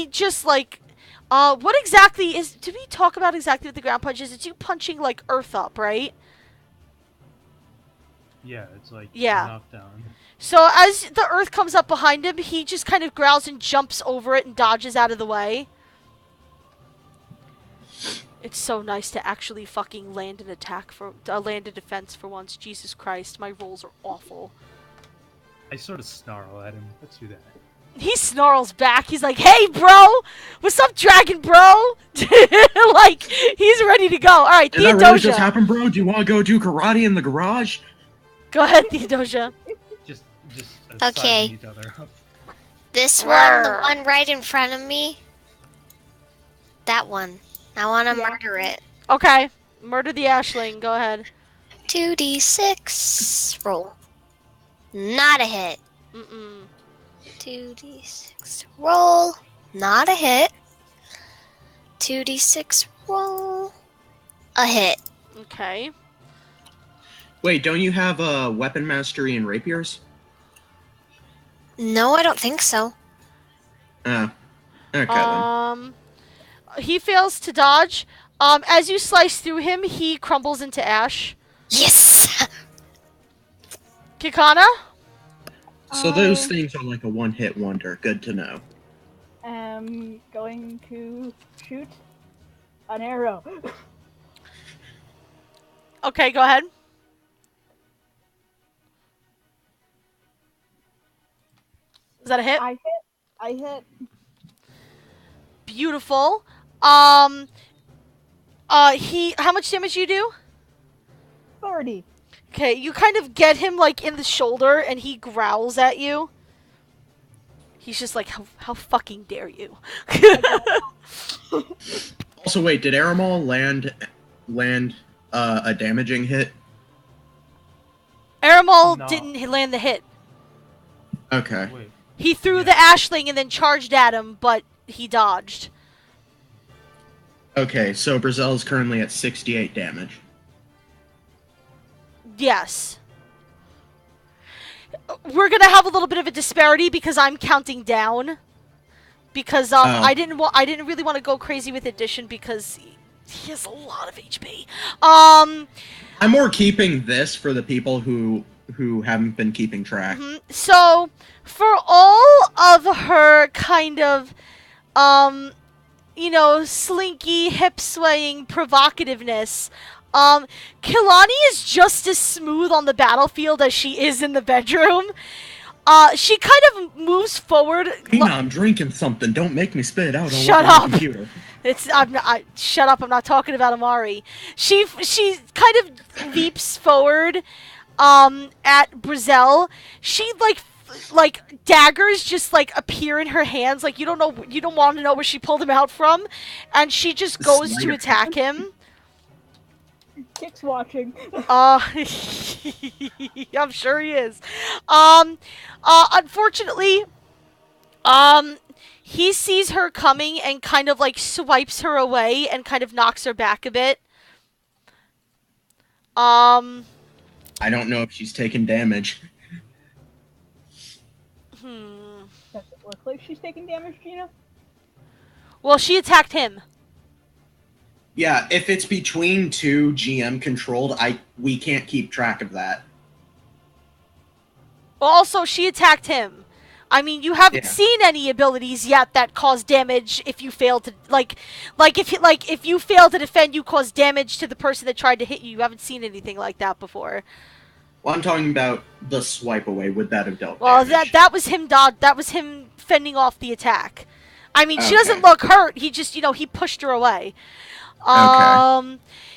just, like, what exactly is, did we talk about exactly what the ground punch is? It's you punching, like, earth up, right? Yeah, it's like Yeah. knockdown. So as the earth comes up behind him, he just kind of growls and jumps over it and dodges out of the way. It's so nice to actually fucking land an attack for land a defense for once. Jesus Christ, my rolls are awful. I sort of snarl at him. Let's do that. He snarls back. He's like, "Hey, bro, what's up, dragon, bro?" Like he's ready to go. All right, Did that really Theodosia. just happen, bro? Do you want to go do karate in the garage? Go ahead, Theodosia. Just Okay. sizing each other up. This one, the one right in front of me. That one. I want to murder it. Okay, murder the ashling. Go ahead. 2d6 roll. Not a hit. 2d6 roll. Not a hit. 2d6 roll. A hit. Okay. Wait, don't you have weapon mastery and rapiers? No, I don't think so. Oh. Okay, then. He fails to dodge. As you slice through him, he crumbles into ash. Yes! Kikana? So those things are like a one-hit wonder. Good to know. I'm going to shoot an arrow. Okay, go ahead. Is that a hit? I hit. Beautiful. How much damage do you do? 30. Okay, you kind of get him, like, in the shoulder, and he growls at you. He's just like, how fucking dare you? Also, wait, did Aramal land a damaging hit? Aramal No. didn't land the hit. Okay. Wait. He threw the ashling and then charged at him, but he dodged. Okay, so Brazil is currently at 68 damage. Yes. We're gonna have a little bit of a disparity because I'm counting down. Because I didn't really want to go crazy with addition because he has a lot of HP. I'm more keeping this for the people who haven't been keeping track. So for all of her kind of slinky, hip swaying provocativeness, Kilani is just as smooth on the battlefield as she is in the bedroom. She kind of moves forward. I'm drinking something. Don't make me spit it out. Shut on up. the computer. Shut up. I'm not talking about Amari. She kind of leaps forward at Brazel. She like like daggers just like appear in her hands. Like you don't want to know where she pulled them out from, and she just goes to Slider. attack him. Kick's watching. I'm sure he is. Unfortunately, he sees her coming and kind of like swipes her away and kind of knocks her back a bit. I don't know if she's taking damage. Does it look like she's taking damage, Gina? Well, she attacked him. Yeah, if it's between two GM controlled, we can't keep track of that. Well, also, she attacked him. I mean, you haven't Yeah. seen any abilities yet that cause damage if you fail to if you fail to defend, you cause damage to the person that tried to hit you. You haven't seen anything like that before. Well, I'm talking about the swipe away. Would that have dealt Well, damage? that was him. That was him fending off the attack. I mean, she doesn't Okay. look hurt. He just, he pushed her away.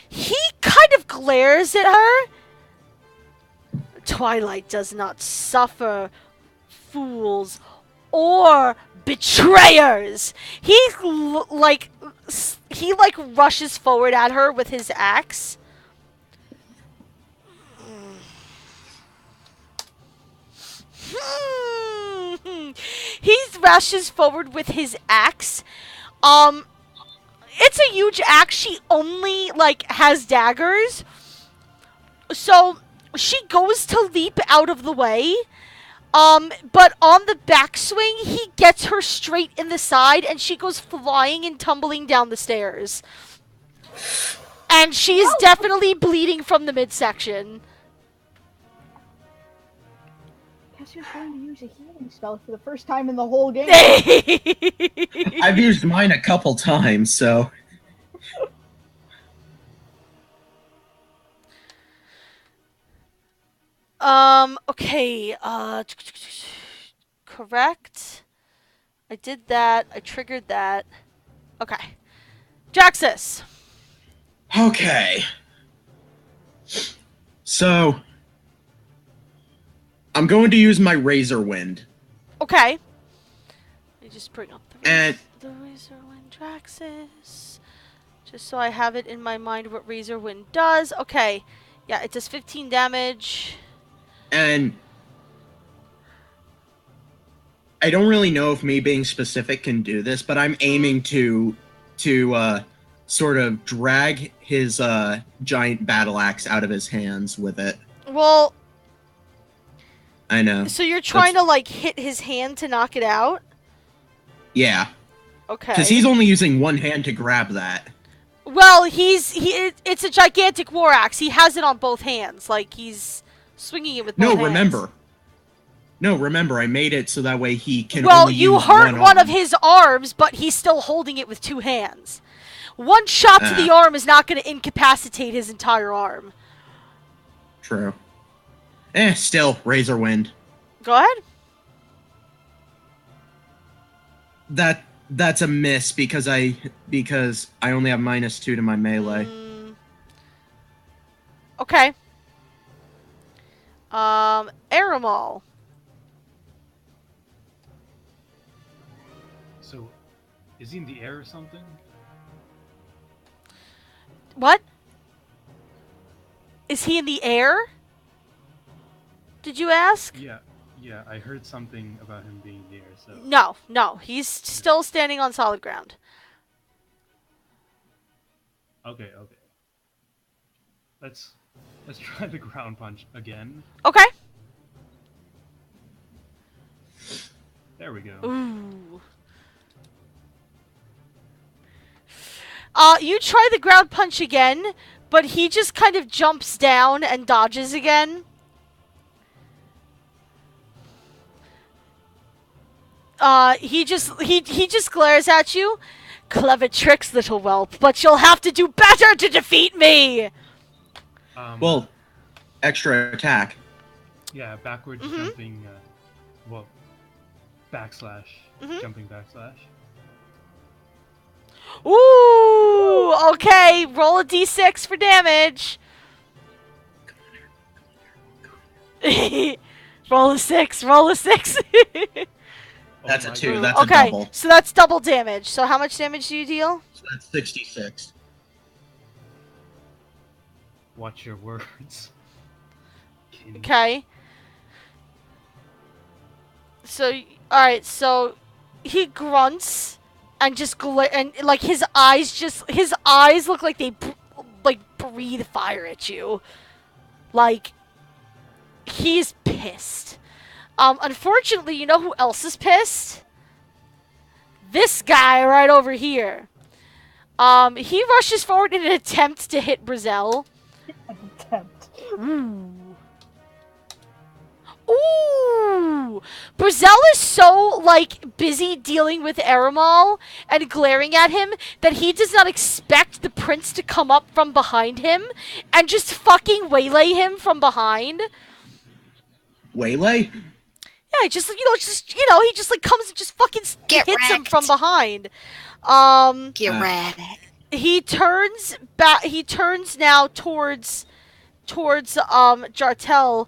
He kind of glares at her. Twilight does not suffer fools or betrayers. He rushes forward at her with his axe. He rushes forward with his axe. It's a huge axe. She only has daggers. So she goes to leap out of the way. But on the backswing, he gets her straight in the side, and she goes flying and tumbling down the stairs. And she is definitely bleeding from the midsection. Guess who's going to use a healing spell for the first time in the whole game? I've used mine a couple times, so... Okay, correct. I did that. I triggered that. Okay. Jaxus. Okay. So... I'm going to use my Razor Wind. Okay. Let me just bring up And- the Razor Wind Draxus. Just so I have it in my mind what Razor Wind does. Okay. Yeah, it does 15 damage. And... I don't really know if me being specific can do this, but I'm aiming to sort of drag his giant battle axe out of his hands with it. Well, I know. so you're trying to hit his hand to knock it out? Yeah. Okay. Because he's only using one hand to grab that. Well, it's a gigantic war axe. He has it on both hands. He's swinging it with both hands. No, remember, I made it so that way he can Well, only you use hurt one of arm. his arms, but he's still holding it with two hands. One shot to the arm is not going to incapacitate his entire arm. True. Still, Razor Wind. Go ahead. That's a miss because I only have -2 to my melee. Okay. Aramal. So, is he in the air or something? What? Is he in the air? Did you ask? Yeah, I heard something about him being in the air, so... No, he's still standing on solid ground. Okay. Let's try the ground punch again. Okay. There we go. Ooh. You try the ground punch again, but he just kind of jumps down and dodges again. He just glares at you. Clever tricks, little whelp, but you'll have to do better to defeat me! Well, extra attack. Yeah, backwards jumping, backslash, jumping backslash. Ooh! Okay, roll a d6 for damage. Roll a 6. Roll a 6. That's Oh a my 2. God. That's a Okay, double. so that's double damage. So how much damage do you deal? So that's 66. Watch your words. Kin. Okay. So, alright, so he grunts and just and like his eyes look like they like breathe fire at you. Like he's pissed. Unfortunately, you know who else is pissed? This guy right over here. He rushes forward in an attempt to hit Brazel. Attempt. Ooh! Brazel is so, like, busy dealing with Aramal and glaring at him that he does not expect the prince to come up from behind him and just fucking waylay him from behind. Waylay? Yeah, he just like comes and just fucking Get hits him wrecked. from behind. Get Uh. wrecked. He turns back. He turns now towards Jartel,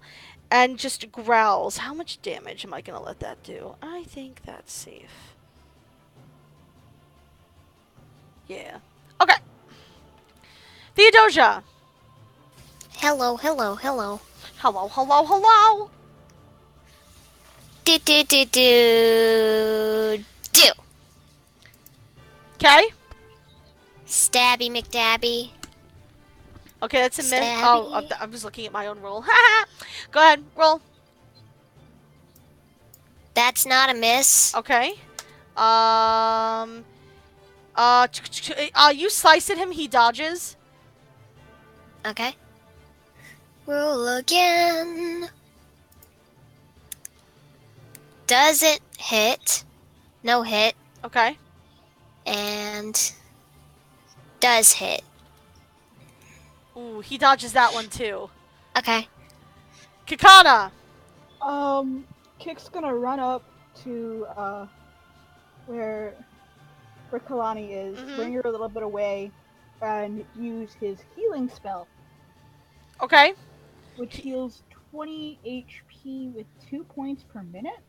and just growls. How much damage am I gonna let that do? I think that's safe. Yeah. Okay. Theodosia. Hello, hello, hello. Hello, hello, hello. Do. Okay. Stabby McDabby. Okay, that's a miss. Stabby. Oh, I'm just looking at my own roll. Go ahead, roll. That's not a miss. Okay. You slice at him. He dodges. Okay. Roll again. Does it hit? No hit. Okay. And does hit. Ooh, he dodges that one too. Okay. Kakana. Kick's gonna run up to where Kalani is, Mhm. bring her a little bit away, and use his healing spell, Okay. which heals 20 HP with 2 points per minute.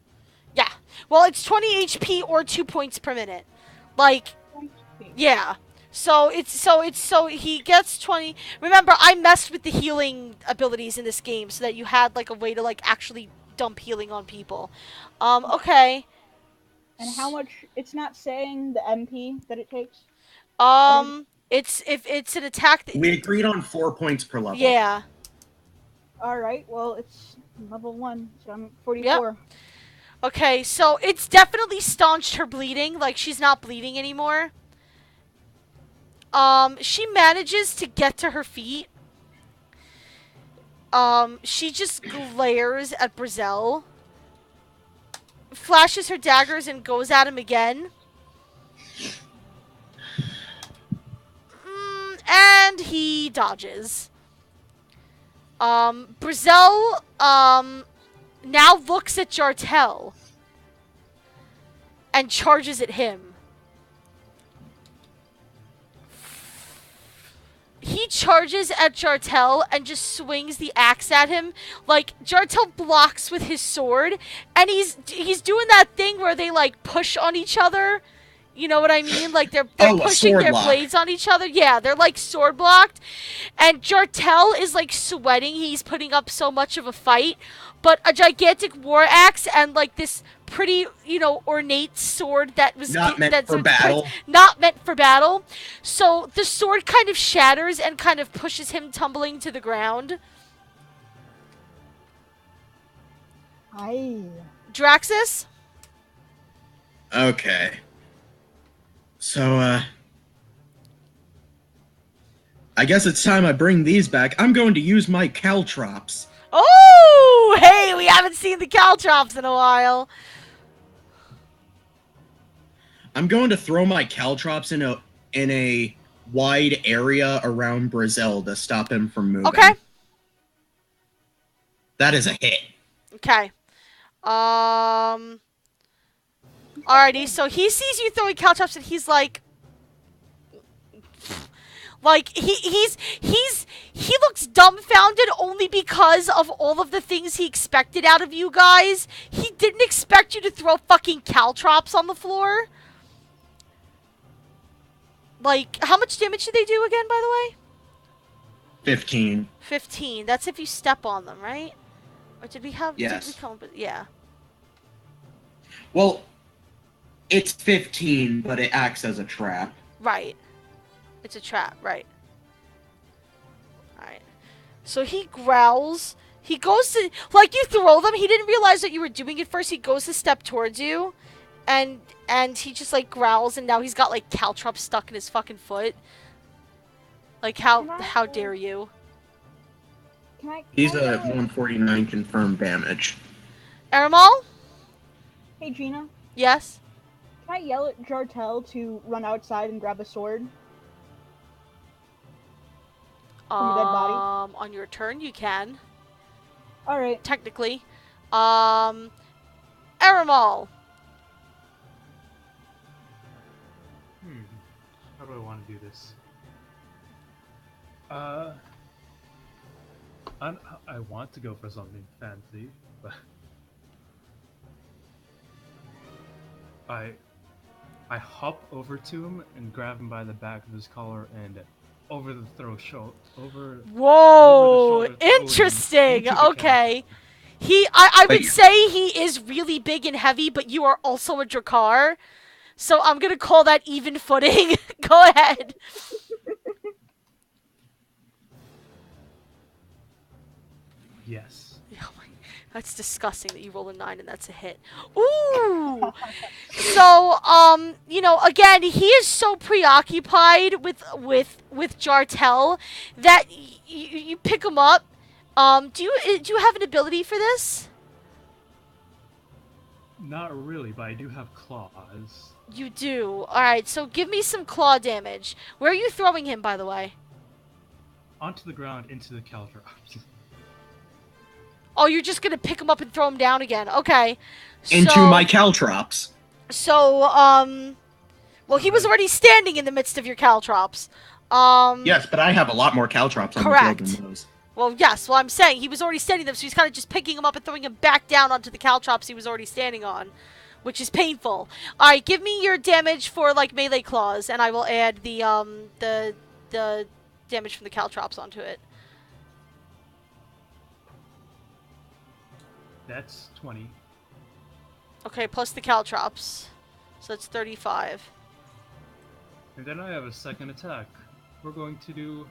Yeah. Well, it's 20 HP or 2 points per minute. Like, yeah. So he gets 20. Remember, I messed with the healing abilities in this game so that you had like a way to like actually dump healing on people. Okay. And how much? It's not saying the MP that it takes. It's if it's an attack that, We agreed on 4 points per level. yeah. All right. Well, it's level 1, so I'm 44. Yep. Okay, so it's definitely staunched her bleeding. Like, she's not bleeding anymore. She manages to get to her feet. She just glares at Brazel. Flashes her daggers and goes at him again. And he dodges. Brazel, now looks at Jartel. And charges at him. He charges at Jartel and just swings the axe at him. Like, Jartel blocks with his sword, and he's doing that thing where they like push on each other. You know what I mean? Like they're pushing sword their block. blades on each other. Yeah, they're like sword blocked. And Jartel is like sweating. He's putting up so much of a fight. But a gigantic war axe and like this pretty, ornate sword that was Not meant for battle. Not meant for battle. So the sword kind of shatters and kind of pushes him tumbling to the ground. Aye. Draxus? Okay. So, I guess it's time I bring these back. I'm going to use my caltrops. Oh, hey, we haven't seen the caltrops in a while. I'm going to throw my caltrops in a wide area around Brazel to stop him from moving. Okay. That is a hit. Okay. Alrighty, so he sees you throwing caltrops and he's like... Like he looks dumbfounded only because of all of the things he expected out of you guys. He didn't expect you to throw fucking caltrops on the floor. Like, how much damage did they do again, by the way? 15. 15. That's if you step on them, right? Or did we have? Yes. Did we come up with, yeah. Well, it's 15, but it acts as a trap. Right. It's a trap, right. Alright. So he growls. He goes to, like, you throw them. He didn't realize that you were doing it first. He goes to step towards you. And he just, like, growls. And now he's got, like, caltrops stuck in his fucking foot. Like, how dare you? He's a 149 confirmed damage. Aramal? Hey, Gina. Yes? Can I yell at Jartel to run outside and grab a sword? From a dead body? On your turn, you can. Alright. Technically. Aramal. How do I want to do this? I want to go for something fancy, but I hop over to him and grab him by the back of his collar and over the throat over. Whoa! Over the shoulder, Interesting. into the Okay. I would Wait. say he is really big and heavy, but you are also a Drakkar. So I'm gonna call that even footing. Go ahead. Yes. Oh my, that's disgusting that you roll a 9 and that's a hit. Ooh! So, you know, again, he is so preoccupied with Jartel that you pick him up. Do you have an ability for this? Not really, but I do have claws. You do. Alright, so give me some claw damage. Where are you throwing him, by the way? Onto the ground, into the caltrops. Oh, you're just gonna pick him up and throw him down again. Okay. Into my caltrops. So, well, he was already standing in the midst of your caltrops. Yes, but I have a lot more caltrops on Correct. the field than those. Well, yes, well, I'm saying he was already standing them, so he's kind of just picking him up and throwing him back down onto the caltrops he was already standing on, which is painful. Alright, give me your damage for, like, melee claws, and I will add the damage from the caltrops onto it. That's 20. Okay, plus the caltrops. So that's 35. And then I have a second attack. We're going to do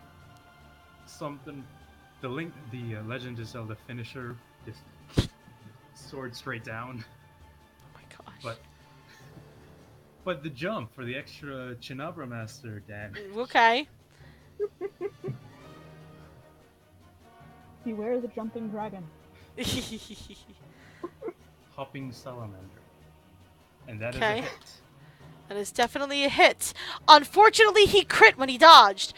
something. The Legend of Zelda finisher, just sword straight down. Oh my gosh. But the jump for the extra Chinabra Master damage. Okay. Beware the jumping dragon. Hopping Salamander. And that is Okay. a hit. That is definitely a hit. Unfortunately, he crit when he dodged.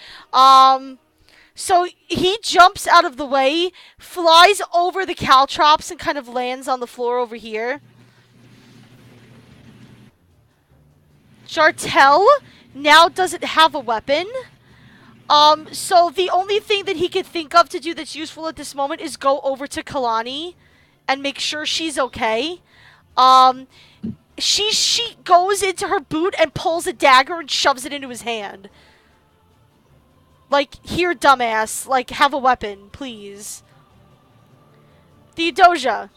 So he jumps out of the way, flies over the caltrops, and kind of lands on the floor over here. Jartel now doesn't have a weapon. So the only thing that he could think of to do that's useful at this moment is go over to Kalani and make sure she's okay. She goes into her boot and pulls a dagger and shoves it into his hand. Like, here, dumbass. Like, have a weapon, please. Theodosia.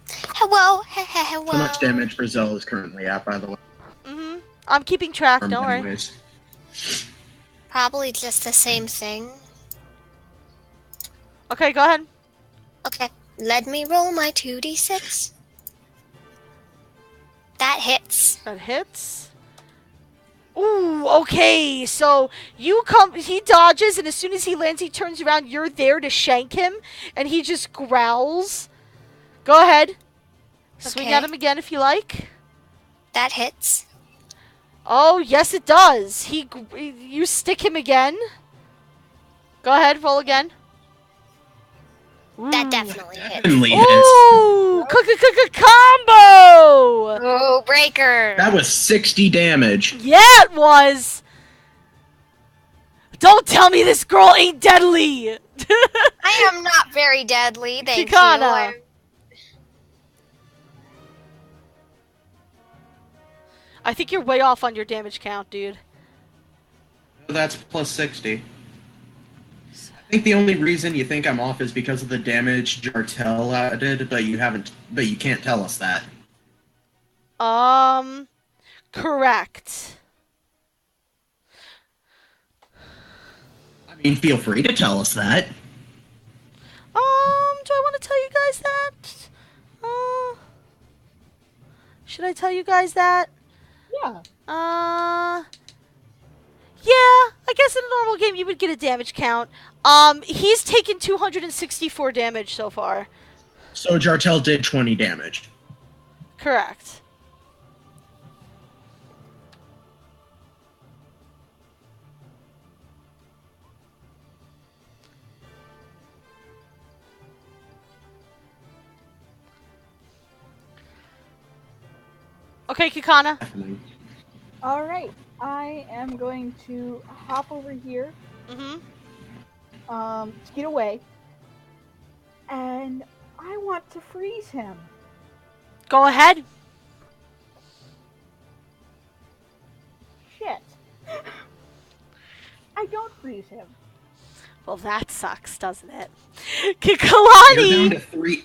Hello, hello. How much damage for Zell is currently at, by the way? I'm keeping track, Or don't worry. anyways. Probably just the same thing. Okay, go ahead. Okay, let me roll my 2d6. That hits. That hits. Ooh, okay. So he dodges, and as soon as he lands, he turns around. You're there to shank him, and he just growls. Go ahead. Swing Okay. at him again if you like. That hits. Oh, yes, it does. You stick him again. Go ahead, roll again. That Ooh. definitely hits. Definitely hits. Ooh, combo. Oh, breaker. That was 60 damage. Yeah, it was. Don't tell me this girl ain't deadly! I am not very deadly, thank Kikana. you. I think you're way off on your damage count, dude. That's plus 60. I think the only reason you think I'm off is because of the damage Jartel added, but you can't tell us that. Correct. I mean, feel free to tell us that. Do I want to tell you guys that? Should I tell you guys that? Yeah. Yeah, I guess in a normal game you would get a damage count. He's taken 264 damage so far. So Jartel did 20 damage. Correct. Okay, Kikana. All right. I am going to hop over here. To get away. And I want to freeze him. Go ahead. Shit. I don't freeze him. Well, that sucks, doesn't it? Kilani!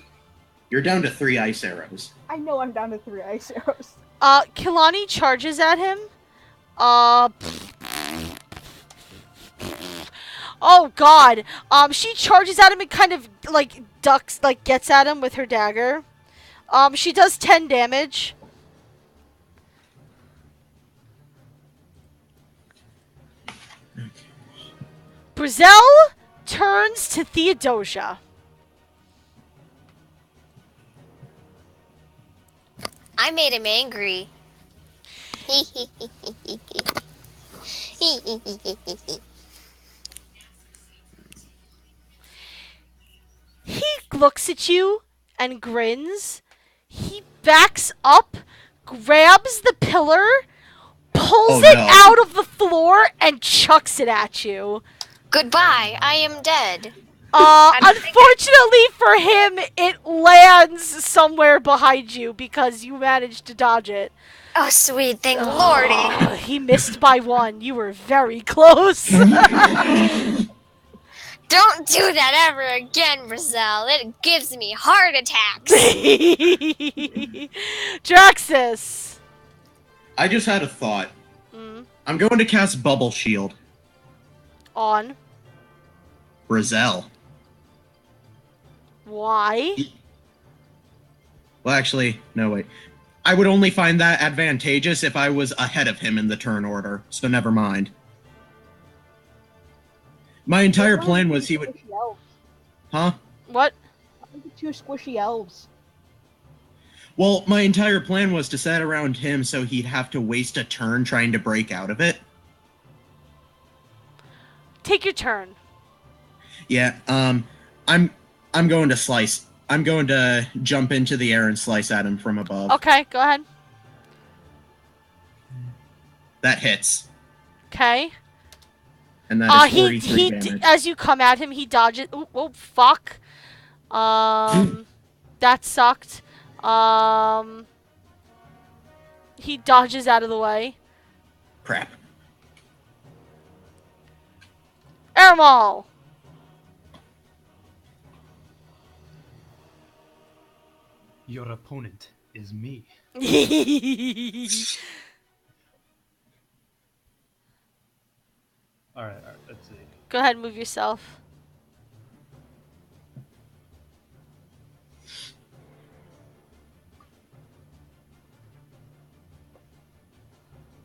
You're down to 3 ice arrows. I know I'm down to 3 ice arrows. Kilani charges at him. Oh god. She charges at him and kind of like ducks, like gets at him with her dagger. She does 10 damage. Brazil turns to Theodosia. I made him angry. He looks at you and grins. He backs up, grabs the pillar, pulls it out of the floor, and chucks it at you. Goodbye, I am dead. Unfortunately for him, it lands somewhere behind you because you managed to dodge it. Oh, sweet, thank Lordy. He missed by 1. You were very close. Don't do that ever again, Brazil. It gives me heart attacks. Draxus. I just had a thought. I'm going to cast Bubble Shield. On. Brazil. Why? Well, actually, no, wait. I would only find that advantageous if I was ahead of him in the turn order, so never mind. My entire plan was he would... Huh? What? The 2 squishy elves. Well, my entire plan was to set around him so he'd have to waste a turn trying to break out of it. Take your turn. Yeah, I'm going to slice. I'm going to jump into the air and slice at him from above. Okay, go ahead. That hits. Okay. And that is 43 he damage. as you come at him, he dodges. Oh, fuck. That sucked. He dodges out of the way. Crap. Airmaul. Your opponent is me. Alright, let's see. Go ahead and move yourself.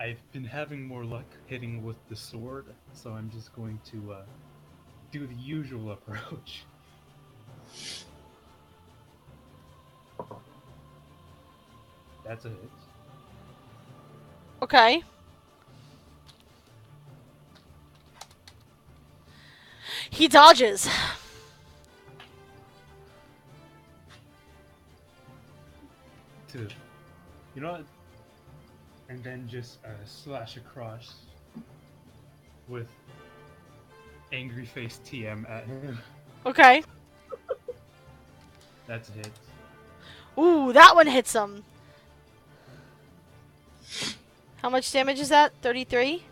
I've been having more luck hitting with the sword, so I'm just going to do the usual approach. That's a hit. Okay. He dodges. Two. You know what? And then just slash across with angry face TM at him. Okay. That's a hit. Ooh, that one hits him. How much damage is that? 33?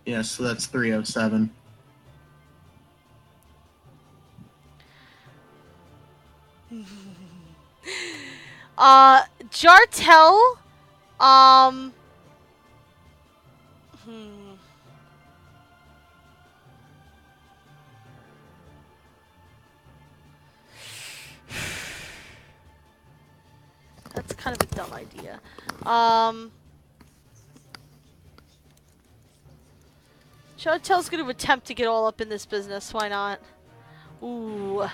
Yeah, so that's 307. Jartel, um, hmm. That's kind of a dumb idea. Jartel's gonna attempt to get all up in this business, why not? Ooh.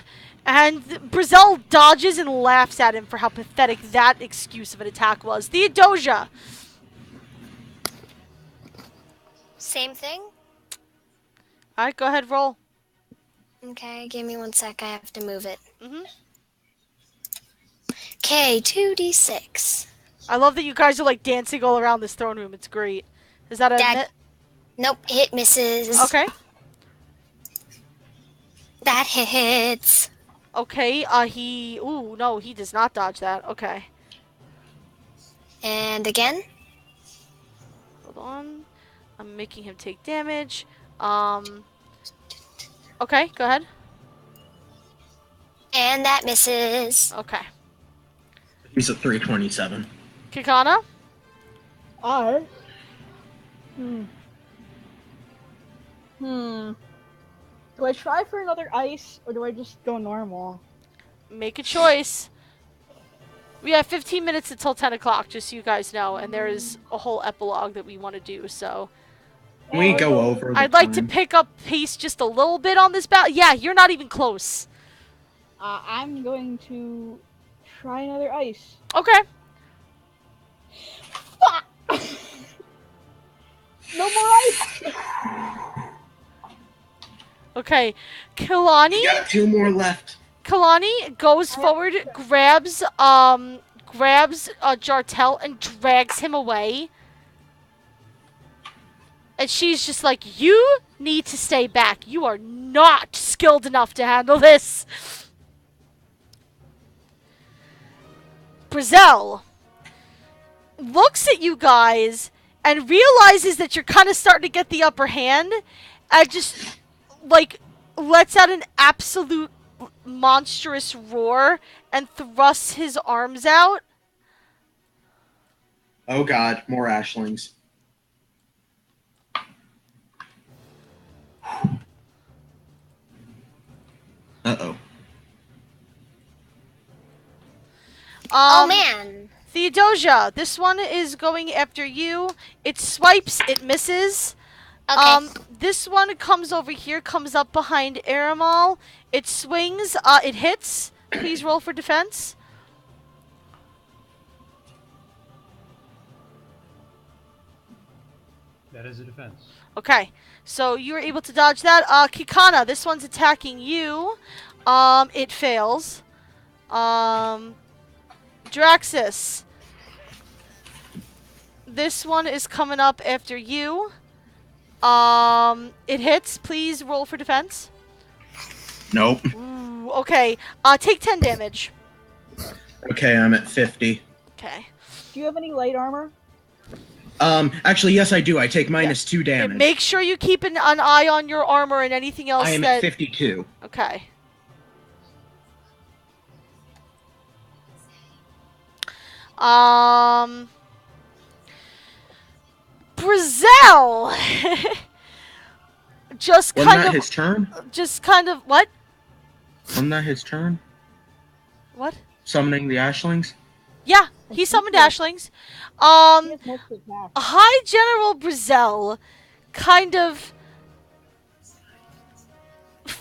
And Brazel dodges and laughs at him for how pathetic that excuse of an attack was. Theodosia! Same thing? Alright, go ahead, roll. Okay, give me 1 sec. I have to move it. Mm-hmm. Okay, 2d6. I love that you guys are like dancing all around this throne room. It's great. Is that a Dad. Nope, hit misses. Okay. That hits. Okay, ooh, no, he does not dodge that. Okay. And again. Hold on. I'm making him take damage. Okay, go ahead. And that misses. Okay. He's at 327. Kikana? Do I try for another ice, or do I just go normal? Make a choice. We have 15 minutes until 10 o'clock, just so you guys know, and there is a whole epilogue that we want to do, so... Can we go over the I'd like to time? pick up pace just a little bit on this battle. Yeah, you're not even close. I'm going to try another ice. Okay. Fuck! No more ice! Okay. Kalani? We got 2 more left. Kalani goes forward, grabs Jartel and drags him away. And she's just like, you need to stay back. You are not skilled enough to handle this. Brazel looks at you guys and realizes that you're kind of starting to get the upper hand and just, like, lets out an absolute monstrous roar and thrusts his arms out. Oh god, more ashlings. Uh-oh. Oh man. Theodosia, this one is going after you. It swipes, it misses. Okay. This one comes over here, comes up behind Aramal. It swings, it hits. Please roll for defense. That is a defense. Okay, so you were able to dodge that. Kikana, this one's attacking you. It fails. Draxus, this one is coming up after you. It hits. Please roll for defense. Nope. Ooh, okay. Take 10 damage. Okay, I'm at 50. Okay. Do you have any light armor? Actually, yes, I do. I take -2 damage. Make sure you keep an eye on your armor and anything else I am at 52. Okay. Brazel just Wasn't kind that of his turn? What? Wasn't that his turn? What? Summoning the ashlings? Yeah, he summoned ashlings. He has multiple attacks. High General Brazel kind of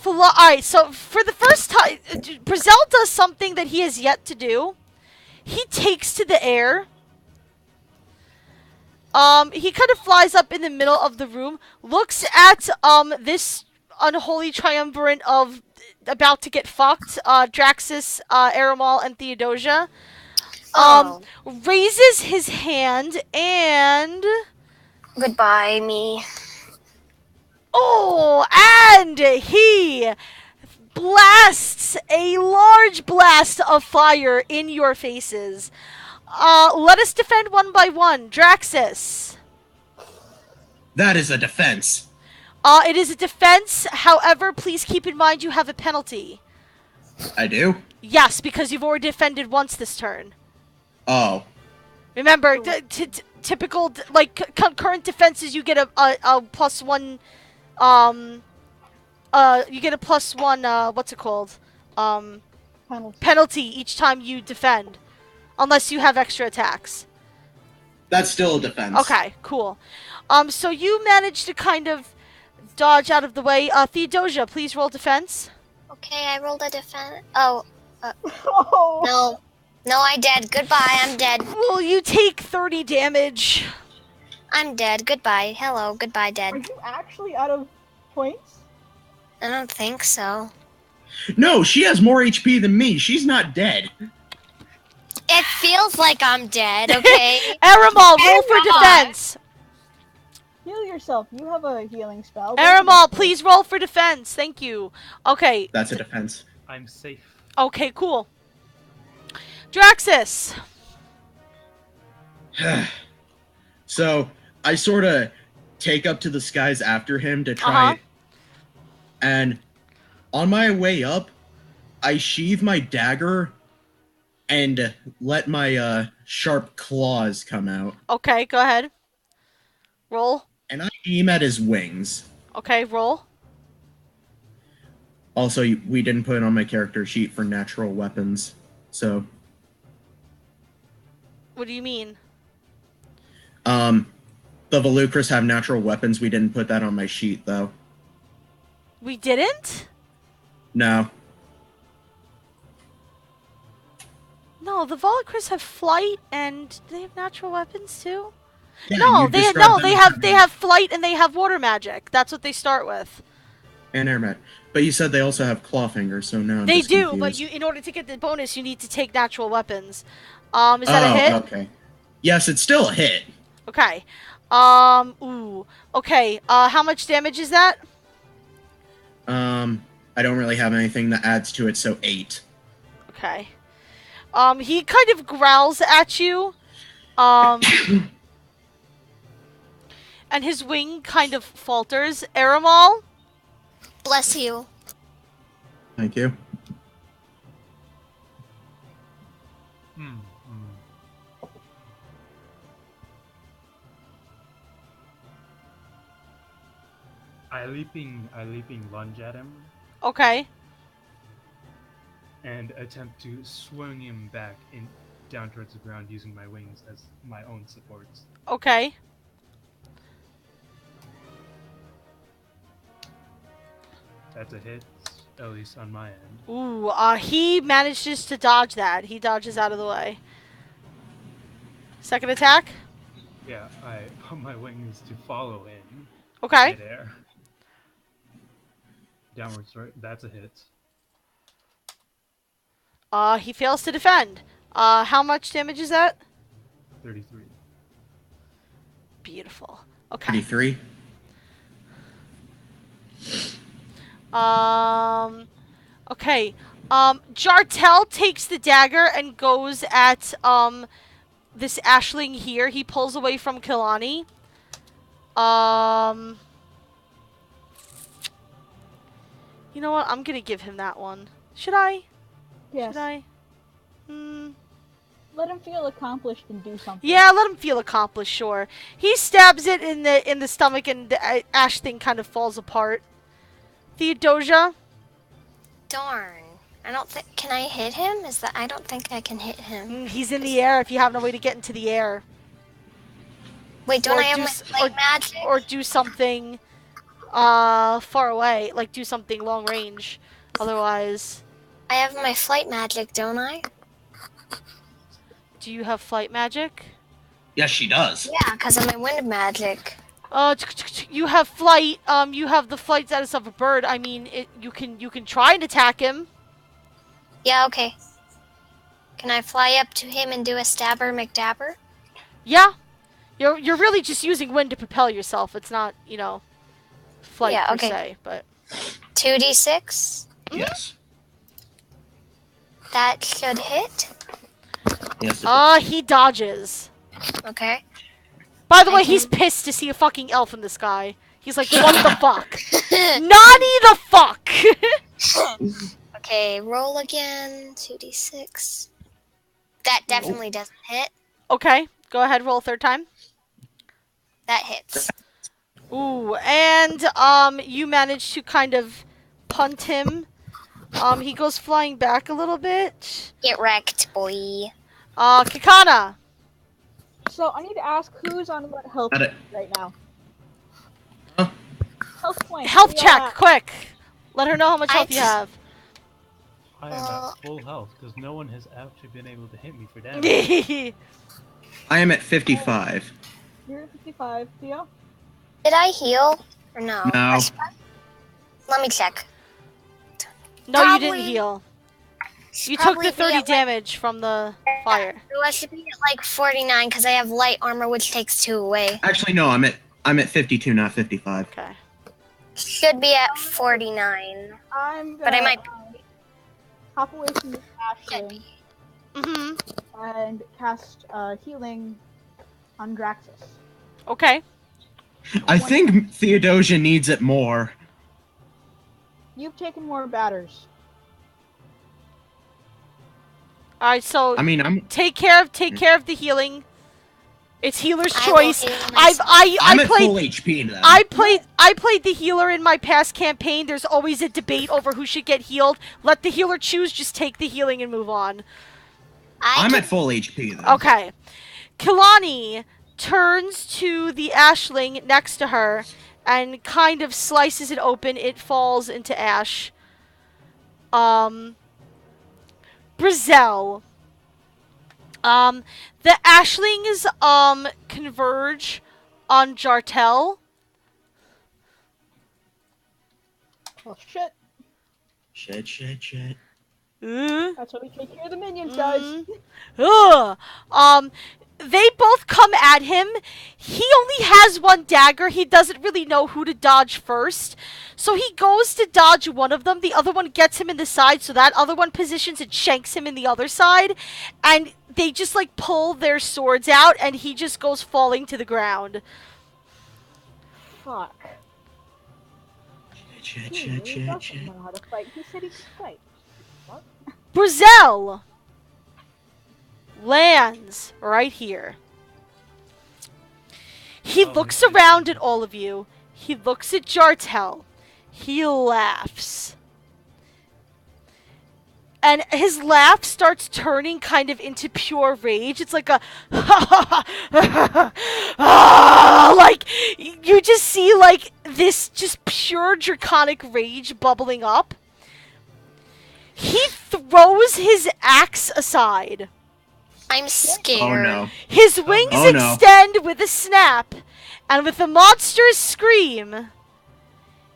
Alright, so for the first time, Brazel does something that he has yet to do. He takes to the air. He kind of flies up in the middle of the room, looks at this unholy triumvirate of about to get fucked, Draxus, Aramal, and Theodosia. Raises his hand and Goodbye, me. Oh, and he blasts a large blast of fire in your faces. Let us defend one by one. Draxus. That is a defense. It is a defense. However, please keep in mind you have a penalty. I do? Yes, because you've already defended once this turn. Oh. Remember, typical, like, concurrent defenses, you get a +1, you get a +1, what's it called? Penalty each time you defend. Unless you have extra attacks. That's still a defense. Okay, cool. So you managed to kind of dodge out of the way. Theodosia, please roll defense. Okay, I rolled a defense. Oh. Oh. No, I dead. Goodbye, I'm dead. Well, you take 30 damage. I'm dead. Goodbye. Hello, goodbye, Are dead. you actually out of points? I don't think so. No, she has more HP than me. She's not dead. It feels like I'm dead, okay? Aramal, roll for defense. Heal yourself. You have a healing spell. Aramal, please roll for defense. Thank you. Okay. That's a defense. I'm safe. Okay, cool. Draxus. So, I sort of take up to the skies after him to try. And on my way up, I sheathe my dagger and let my sharp claws come out. Okay, go ahead. Roll. And I aim at his wings. Okay, roll. Also, we didn't put it on my character sheet for natural weapons. So, What do you mean? the Volucris have natural weapons. We didn't put that on my sheet, though. We didn't? No. No, the Volocris have flight and they have natural weapons too. Yeah, No, you they described them as they have flight and they have water magic. That's what they start with. and air mat. But you said they also have claw fingers, so now I'm They just do, confused. but in order to get the bonus, you need to take natural weapons. Is that a hit? Okay. Yes, it's still a hit. Okay. Ooh. Okay. How much damage is that? I don't really have anything that adds to it, so 8. Okay. He kind of growls at you. And his wing kind of falters. Aramal? Bless you. Thank you. I leaping lunge at him Okay. and attempt to swing him back down towards the ground using my wings as my own supports. Okay. That's a hit, at least on my end. Ooh, he manages to dodge that. He dodges out of the way. Second attack? Yeah, I put my wings to follow in Okay. midair. Downward strike, that's a hit. He fails to defend. How much damage is that? 33. Beautiful. Okay. 33. Okay. Jartel takes the dagger and goes at, this Ashling here. He pulls away from Kilani. You know what? I'm gonna give him that one. Should I? Yes. Should I? Let him feel accomplished and do something. Yeah, let him feel accomplished, sure. He stabs it in the stomach and the ash thing kind of falls apart. Theodosia? Darn. I don't think. Can I hit him? I don't think I can hit him. He's in the air if you have no way to get into the air. Wait, don't Or I have do my s- light magic? Or do something far away. Like do something long range. Otherwise. I have my flight magic, don't I? Do you have flight magic? Yes, she does. Yeah, because of my wind magic. You have flight. You have the flight status of a bird. I mean, you can try and attack him. Yeah, okay. Can I fly up to him and do a stabber McDabber? Yeah. You're really just using wind to propel yourself. It's not, flight Yeah, per okay. se, but 2d6. Yes. That should hit. Yes. It he dodges. Okay. By the way, I he's can- pissed to see a fucking elf in the sky. He's like, what the fuck? Nani the fuck? Okay, roll again. 2d6. That definitely doesn't hit. Okay, go ahead, roll a third time. That hits. Ooh, and you manage to kind of punt him. He goes flying back a little bit. Get wrecked, boy. Kikana. So I need to ask who's on what health Got it. right now. Huh? Health point. Health Where you check, at? quick. Let her know how much health you have. I am at full health because no one has actually been able to hit me for damage. No, I am at 55. You're at 55. Theo? Did I heal? Or no? No. Let me check. you Probably- didn't heal. You took Probably the 30 be at, damage from the fire. I should be at like 49 because I have light armor, which takes 2 away. Actually, no. I'm at 52, not 55. Okay. Should be at 49. I'm But I gonna might hop away from the Should Ashling be. Mm-hmm. and cast healing on Draxus. Okay. I think Theodosia needs it more. You've taken more batters. All right. So I mean, I'm take care of the healing. It's healer's I will choice. heal I've myself. I'm I at played full HP then. I played the healer in my past campaign. There's always a debate over who should get healed. Let the healer choose. Just take the healing and move on. I'm can- at full HP then. Okay. Kalani turns to the ashling next to her and kind of slices it open. It falls into ash. Brizel. The ashlings converge on Jartel. Oh shit. Shit. That's how we take care of the minions, guys. Ugh. They both come at him. He only has one dagger. He doesn't really know who to dodge first. So he goes to dodge one of them. The other one gets him in the side, so that other one positions and shanks him in the other side. And they just like pull their swords out, and he just goes falling to the ground. Fuck. He really doesn't know how to fight. He said he could fight. What? Brizel lands right here. He looks around at all of you. He looks at Jartel. He laughs. And his laugh starts turning kind of into pure rage. It's like a like you just see like this just pure draconic rage bubbling up. He throws his axe aside. I'm scared. Oh no. His wings Oh, no. extend with a snap, and with a monstrous scream,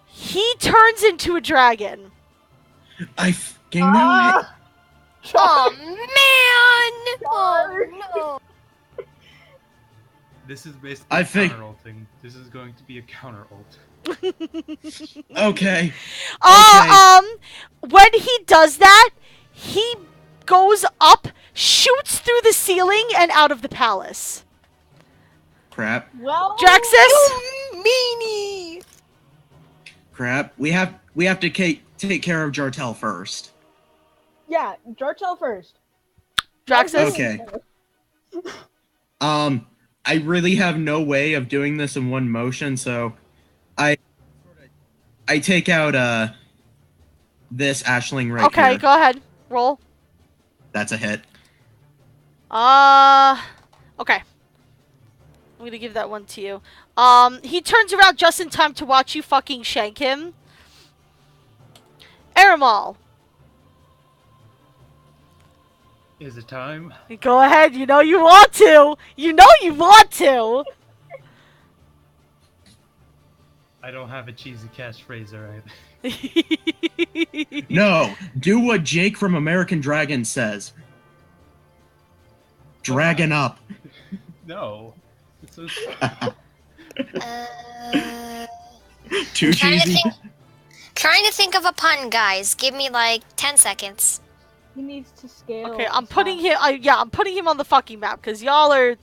he turns into a dragon. I fucking know it. Oh man! Oh no! This is basically I a think- counter ulting. This is going to be a counter ult. Okay. When he does that, he goes up, shoots through the ceiling, and out of the palace. Crap. Well, Draxus? Meanie! Crap. We have to take care of Jartel first. yeah, Jartel first. Draxus? Okay. I really have no way of doing this in one motion, so I take out this ashling right Okay, here. go ahead. Roll. That's a hit. Okay. I'm gonna give that one to you. He turns around just in time to watch you fucking shank him. Aramal. Is it time? Go ahead, you know you want to! You know you want to! I don't have a cheesy catchphrase, alright? No, do what Jake from American Dragon says. Dragon up. No. It's so Too cheesy. Trying to think of a pun, guys. Give me like 10 seconds. He needs to scale. Okay, I'm putting him. I'm putting him on the fucking map because y'all are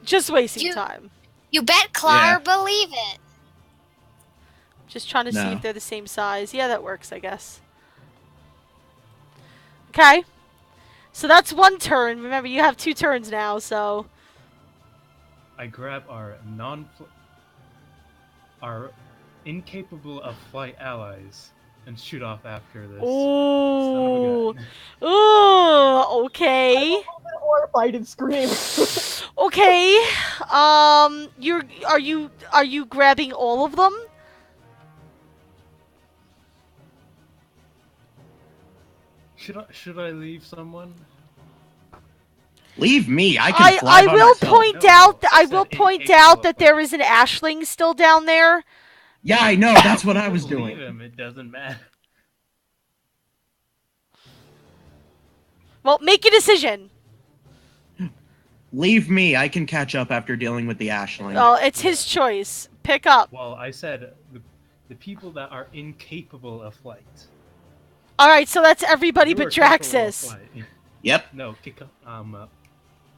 just wasting time. You bet Clar believe it. Just trying to see No. if they're the same size. Yeah, that works, I guess. Okay. So that's one turn. Remember, you have 2 turns now, so... I grab our incapable of flight allies and shoot off after this. Ooh. Son of a gun. Ooh, okay. Horrified and scream. Okay. Are you grabbing all of them? Should I leave someone? Leave me. I can fly I by will myself. point No, out no, I said will point incapable out of that flight. there is an Ashling still down there. Yeah, I know. That's what I was Leave doing. him. It doesn't matter. Well, make a decision. Leave me. I can catch up after dealing with the Ashling. Oh, it's his choice. Pick up. Well, I said the people that are incapable of flight. All right, so that's everybody You but are capable of Draxus. flight. Yep. No,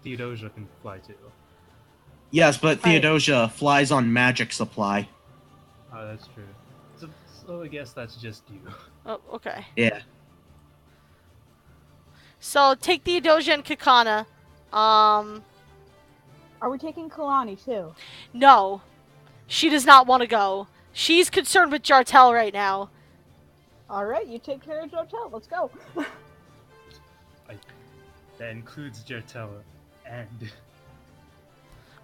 Theodosia can fly too. Yes, but Right. Theodosia flies on magic supply. Oh, that's true. So I guess that's just you. Oh, okay. Yeah. So take Theodosia and Kakana. Are we taking Kalani too? No. She does not want to go. She's concerned with Jartel right now. Alright, you take care of Jotel. Let's go. That includes Jartella and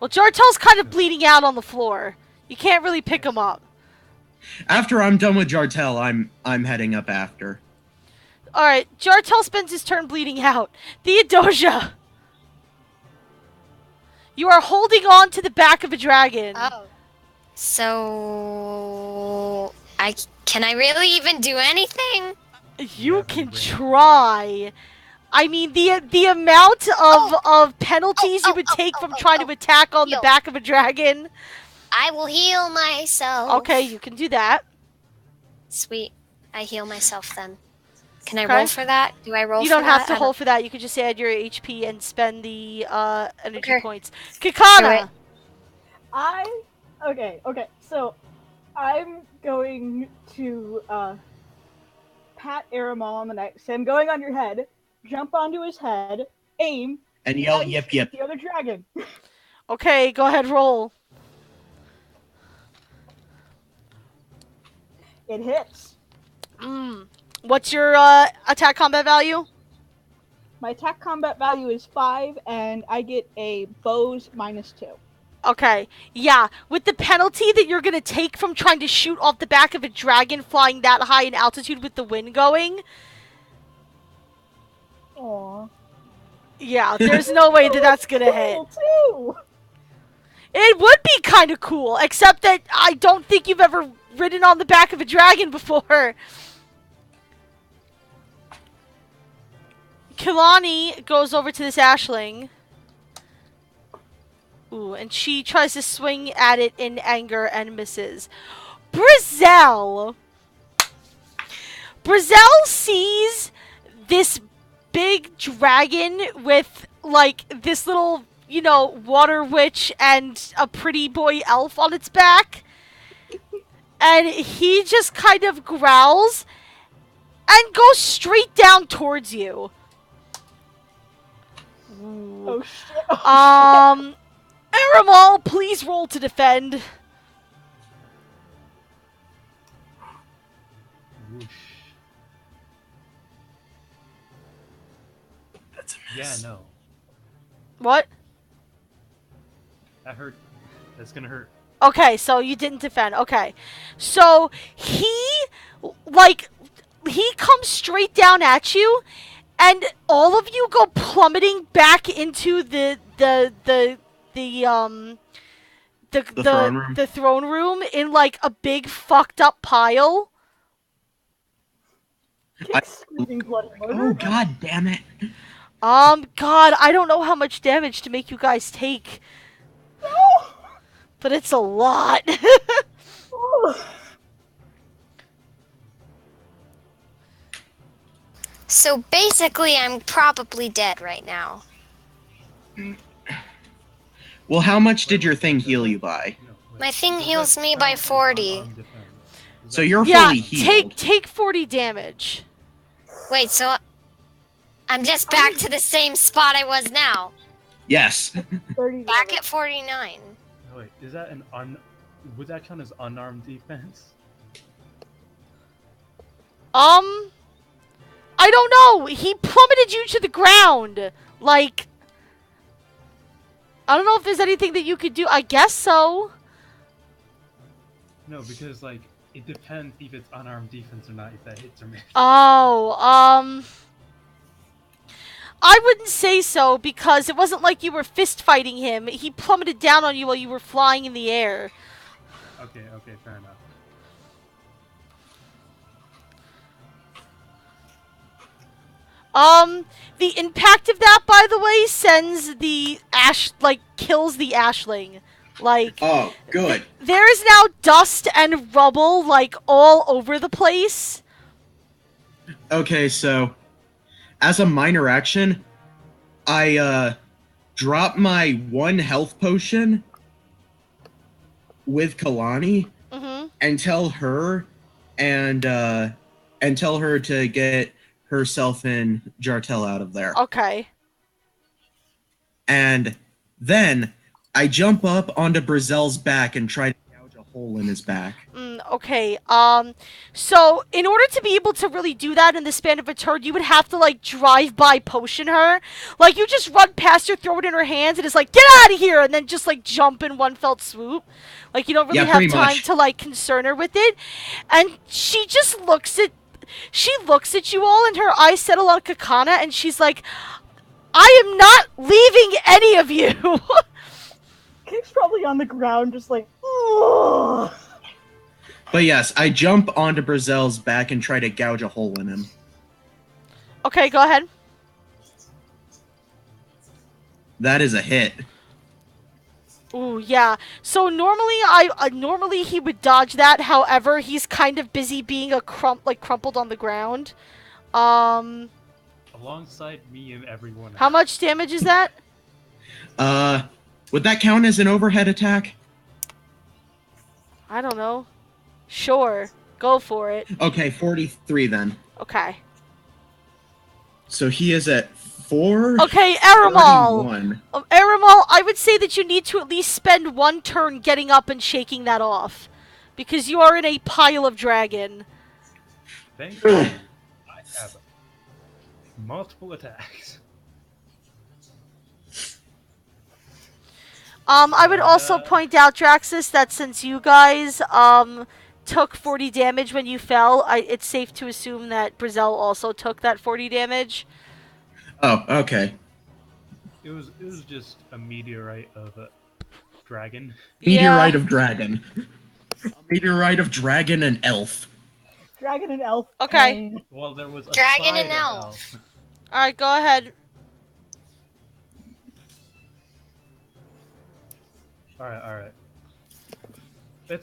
Well, Jartel's kind of bleeding out on the floor. You can't really pick him up. After I'm done with Jartel, I'm heading up after. Alright, Jartel spends his turn bleeding out. Theodosia! You are holding on to the back of a dragon. Oh. So can I really even do anything? You Yeah, can but- try. I mean, the amount of penalties you would take from trying to attack on the Heal. back of a dragon. I will heal myself. Okay, you can do that. Sweet. I heal myself then. Can I Okay. roll for that? Do I roll You for don't have that? to I hold for that. You can just add your HP and spend the energy Okay. points. Kakana! Okay. So, I'm going to pat Aramal on the neck. Say, I'm going on your head. Jump onto his head. Aim. And yell, and yip, shoot yip. The other dragon. Okay, go ahead, roll. It hits. What's your attack combat value? My attack combat value is 5, and I get a bows -2. Okay, yeah. With the penalty that you're gonna take from trying to shoot off the back of a dragon flying that high in altitude with the wind going, Aww. yeah, there's no way that that's gonna hit. Too. It would be kind of cool, except that I don't think you've ever ridden on the back of a dragon before. Kilani goes over to this Ashling. Ooh, and she tries to swing at it in anger and misses. Brizzell sees this big dragon with, like, this little, water witch and a pretty boy elf on its back. And he just kind of growls and goes straight down towards you. Ooh. Oh shit. Aramal, please roll to defend. whoosh. That's a Yeah, miss. no. What? That hurt. That's gonna hurt. Okay, so you didn't defend. Okay. So he comes straight down at you, and all of you go plummeting back into the throne room? the throne room in like a big fucked up pile. Screaming bloody Oh, murder. god damn it. God, I don't know how much damage to make you guys take, No! but it's a lot. Oh. So basically, I'm probably dead right now. Well, how much did your thing heal you by? No, wait. My thing Does heals that me count by as 40. unarmed defense? Does So that you're count? Yeah, fully healed. take 40 damage. Wait, so I'm just back to the same spot I was now. Yes. 30 Back damage. at 49. Oh, wait, is that would that count as unarmed defense? I don't know. He plummeted you to the ground. Like, I don't know if there's anything that you could do. I guess so. No, because like it depends if it's unarmed defense or not, if that hits or misses. Oh, I wouldn't say so because it wasn't like you were fist fighting him. He plummeted down on you while you were flying in the air. Okay, fair enough. The impact of that, by the way, sends the kills the ashling. Like, Oh, good. there is now dust and rubble, like, all over the place. Okay, so as a minor action, I drop my 1 health potion with Kalani Mm-hmm. and tell her to get herself and Jartel out of there. Okay. And then I jump up onto Brazel's back and try to gouge a hole in his back. Okay, so in order to be able to really do that in the span of a turn, you would have to, like, drive-by potion her. Like, you just run past her, throw it in her hands, and it's like, get out of here! And then just, like, jump in one felt swoop. Like, you don't really Yeah, have pretty time much. to, like, concern her with it. And she just looks at you all, and her eyes settle on Kakana, and she's like, I am not leaving any of you! Kick's probably on the ground, just like, ugh. But yes, I jump onto Brazel's back and try to gouge a hole in him. Okay, go ahead. That is a hit. Ooh, yeah. So normally normally he would dodge that. However, he's kind of busy being crumpled on the ground. Alongside me and everyone else. How much damage is that? Would that count as an overhead attack? I don't know. Sure. Go for it. Okay, 43 then. Okay. So he is at 4. Okay, Aramal. 41. Aramal, I would say that you need to at least spend 1 turn getting up and shaking that off. Because you are in a pile of dragon. Thank you. I have multiple attacks. I would also point out, Draxus, that since you guys, took 40 damage when you fell, it's safe to assume that Brazel also took that 40 damage. Oh, okay. It was just a meteorite of a dragon. Meteorite of dragon. A meteorite of dragon and elf. Dragon and elf. Okay. pain. Well, there was a Dragon and spider elf. Alright, go ahead. Alright.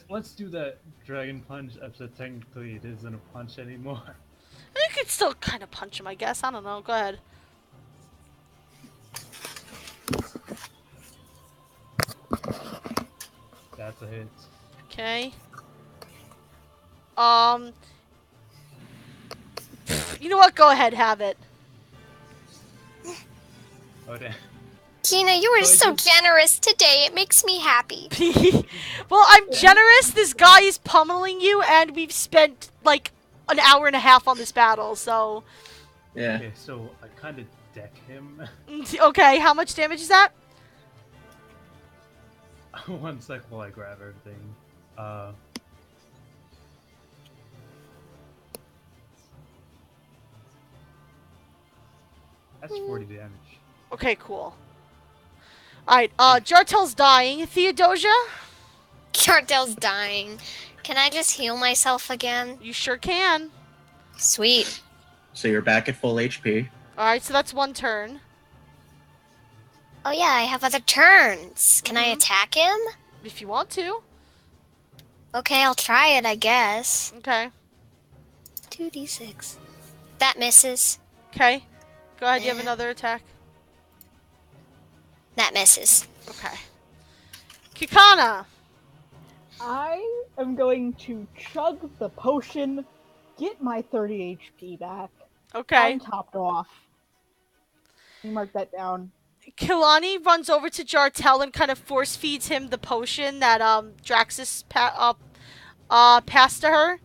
Let's do that dragon punch, except technically it isn't a punch anymore. You could still kind of punch him, I guess. I don't know. Go ahead. That's a hit. Okay. You know what? Go ahead, have it. Oh damn. Kina, you were So I so generous today. It makes me happy. Well, I'm generous. This guy is pummeling you, and we've spent, like, an hour and a half on this battle, so... Yeah. Okay, so I kind of deck him. Okay, how much damage is that? 1 sec while I grab everything. That's 40 damage. Okay, cool. Alright, Jartel's dying. Theodosia? Chartel's dying. Can I just heal myself again? You sure can. Sweet. So you're back at full HP. Alright, so that's 1 turn. Oh yeah, I have other turns. Can I attack him? If you want to. Okay, I'll try it, I guess. Okay. 2d6. That misses. Okay. Go ahead, you have another attack. That misses. Okay. Kikana! I am going to chug the potion, get my 30 HP back. Okay. I'm topped off. You mark that down. Kilani runs over to Jartel and kind of force feeds him the potion that Draxus passed to her.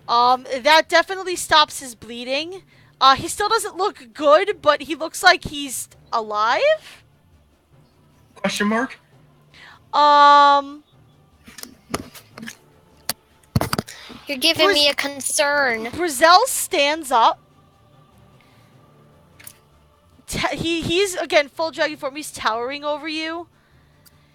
That definitely stops his bleeding. He still doesn't look good, but he looks like he's alive. Question mark? You're giving me a concern. Brizel stands up. He's again full dragon form. He's towering over you.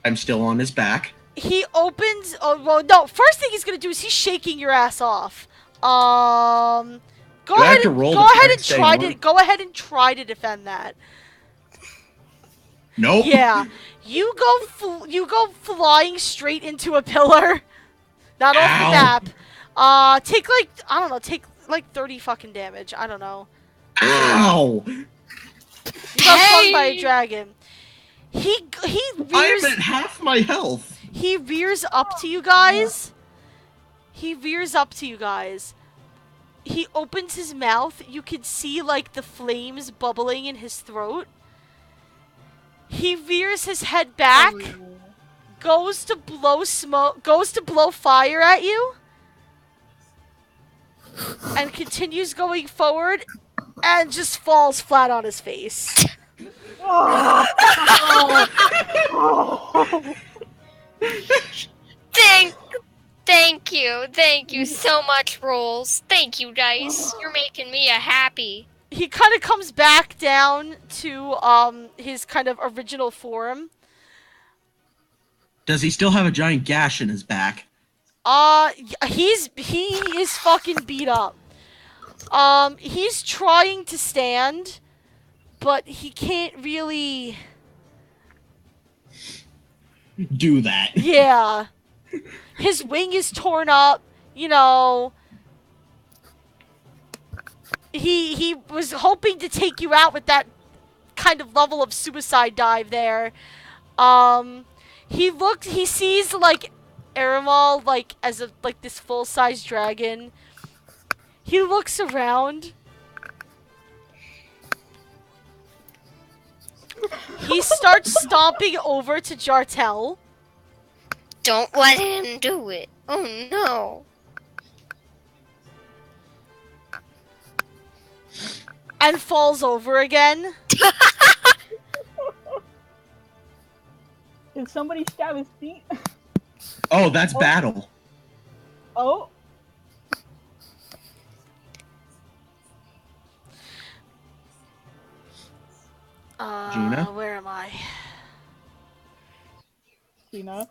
I'm still on his back. He opens. Oh well, no. First thing he's gonna do is he's shaking your ass off. Go Do I have ahead. to roll Go to ahead and say try more? to. Go ahead and try to defend that. Nope. Yeah, you go flying straight into a pillar. Not off the Ow. map. Take like I don't know. Take like 30 fucking damage. I don't know. Ow! You got flung by a dragon. He rears. I'm at half my health. He rears up to you guys. He rears up to you guys. He opens his mouth. You can see like the flames bubbling in his throat. He rears his head back, goes to blow smoke, goes to blow fire at you, and continues going forward, and just falls flat on his face. Thank you so much, Rolls. Thank you, Dice. You're making me happy. He kind of comes back down to his kind of original form. Does he still have a giant gash in his back? He is fucking beat up. He's trying to stand, but he can't really. Do that. Yeah. His wing is torn up, you know. He was hoping to take you out with that kind of level of suicide dive there. He sees like Aramal like as a like this full-size dragon. He looks around. He starts stomping over to Jartel. Don't let him do it. Oh no. And falls over again. Did somebody stab his feet? Oh, that's battle. Oh. Gina? Where am I? Gina.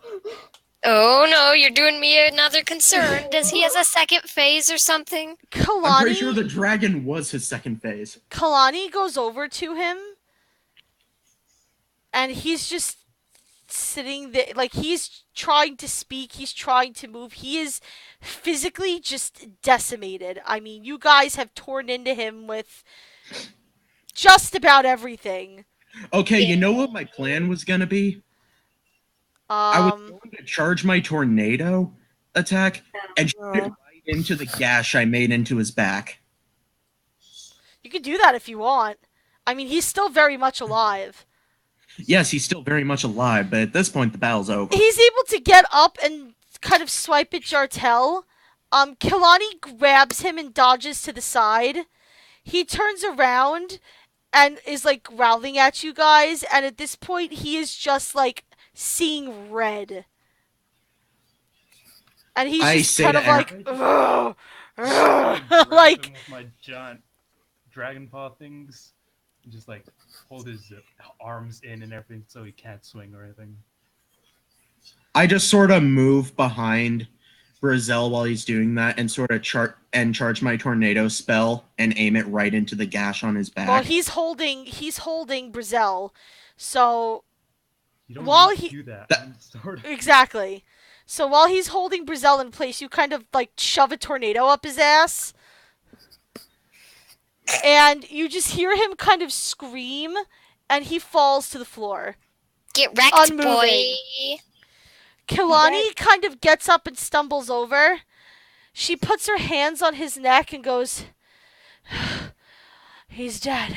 Oh no, you're doing me another concern. Does he has a second phase or something? I'm pretty sure the dragon was his second phase. Kalani goes over to him, and he's just sitting there, like he's trying to speak, he's trying to move. He is physically just decimated. I mean, you guys have torn into him with just about everything. Okay, you know what my plan was gonna be? I was going to charge my tornado attack and shoot it right into the gash I made into his back. You can do that if you want. I mean, he's still very much alive. Yes, he's still very much alive, but at this point the battle's over. He's able to get up and kind of swipe at Jartel. Kilani grabs him and dodges to the side. He turns around and is like growling at you guys, and at this point he is just like seeing red. And he's just kind of like ugh, ugh, like with my giant dragon paw things, and just like hold his arms in and everything so he can't swing or anything. I just sort of move behind Brizel while he's doing that and sort of charge my tornado spell and aim it right into the gash on his back. well, he's holding Brizel, so You don't while need to he do that. exactly. So while he's holding Brizel in place, you kind of like shove a tornado up his ass. and you just hear him kind of scream, and he falls to the floor. Get wrecked, Unmoving. boy. Kilani kind of gets up and stumbles over. She puts her hands on his neck and goes, "He's dead."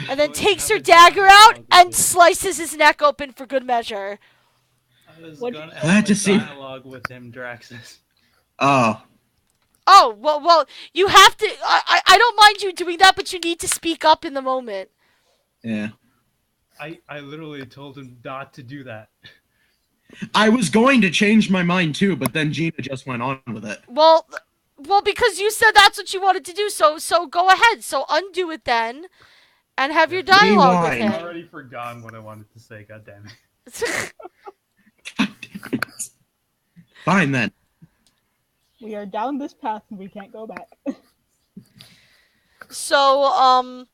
And then takes her dagger out and slices his neck open for good measure. I was What- gonna Glad have to a see- dialogue with him, Draxus. Oh, Oh, well, you have to. I don't mind you doing that, but you need to speak up in the moment. yeah. I literally told him not to do that. I was going to change my mind too, but then Gina just went on with it. Well, because you said that's what you wanted to do, so go ahead. So undo it then, and have your dialogue with Rewind. I've him. already forgotten what I wanted to say. God damn it. God damn it. Fine then. We are down this path and we can't go back. So,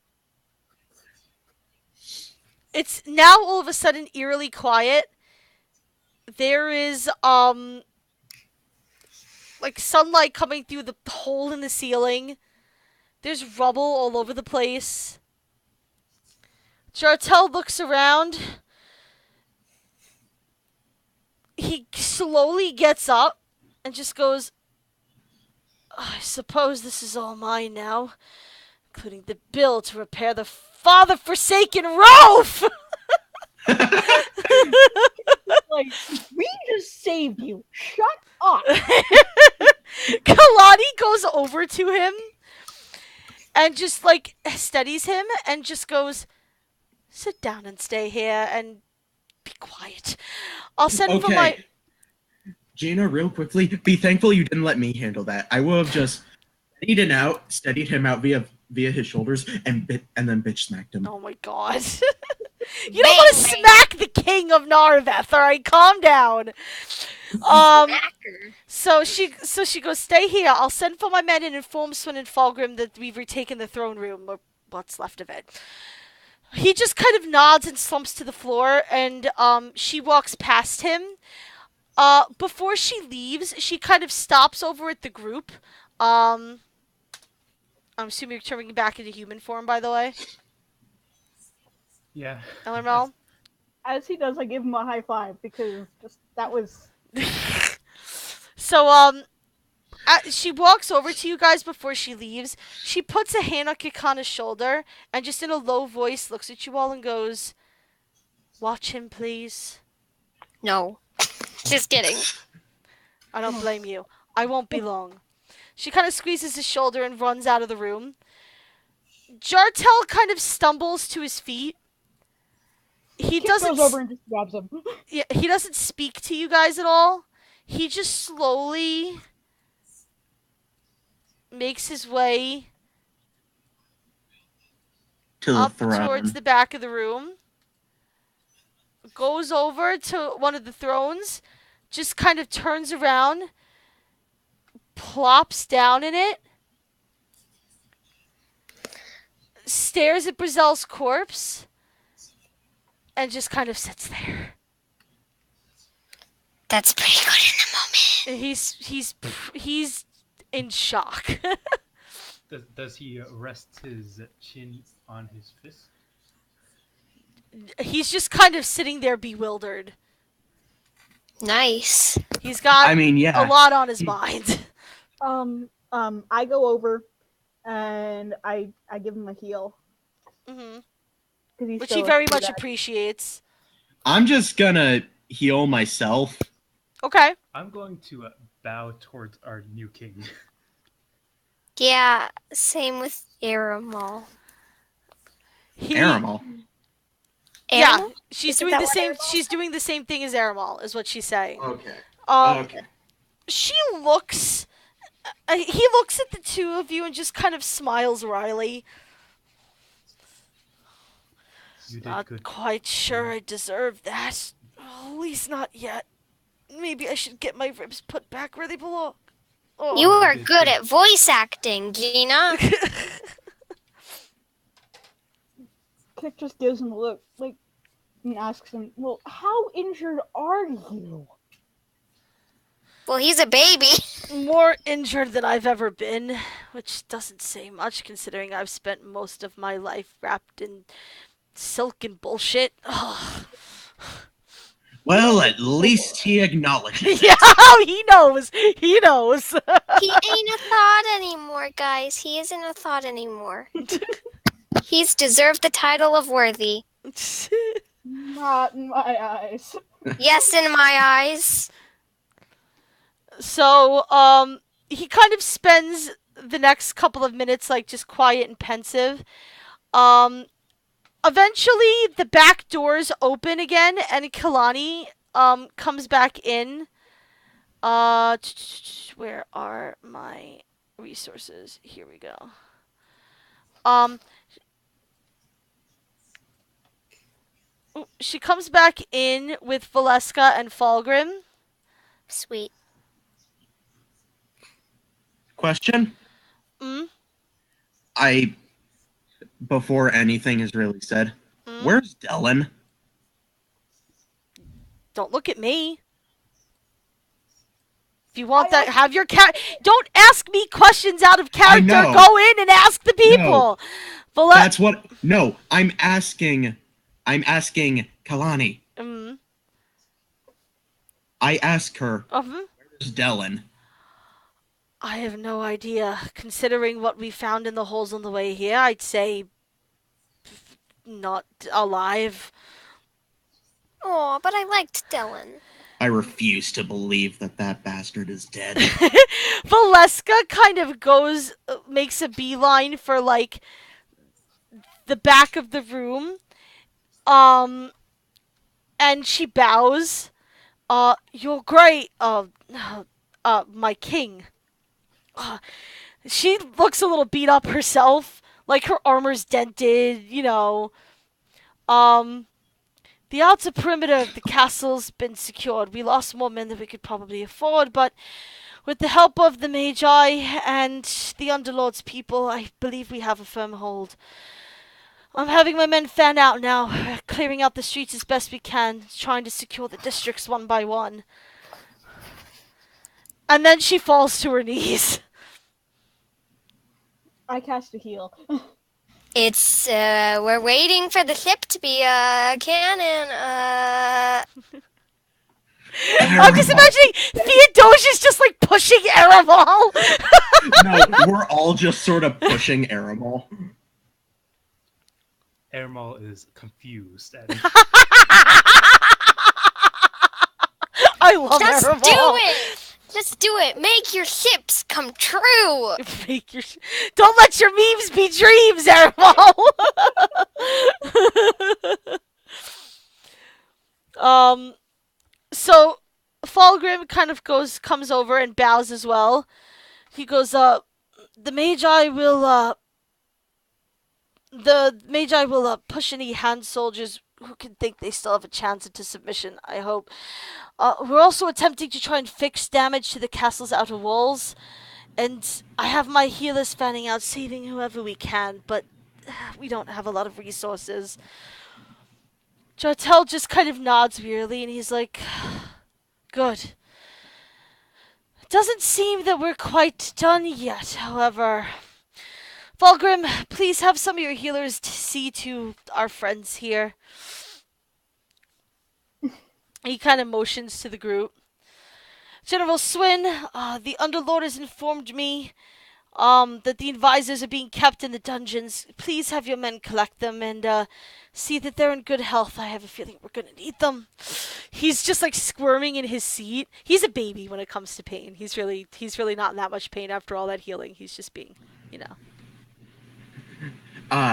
it's now all of a sudden eerily quiet. There is, like sunlight coming through the hole in the ceiling. There's rubble all over the place. Jartel looks around. He slowly gets up and just goes, "I suppose this is all mine now, including the bill to repair the father-forsaken roof!" Like, we just saved you. Shut up. Kalani goes over to him and just like steadies him and just goes, "Sit down and stay here and be quiet. I'll send for my..." Okay. Gina, real quickly, be thankful you didn't let me handle that. I would have just steadied him out via his shoulders, and then bitch smacked him. Oh my god. You don't want to Bang, bang. smack the king of Nareveth, alright? Calm down. Smacker. So she goes, "Stay here. I'll send for my men and inform Swin and Fulgrim that we've retaken the throne room, or what's left of it." He just kind of nods and slumps to the floor, and she walks past him. Before she leaves, she kind of stops over at the group. I'm assuming you're turning back into human form, by the way. Yeah. LML? As he does, I give him a high five because that was. So, she walks over to you guys before she leaves. She puts a hand on Kikana's shoulder and just in a low voice looks at you all and goes, "Watch him, please." No. Just kidding. I don't blame you. I won't be long. She kind of squeezes his shoulder and runs out of the room. Jartel kind of stumbles to his feet. He Kit doesn't goes over and just grabs him. Yeah, he doesn't speak to you guys at all. He just slowly makes his way To the up throne. towards the back of the room, goes over to one of the thrones, just kind of turns around, plops down in it, stares at Brazel's corpse, and just kind of sits there. That's pretty good in the moment. He's in shock. Does he rest his chin on his fist? He's just kind of sitting there bewildered. Nice. He's got I mean, yeah. a lot on his mind. I go over and I give him a heal. Hmm. 'Cause he's Which so he very upset. much appreciates. I'm just gonna heal myself. Okay. I'm going to bow towards our new king. Yeah, same with Aramal. Arimal. Yeah, Aramal? she's Isn't doing that the what same. Aramal She's doing the same thing as Aramal, is what she's saying. Okay. Okay. She looks. He looks at the two of you and just kind of smiles wryly. You did Not good. quite sure I deserve that. At least not yet. Maybe I should get my ribs put back where they belong. Oh. You are good at voice acting, Gina. Kit just gives him a look, like, and asks him, "Well, how injured are you?" Well, he's a baby. More injured than I've ever been, which doesn't say much considering I've spent most of my life wrapped in silk and bullshit. Ugh. Well, at least he acknowledges Yeah, it. he knows. He knows. He ain't a thought anymore, guys. He isn't a thought anymore. He's deserved the title of worthy. Not in my eyes. Yes, in my eyes. So, he kind of spends the next couple of minutes like just quiet and pensive. Eventually the back doors open again and Kalani comes back in. Where are my resources? Here we go. She comes back in with Valeska and Falgrim. Sweet. Question? Mm? Before anything is really said, Mm? where's Dylan? Don't look at me. If you want that, have your cat. Don't ask me questions out of character. know. Go in and ask the people. That's what. No, I'm asking Kalani. Mm. I ask her, Uh-huh. where's Dylan? I have no idea. Considering what we found in the holes on the way here, I'd say not alive. Oh, but I liked Dylan. I refuse to believe that bastard is dead. Valeska kind of makes a beeline for like the back of the room, and she bows. You're great, my king. She looks a little beat up herself, like her armor's dented, you know. The outer perimeter of the castle's been secured. We lost more men than we could probably afford, but with the help of the Magi and the Underlord's people, I believe we have a firm hold. I'm having my men fan out now. We're clearing out the streets as best we can, trying to secure the districts one by one. And then she falls to her knees. I cast a heal. It's, we're waiting for the ship to be, cannon, I'm just imagining Theodosia's just like pushing Aramal. No, we're all just sort of pushing Aramal. Ermal is confused. I love Just Aramal. do it! Just do it! Make your ships come true! Don't let your memes be dreams, Aramal. So Falgrim kind of comes over and bows as well. He goes, the Magi will push any hand soldiers who can think they still have a chance into submission, I hope. We're also attempting to try and fix damage to the castle's outer walls, and I have my healers fanning out, saving whoever we can, but we don't have a lot of resources. Jartel just kind of nods wearily, and he's like, good. It doesn't seem that we're quite done yet, however. Falgrim, please have some of your healers see to our friends here. He kind of motions to the group. General Swin, the Underlord has informed me that the advisors are being kept in the dungeons. Please have your men collect them and see that they're in good health. I have a feeling we're going to need them. He's just like squirming in his seat. He's a baby when it comes to pain. He's really not in that much pain after all that healing. He's just being, you know.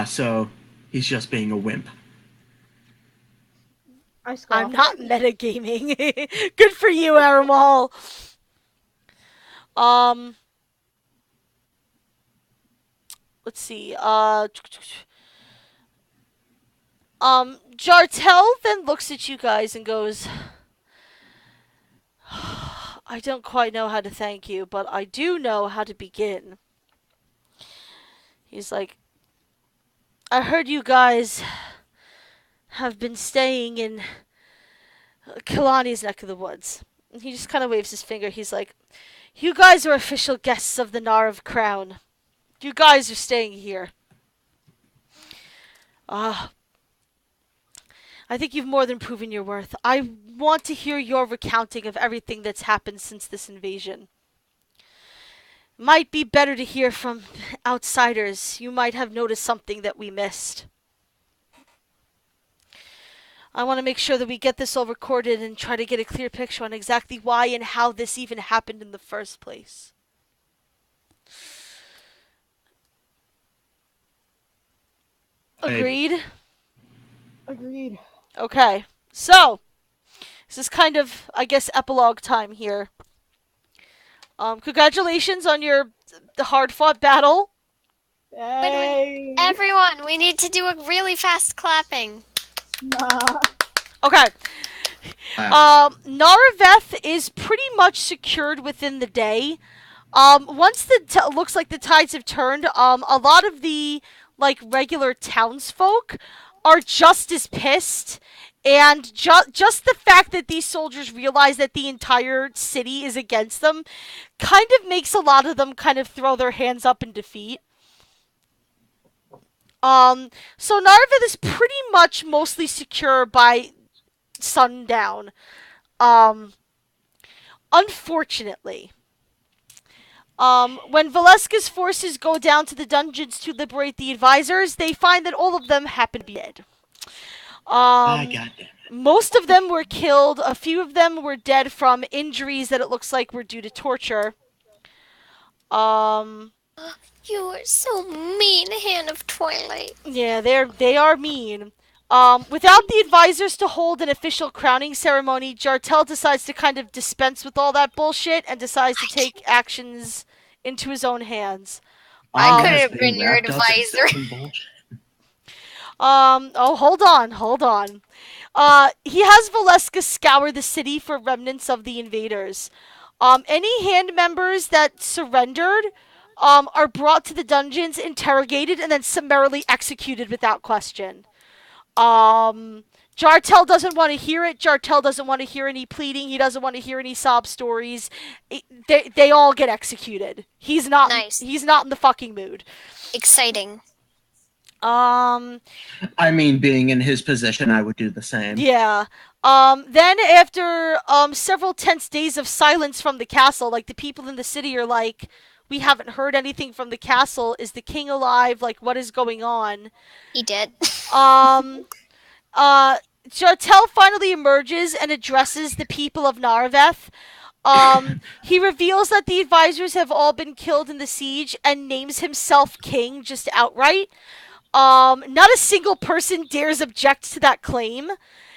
So he's just being a wimp. I'm not metagaming. Good for you, Aramal. Let's see. Jartel then looks at you guys and goes, I don't quite know how to thank you, but I do know how to begin. He's like, I heard you guys have been staying in Kalani's neck of the woods. And he just kind of waves his finger. He's like, you guys are official guests of the Nareveth crown. You guys are staying here. I think you've more than proven your worth. I want to hear your recounting of everything that's happened since this invasion. Might be better to hear from outsiders. You might have noticed something that we missed. I want to make sure that we get this all recorded and try to get a clear picture on exactly why and how this even happened in the first place. Agreed? Agreed. Okay. So, this is kind of, I guess, epilogue time here. Congratulations on your hard-fought battle. Hey. Everyone, we need to do a really fast clapping. Nah. Okay. Wow. Nareveth is pretty much secured within the day. Once looks like the tides have turned, a lot of the regular townsfolk are just as pissed, and just the fact that these soldiers realize that the entire city is against them, kind of makes a lot of them kind of throw their hands up in defeat. So Nareveth is pretty much mostly secure by sundown. Unfortunately. When Valeska's forces go down to the dungeons to liberate the advisors, they find that all of them happen to be dead. Goddamn it. Most of them were killed. A few of them were dead from injuries that it looks like were due to torture. You are so mean, Hand of Twilight. Yeah, they are mean. Without the advisors to hold an official crowning ceremony, Jartel decides to kind of dispense with all that bullshit and decides to take actions into his own hands. I could Has have been your wrapped up in advisor. some bullshit. Oh, hold on. He has Valeska scour the city for remnants of the invaders. Any hand members that surrendered, are brought to the dungeons, interrogated, and then summarily executed without question. Jartel doesn't want to hear it. Jartel doesn't want to hear any pleading. He doesn't want to hear any sob stories. They all get executed. He's not. Nice. He's not in the fucking mood. Exciting. Um. I mean, being in his position, I would do the same. Yeah. Then after several tense days of silence from the castle, like the people in the city are like, we haven't heard anything from the castle. Is the king alive? Like, what is going on? He did. Jartel finally emerges and addresses the people of Nareveth. He reveals that the advisors have all been killed in the siege and names himself king just outright. Not a single person dares object to that claim.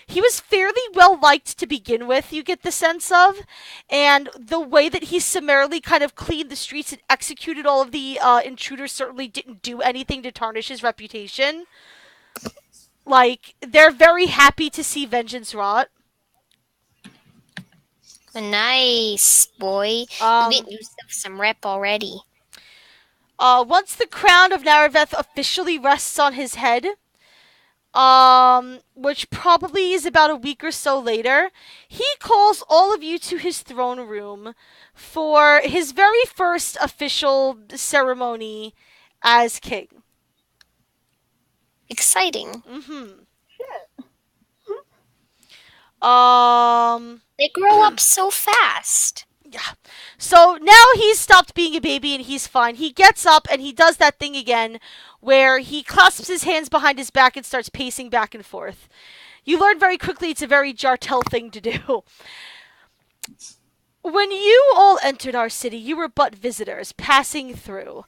He was fairly well liked to begin with, you get the sense of, and the way that he summarily kind of cleaned the streets and executed all of the intruders certainly didn't do anything to tarnish his reputation. Like, they're very happy to see vengeance wrought. Nice, boy. You get yourself some rep already. Once the crown of Nareveth officially rests on his head, which probably is about a week or so later, he calls all of you to his throne room for his very first official ceremony as king. Exciting. Shit. They grow up so fast. Yeah. So now he's stopped being a baby and he's fine. He gets up and he does that thing again where he clasps his hands behind his back and starts pacing back and forth. You learn very quickly it's a very Jartel thing to do. When you all entered our city, you were but visitors, passing through.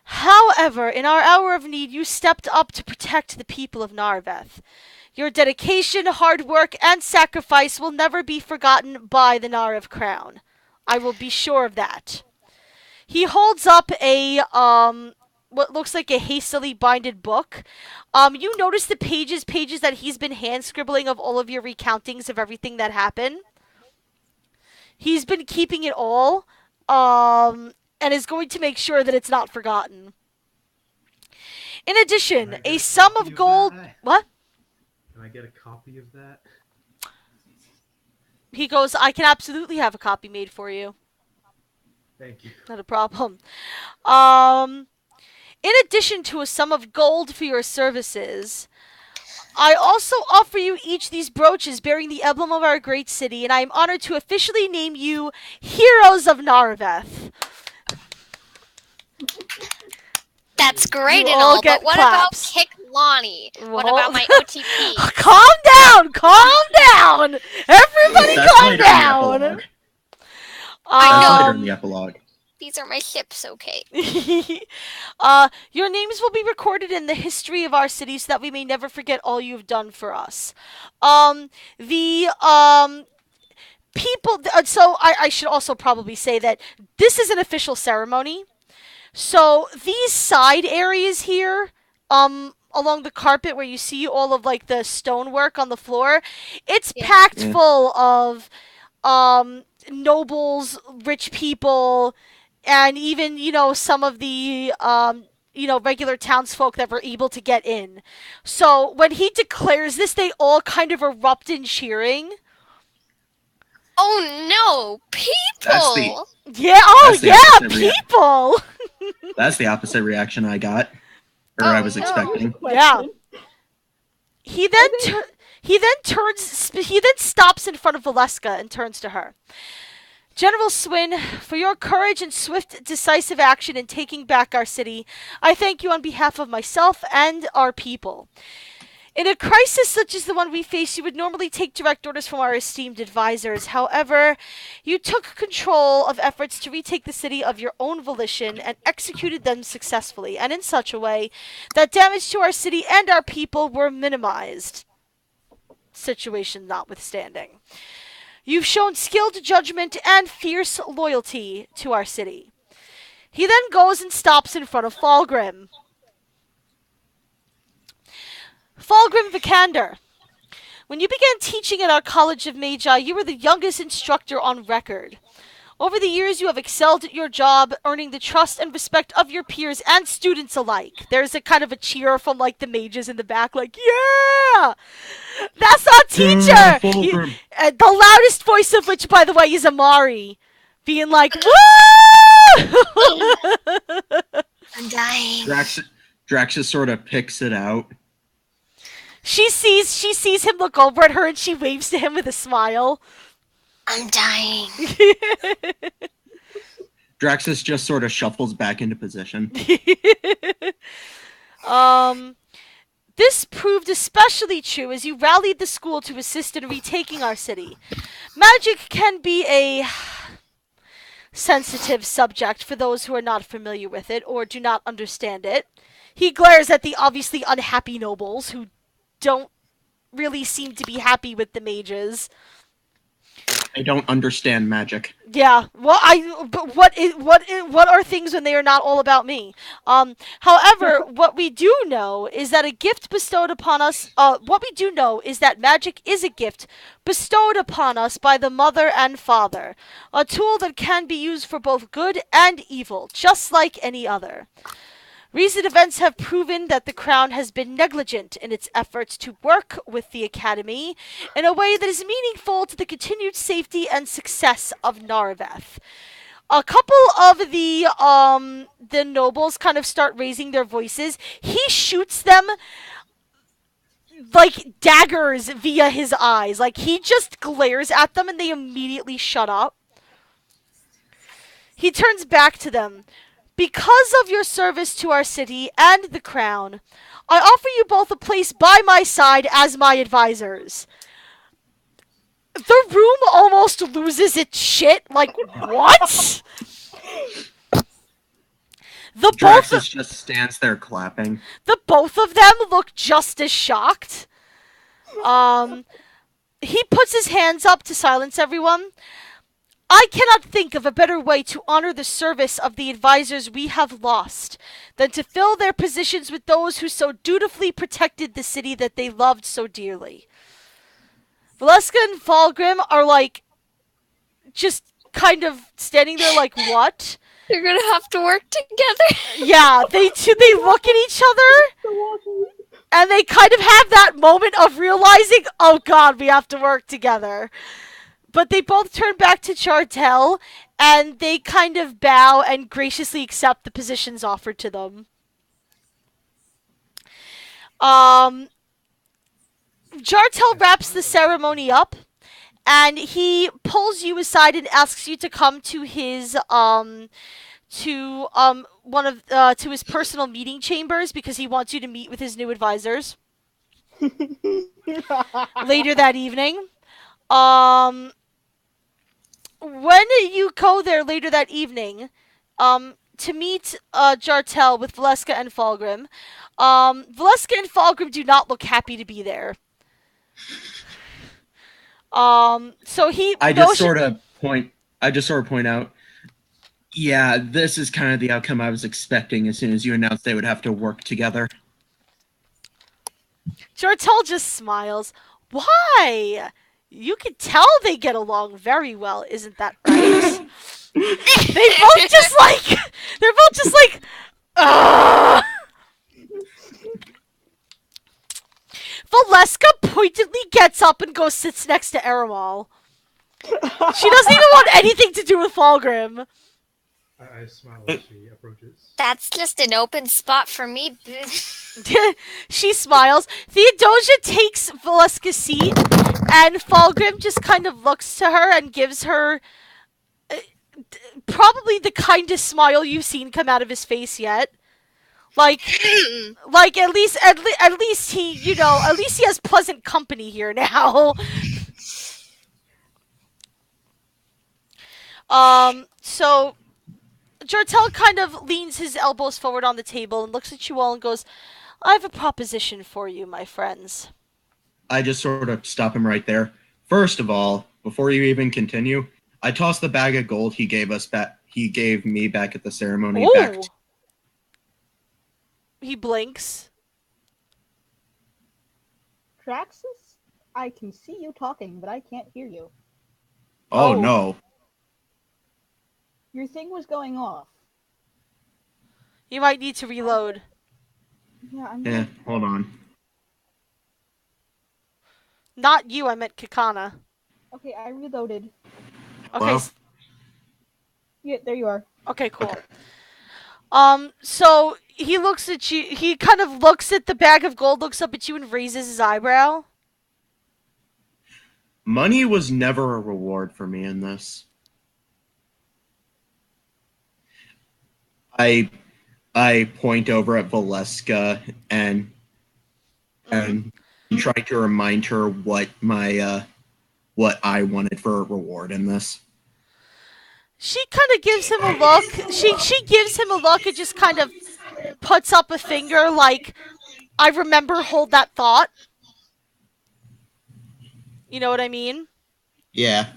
However, in our hour of need, you stepped up to protect the people of Nareveth. Your dedication, hard work, and sacrifice will never be forgotten by the Narev crown. I will be sure of that. He holds up a, what looks like a hastily binded book. You notice the pages that he's been hand scribbling of all of your recountings of everything that happened. He's been keeping it all, and is going to make sure that it's not forgotten. In addition, a sum of gold... What? Can I get a copy of that? He goes, I can absolutely have a copy made for you. Thank you. Not a problem. In addition to a sum of gold for your services, I also offer you each these brooches bearing the emblem of our great city, and I am honored to officially name you Heroes of Nareveth. That's great You and all all, get but what claps. about Kick Lonnie? What Well- about my OTP? Calm down! Calm down! Everybody That's calm later down! in the epilogue. I That's later in Um, the epilogue. These are my ships, okay? Your names will be recorded in the history of our city so that we may never forget all you've done for us. The people. So I should also probably say that this is an official ceremony. So these side areas here, along the carpet where you see all of like the stonework on the floor, it's Yeah. packed Yeah. full of nobles, rich people, and even some of the regular townsfolk that were able to get in. So when he declares this, they all kind of erupt in cheering. Oh no, That's people! Yeah. Oh That's the yeah, opposite reaction. people. That's the opposite reaction I got, or I was Oh, no. expecting. Yeah. Question. He then I think- he then stops in front of Valeska and turns to her. General Swin, for your courage and swift, decisive action in taking back our city, I thank you on behalf of myself and our people. In a crisis such as the one we face, you would normally take direct orders from our esteemed advisors. However, you took control of efforts to retake the city of your own volition and executed them successfully, and in such a way that damage to our city and our people were minimized. Situation notwithstanding. You've shown skilled judgment and fierce loyalty to our city. He then goes and stops in front of Falgrim. Falgrim Vikander, when you began teaching at our College of Magi, you were the youngest instructor on record. Over the years, you have excelled at your job, earning the trust and respect of your peers and students alike. There's a kind of a cheer from like the mages in the back, like, yeah! That's our teacher! Fulgrim. The loudest voice of which, by the way, is Amari, being like, woo! I'm dying. Drax just sort of picks it out. She sees him look over at her and she waves to him with a smile. I'm dying. Draxus just sort of shuffles back into position. This proved especially true as you rallied the school to assist in retaking our city. Magic can be a sensitive subject for those who are not familiar with it or do not understand it. He glares at the obviously unhappy nobles who don't really seem to be happy with the mages. They don't understand magic. Yeah, well, but what are things when they are not all about me? However, what we do know is that a gift bestowed upon us. What we do know is that magic is a gift bestowed upon us by the Mother and Father, a tool that can be used for both good and evil, just like any other. Recent events have proven that the Crown has been negligent in its efforts to work with the Academy in a way that is meaningful to the continued safety and success of Nareveth. A couple of the nobles kind of start raising their voices. He shoots them like daggers via his eyes. Like, he just glares at them and they immediately shut up. He turns back to them. Because of your service to our city and the Crown, I offer you both a place by my side as my advisors. The room almost loses its shit. Like, what? Draxus just stands there clapping. The both of them look just as shocked. He puts his hands up to silence everyone. I cannot think of a better way to honor the service of the advisors we have lost than to fill their positions with those who so dutifully protected the city that they loved so dearly. Valeska and Falgrim are like, just kind of standing there like, what? You're gonna have to work together. Yeah, they look at each other, and they kind of have that moment of realizing, oh god, we have to work together. But they both turn back to Chartel, and they kind of bow and graciously accept the positions offered to them. Um, Jartel wraps the ceremony up, and he pulls you aside and asks you to come to his one of to his personal meeting chambers because he wants you to meet with his new advisors later that evening. Um, when you go there later that evening, to meet Jartel with Valeska and Falgrim, Valeska and Falgrim do not look happy to be there. So he I just sort of point out, yeah, this is kind of the outcome I was expecting as soon as you announced they would have to work together. Jartel just smiles. Why? You can tell they get along very well, isn't that right? They're both just like, ugh. Valeska pointedly gets up and goes sits next to Aramal. She doesn't even want anything to do with Falgrim. I smile as she approaches. That's just an open spot for me. She smiles. Theodosia takes Valeska's seat, and Falgrim just kind of looks to her and gives her probably the kindest smile you've seen come out of his face yet. Like at least he, at least he has pleasant company here now. So Jartel kind of leans his elbows forward on the table and looks at you all and goes, I have a proposition for you, my friends. I just sort of stop him right there. First of all, before you even continue, I tossed the bag of gold he gave me back at the ceremony back. He blinks. Traxus, I can see you talking, but I can't hear you. Oh no. Your thing was going off. You might need to reload. Yeah, hold on. Not you, I meant Kakana. Okay, I reloaded. Okay. Well. Yeah, there you are. Okay, cool. So he looks at you, he kind of looks at the bag of gold, looks up at you and raises his eyebrow. Money was never a reward for me in this. I point over at Valeska and try to remind her what what I wanted for a reward in this. She kind of gives him a look. She gives him a look and just kind of puts up a finger like, I remember, hold that thought. You know what I mean? Yeah.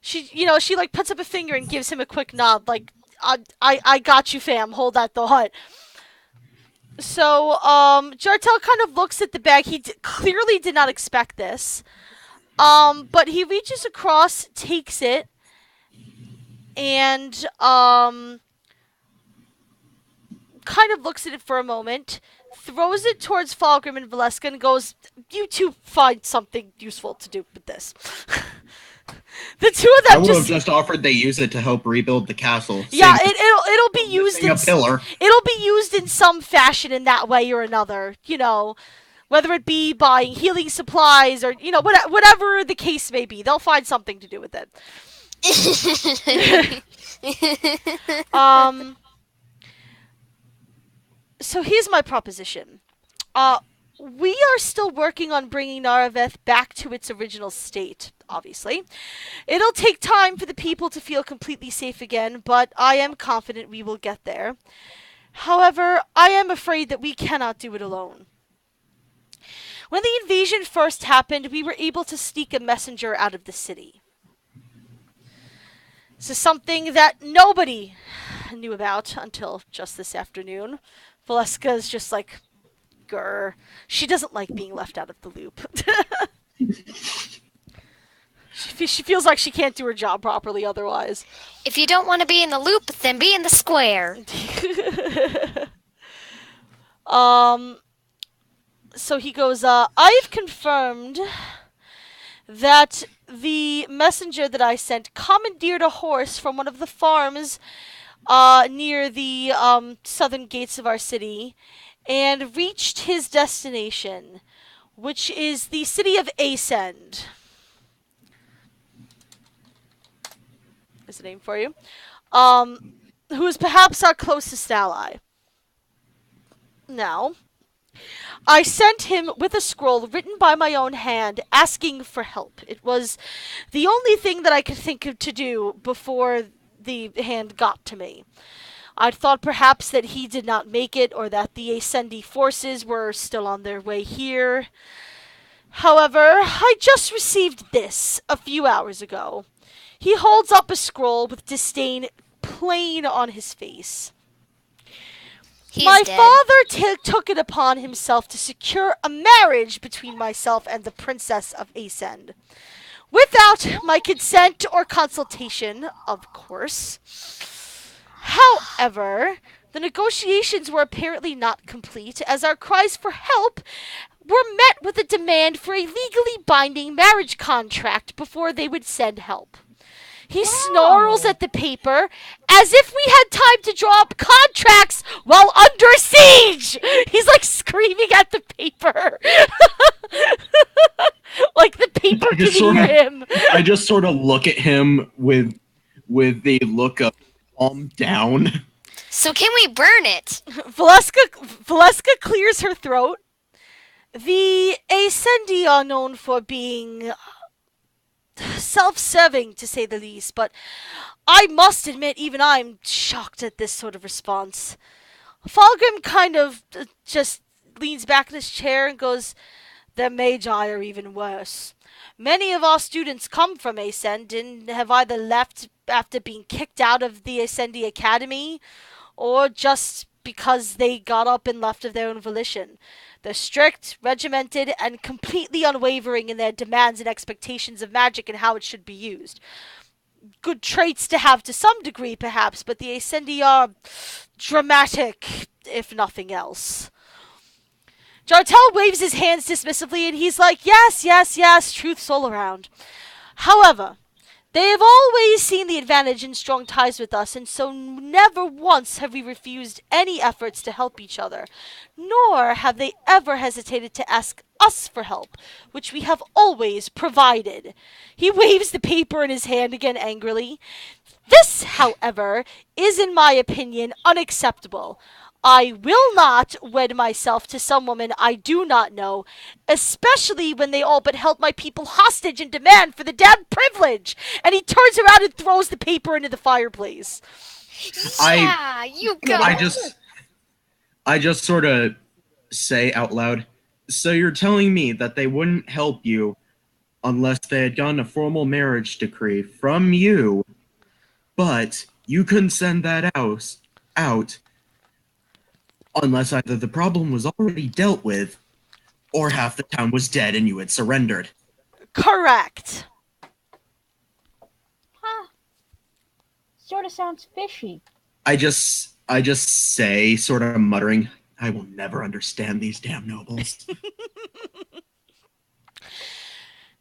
She like puts up a finger and gives him a quick nod like, I got you, fam. Hold that thought. So, Jartel kind of looks at the bag. He clearly did not expect this. But he reaches across, takes it, and, kind of looks at it for a moment, throws it towards Falgrim and Valeska and goes, you two find something useful to do with this. The two of them I would have just offered they use it to help rebuild the castle. Yeah, it'll be used in a pillar. It'll be used in some fashion in that way or another, whether it be buying healing supplies or whatever the case may be. They'll find something to do with it. So here's my proposition. We are still working on bringing Nareveth back to its original state, obviously. It'll take time for the people to feel completely safe again, but I am confident we will get there. However, I am afraid that we cannot do it alone. When the invasion first happened, we were able to sneak a messenger out of the city. This is something that nobody knew about until just this afternoon. Valeska is just like, grr. She doesn't like being left out of the loop. She feels like she can't do her job properly otherwise. If you don't want to be in the loop, then be in the square. So he goes, I've confirmed that the messenger that I sent commandeered a horse from one of the farms near the southern gates of our city and reached his destination, which is the city of Ascend. Is the name for you? Um, who is perhaps our closest ally. Now, I sent him with a scroll written by my own hand asking for help. It was the only thing that I could think of to do before the hand got to me. I thought perhaps that he did not make it or that the Ascendi forces were still on their way here. However, I just received this a few hours ago. He holds up a scroll with disdain plain on his face. He's My dead. father took it upon himself to secure a marriage between myself and the Princess of Ascend. Without my consent or consultation, of course. However, the negotiations were apparently not complete, as our cries for help were met with a demand for a legally binding marriage contract before they would send help. He snarls at the paper as if we had time to draw up contracts while under siege. He's like screaming at the paper. Like the paper can hear him. I just sort of look at him with the look of calm down. So can we burn it? Valeska clears her throat. The Ascendi are known for being self-serving, to say the least, but I must admit, even I'm shocked at this sort of response. Falgrim kind of just leans back in his chair and goes, "The Magi are even worse. Many of our students come from Ascend and have either left after being kicked out of the Ascendi Academy, or just because they got up and left of their own volition. They're strict, regimented, and completely unwavering in their demands and expectations of magic and how it should be used. Good traits to have to some degree, perhaps, but the Ascendi are dramatic, if nothing else." Jartel waves his hands dismissively, and he's like, yes, truth's all around. However, they have always seen the advantage in strong ties with us, and so never once have we refused any efforts to help each other, nor have they ever hesitated to ask us for help, which we have always provided. He waves the paper in his hand again angrily. This, however, is in my opinion unacceptable. I will not wed myself to some woman I do not know, especially when they all but held my people hostage and demand for the damned privilege. And he turns around and throws the paper into the fireplace. Yeah, you go. I just sort of say out loud, "So you're telling me that they wouldn't help you unless they had gotten a formal marriage decree from you, but you couldn't send that out unless either the problem was already dealt with or half the town was dead and you had surrendered." Correct. Huh. Sort of sounds fishy. I just say, sort of muttering, "I will never understand these damn nobles."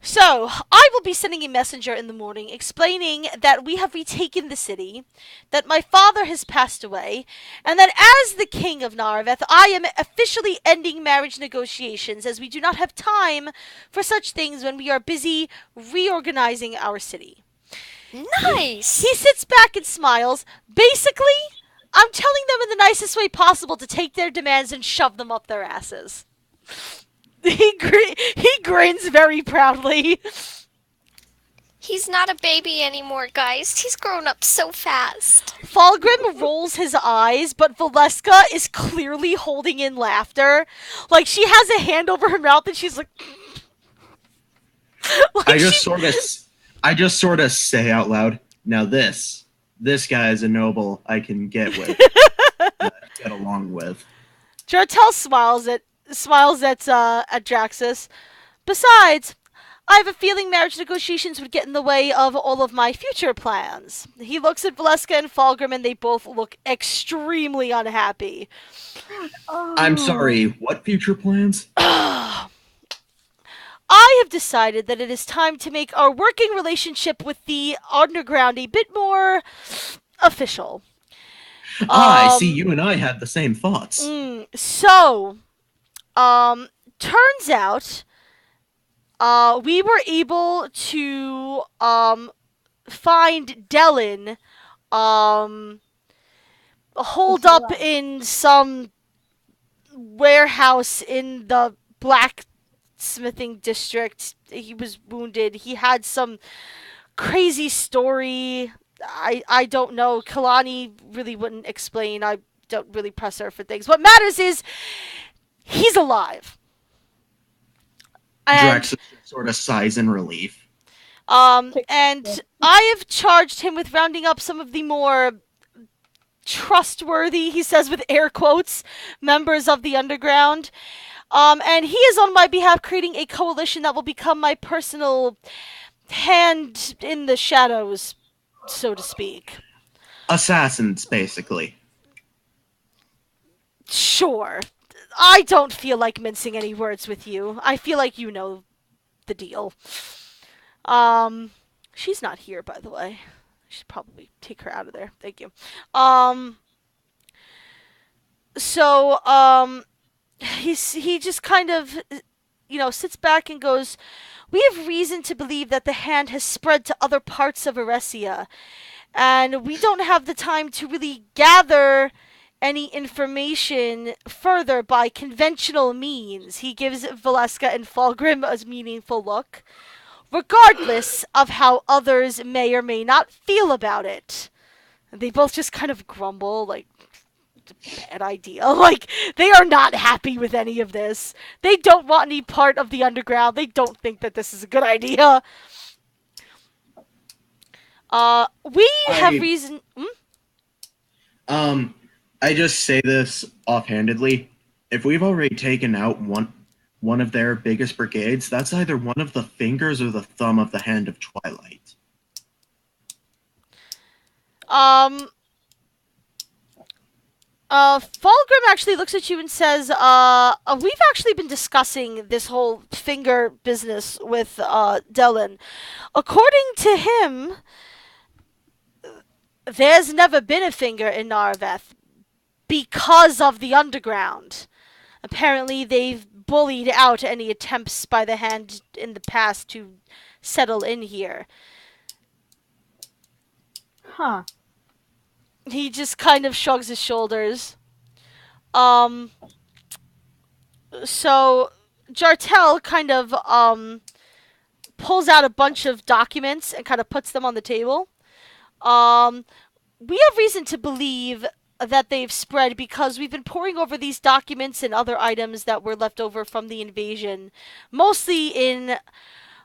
So, I will be sending a messenger in the morning explaining that we have retaken the city, that my father has passed away, and that as the king of Nareveth, I am officially ending marriage negotiations as we do not have time for such things when we are busy reorganizing our city. Nice. He sits back and smiles. Basically, I'm telling them in the nicest way possible to take their demands and shove them up their asses. He grins very proudly. He's not a baby anymore, guys. He's grown up so fast. Falgrim rolls his eyes, but Valeska is clearly holding in laughter. Like, she has a hand over her mouth and she's like... I just sort of say out loud, "Now this guy is a noble I can get with, get along with." Jartel smiles at Draxus. Besides, I have a feeling marriage negotiations would get in the way of all of my future plans. He looks at Valeska and Falgrim, and they both look extremely unhappy. Oh. I'm sorry, what future plans? I have decided that it is time to make our working relationship with the underground a bit more official. I see you and I had the same thoughts. So, turns out, we were able to, find Dellen, holed up in some warehouse in the blacksmithing district. He was wounded. He had some crazy story. I don't know. Kalani really wouldn't explain. I don't really press her for things. What matters is he's alive. And Drax sort of sighs in relief. and I have charged him with rounding up some of the more trustworthy, he says with air quotes, members of the underground. And he is on my behalf creating a coalition that will become my personal hand in the shadows, so to speak. Assassins, basically. Sure. I don't feel like mincing any words with you. I feel like you know the deal. She's not here, by the way. I should probably take her out of there. Thank you. So, he just kind of, sits back and goes, "We have reason to believe that the hand has spread to other parts of Eresia, and we don't have the time to really gather any information further by conventional means." He gives Valeska and Fulgrim a meaningful look. "Regardless of how others may or may not feel about it." They both just kind of grumble, like, bad idea. Like, they are not happy with any of this. They don't want any part of the underground. They don't think that this is a good idea. We have reason... I just say this offhandedly. If we've already taken out one of their biggest brigades, that's either one of the fingers or the thumb of the Hand of Twilight. Fulgrim actually looks at you and says, we've actually been discussing this whole finger business with, Dellen. According to him, there's never been a finger in Nareveth because of the underground. Apparently, they've bullied out any attempts by the hand in the past to settle in here. Huh. He just kind of shrugs his shoulders. So Jartel kind of pulls out a bunch of documents and kind of puts them on the table. We have reason to believe that they've spread because we've been poring over these documents and other items that were left over from the invasion, mostly in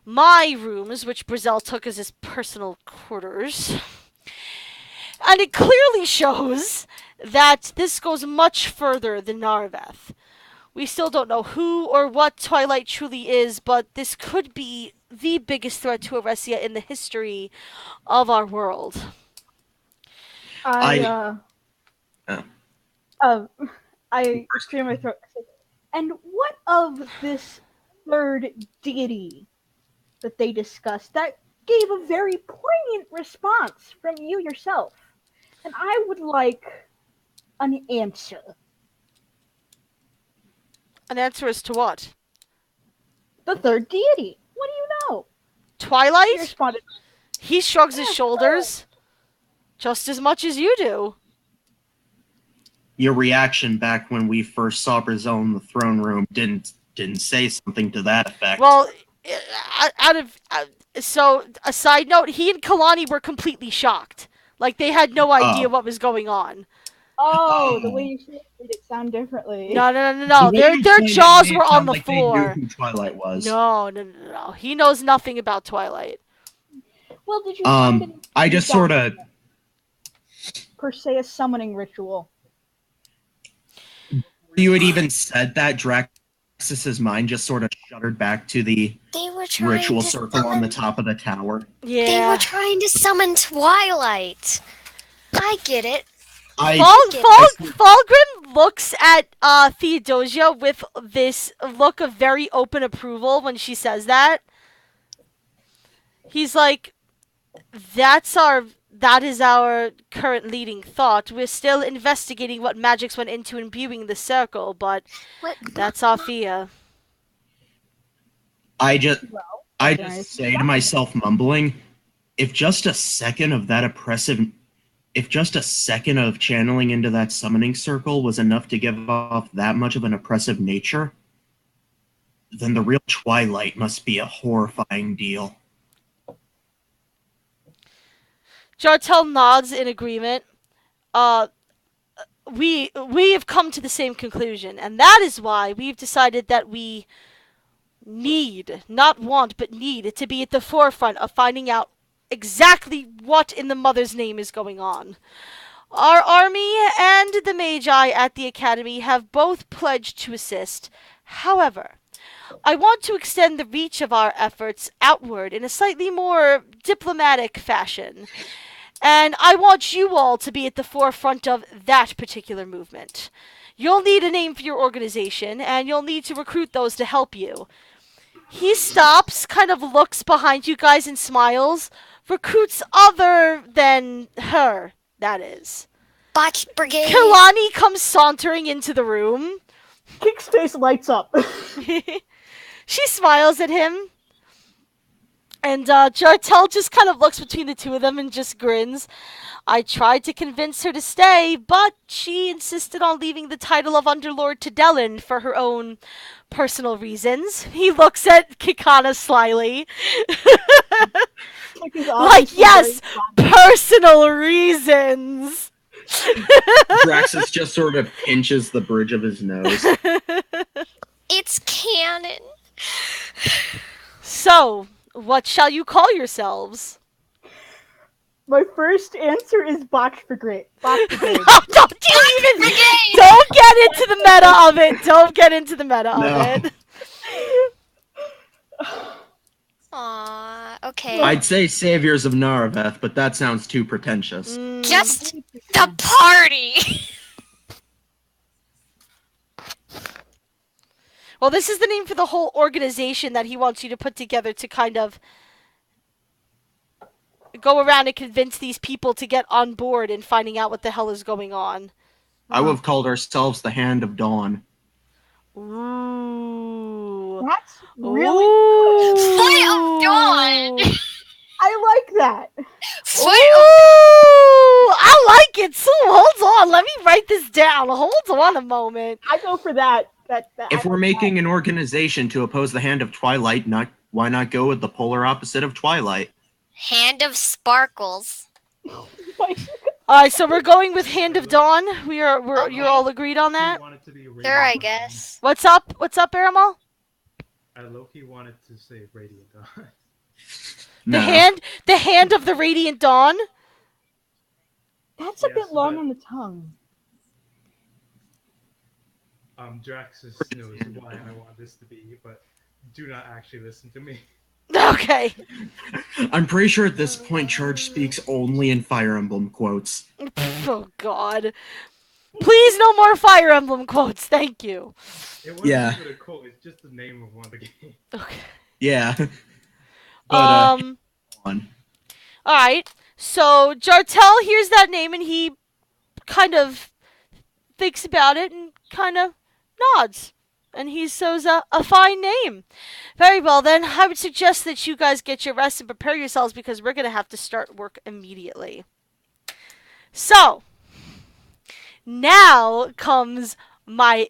my rooms, which Brazel took as his personal quarters. And it clearly shows that this goes much further than Nareveth. We still don't know who or what Twilight truly is, but this could be the biggest threat to Eresia in the history of our world. I clear my throat. And what of this third deity that they discussed that gave a very poignant response from you yourself? And I would like an answer. An answer as to what? The third deity. What do you know? Twilight? He responded, He shrugs his shoulders just as much as you do. Your reaction back when we first saw Brazel in the throne room didn't say something to that effect. Well, so a side note, he and Kalani were completely shocked. Like, they had no idea what was going on. Oh, the way you said it sound differently. No. The way Their you said it jaws made it were on sound the like floor. They knew who Twilight was. No. He knows nothing about Twilight. Well, did you find any I just sort of... per se a summoning ritual? You had even said that, Draxus's mind just sort of shuddered back to the ritual circle on the top of the tower. Yeah. They were trying to summon Twilight. I get it. Fulgrim looks at Theodosia with this look of very open approval when she says that. He's like, that's our that is our current leading thought. We're still investigating what magics went into imbuing the circle, but What? that's our fear. I just Well, I there is- just say to myself, mumbling, if just a second of that oppressive, if just a second of channeling into that summoning circle was enough to give off that much of an oppressive nature, then the real Twilight must be a horrifying deal. Jartel nods in agreement. Uh, we have come to the same conclusion, and that is why we've decided that we need, not want, but need to be at the forefront of finding out exactly what in the mother's name is going on. Our army and the Magi at the Academy have both pledged to assist. However, I want to extend the reach of our efforts outward in a slightly more diplomatic fashion. And I want you all to be at the forefront of that particular movement. You'll need a name for your organization, and you'll need to recruit those to help you. He stops, kind of looks behind you guys and smiles. Recruits other than her, that is. Botched Brigade. Kalani comes sauntering into the room. Kick's face lights up. She smiles at him. And Jartel just kind of looks between the two of them and just grins. I tried to convince her to stay, but she insisted on leaving the title of Underlord to Dellen for her own personal reasons. He looks at Kikana slyly. Kick is Like, obviously yes, very personal reasons. Draxus just sort of pinches the bridge of his nose. It's canon. So, what shall you call yourselves? My first answer is Botch Brigade. Botch Brigade. Oh, don't you even... Brigade! Don't get into the meta of it. Don't get into the meta No. of it. Aw, okay. I'd say Saviors of Nareveth, but that sounds too pretentious. Just the party. Well, this is the name for the whole organization that he wants you to put together to kind of go around and convince these people to get on board and finding out what the hell is going on. I would have called ourselves the Hand of Dawn. Ooh. That's really. Ooh. Fight of Dawn. I like that. Ooh, I like it too. Hold on. Let me write this down. Hold on a moment. I go for that. If we're making an organization to oppose the Hand of Twilight, why not go with the polar opposite of Twilight? Hand of Sparkles. Alright, so we're going with Hand of Dawn. You're all agreed on that? You want it to be Sure, Radiant I Dawn. guess. What's up? What's up, Aramal? I low-key wanted to say Radiant Dawn. The hand of the Radiant Dawn? That's a Yes, bit long but- on the tongue. Draxus knows why I want this to be, but do not actually listen to me. Okay. I'm pretty sure at this point Charge speaks only in Fire Emblem quotes. Oh god. Please no more Fire Emblem quotes, thank you. It wasn't Yeah. even a quote, it's just the name of one of the games. Okay. Yeah. But, on. Alright. So Jartel hears that name and he kind of thinks about it and kind of nods. And he says, a fine name. Very well, then. I would suggest that you guys get your rest and prepare yourselves because we're going to have to start work immediately. So, now comes my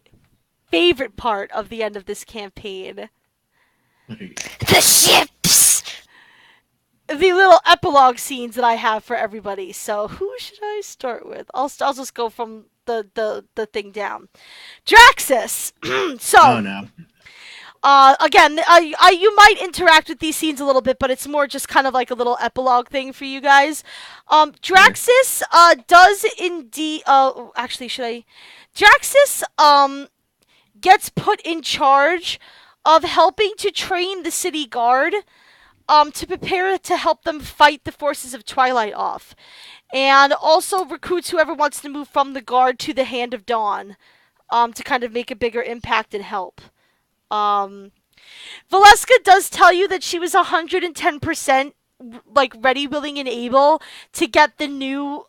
favorite part of the end of this campaign. The ships. The little epilogue scenes that I have for everybody. So, who should I start with? I'll just go from the thing down. Draxus. So, Oh no. again, you might interact with these scenes a little bit, but it's more just kind of like a little epilogue thing for you guys. Draxus does indeed. Actually, should I? Draxus gets put in charge of helping to train the city guard to prepare to help them fight the forces of Twilight off. And also recruits whoever wants to move from the guard to the Hand of Dawn to kind of make a bigger impact and help. Valeska does tell you that she was 110% like ready, willing, and able to get the new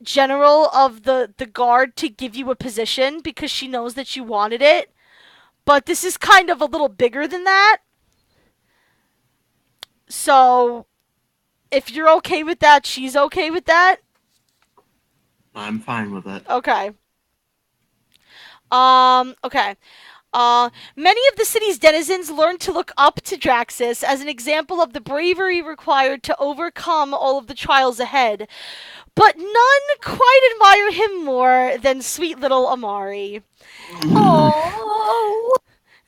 general of the guard to give you a position because she knows that you wanted it. But this is kind of a little bigger than that. So if you're okay with that, she's okay with that. I'm fine with it. Okay. Okay. Many of the city's denizens learned to look up to Draxus as an example of the bravery required to overcome all of the trials ahead. But none quite admire him more than sweet little Amari. Oh.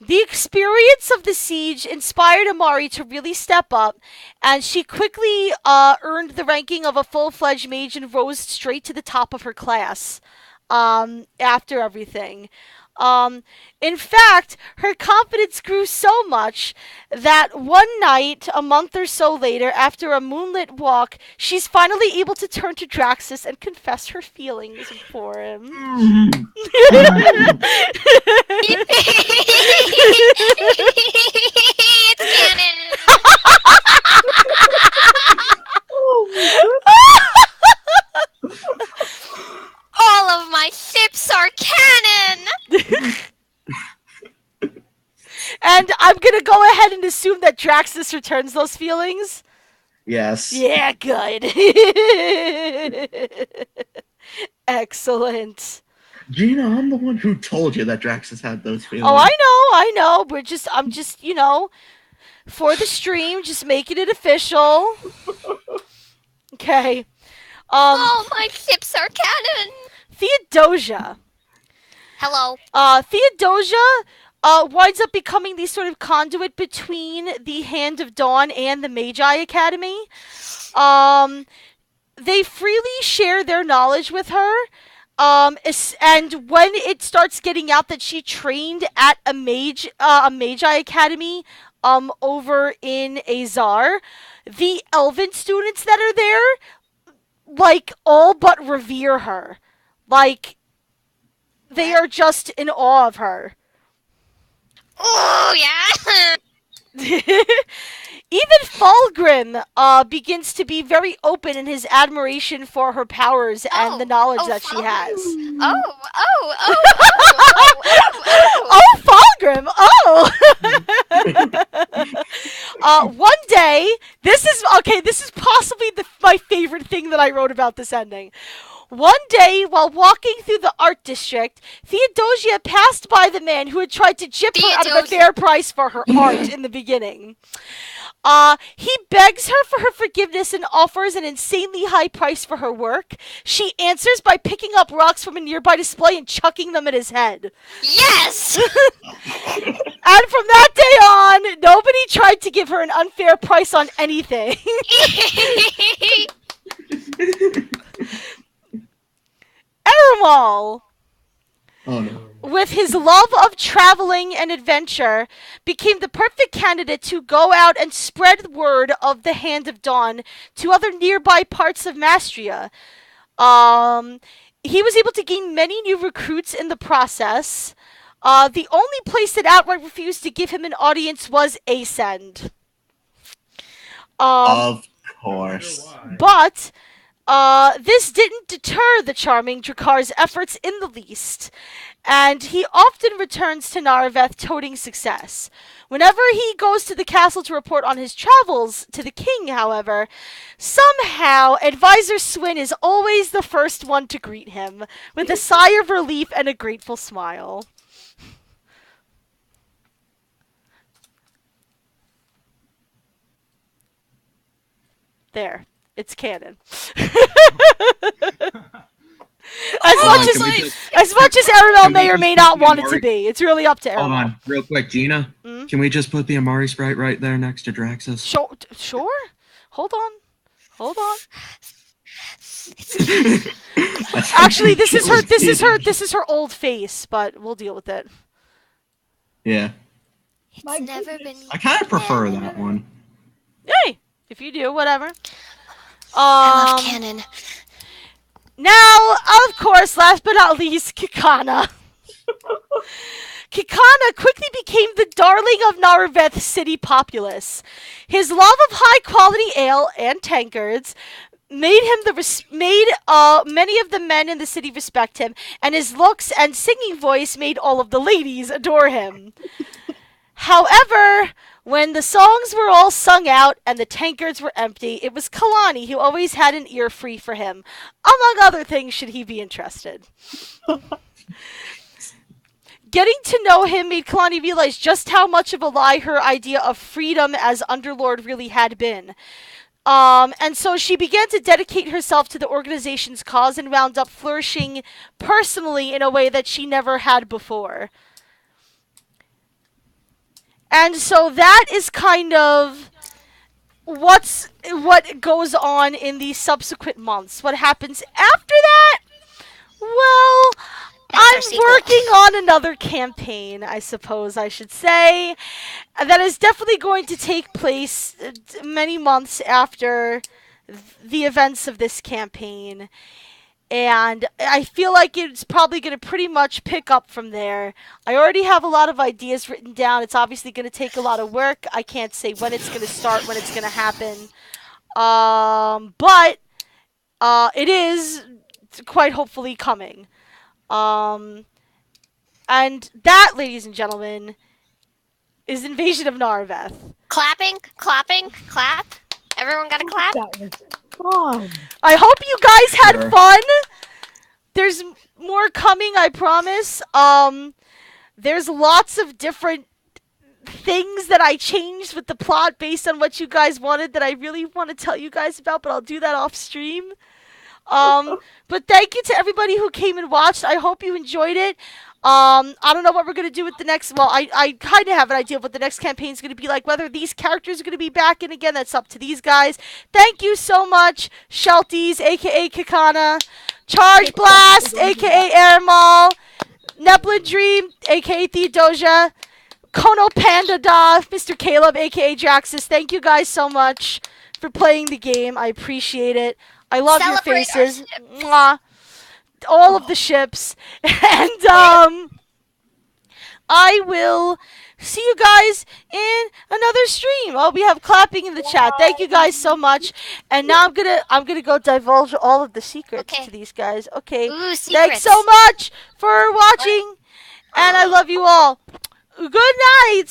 The experience of the siege inspired Amari to really step up, and she quickly earned the ranking of a full-fledged mage and rose straight to the top of her class after everything. In fact, her confidence grew so much that one night, a month or so later, after a moonlit walk, she's finally able to turn to Draxus and confess her feelings for him. It's canon. All of my ships are canon. And I'm gonna go ahead and assume that Draxus returns those feelings. Yes. Yeah, good. Excellent. Gina, I'm the one who told you that Draxus had those feelings. Oh, I know. I'm just, for the stream, just making it official. Okay. All my ships are canon. Theodosia. Hello. Theodosia winds up becoming the sort of conduit between the Hand of Dawn and the Magi Academy. They freely share their knowledge with her. And when it starts getting out that she trained at a Magi Academy, over in Azar, the Elven students that are there, like, all but revere her. Like, they are just in awe of her. Oh, yeah. Even Fulgrim begins to be very open in his admiration for her powers and the knowledge that she has. Fulgrim! One day, this is possibly my favorite thing that I wrote about this ending. One day, while walking through the art district, Theodosia passed by the man who had tried to gyp her out of a fair price for her art in the beginning. He begs her for her forgiveness and offers an insanely high price for her work. She answers by picking up rocks from a nearby display and chucking them at his head. Yes! And from that day on, nobody tried to give her an unfair price on anything. Eramal, Oh no. with his love of traveling and adventure, became the perfect candidate to go out and spread word of the Hand of Dawn to other nearby parts of Mastria. He was able to gain many new recruits in the process. The only place that outright refused to give him an audience was Ascend. Of course. But this didn't deter the charming Drakar's efforts in the least, and he often returns to Nareveth toting success. Whenever he goes to the castle to report on his travels to the king, however, somehow Advisor Swin is always the first one to greet him, with a sigh of relief and a grateful smile. There. It's canon. As much as Ariel may or may not want it to be, it's really up to Ariel. Hold on, real quick, Gina. Can we just put the Amari sprite right there next to Draxus? Sure. Hold on. Actually, this is her old face, but we'll deal with it. Yeah. It's never been. I kind of prefer that one. Hey, if you do, whatever. I love canon. Now, of course, last but not least, Kakana. Kikana quickly became the darling of Nareveth city populace. His love of high-quality ale and tankards made him many of the men in the city respect him, and his looks and singing voice made all of the ladies adore him. However, when the songs were all sung out and the tankards were empty, it was Kalani who always had an ear free for him, among other things should he be interested. Getting to know him made Kalani realize just how much of a lie her idea of freedom as Underlord really had been. And so she began to dedicate herself to the organization's cause and wound up flourishing personally in a way that she never had before. And so that is kind of what goes on in the subsequent months. What happens after that? Well, That's our I'm sequel. working on another campaign, I suppose I should say. That is definitely going to take place many months after the events of this campaign. And I feel like it's probably going to pretty much pick up from there. I already have a lot of ideas written down. It's obviously going to take a lot of work. I can't say when it's going to start, when it's going to happen. But it is quite hopefully coming. And that, ladies and gentlemen, is Invasion of Nareveth. Clapping, clap. Everyone got a clap? That was fun. I hope you guys had Sure. fun. There's more coming, I promise. There's lots of different things that I changed with the plot based on what you guys wanted that I really want to tell you guys about, but I'll do that off stream. But thank you to everybody who came and watched. I hope you enjoyed it. I don't know what we're gonna do with the next. Well, I kind of have an idea of what the next campaign is gonna be like. Whether these characters are gonna be back in again, that's up to these guys. Thank you so much, Shelties, aka Kikana, Charge Blast, aka Airmal, Neblin Dream, aka Theodosia, Kono Panda Da, Mr. Caleb, aka Jaxus. Thank you guys so much for playing the game. I appreciate it. I love Celebrate your our faces. ships. Mwah. All of the ships. And I will see you guys in another stream. Oh, we have clapping in the chat. Thank you guys so much. And now I'm gonna go divulge all of the secrets Okay. to these guys. Okay. Ooh, Thanks secrets. so much for watching. And I love you all. Good night.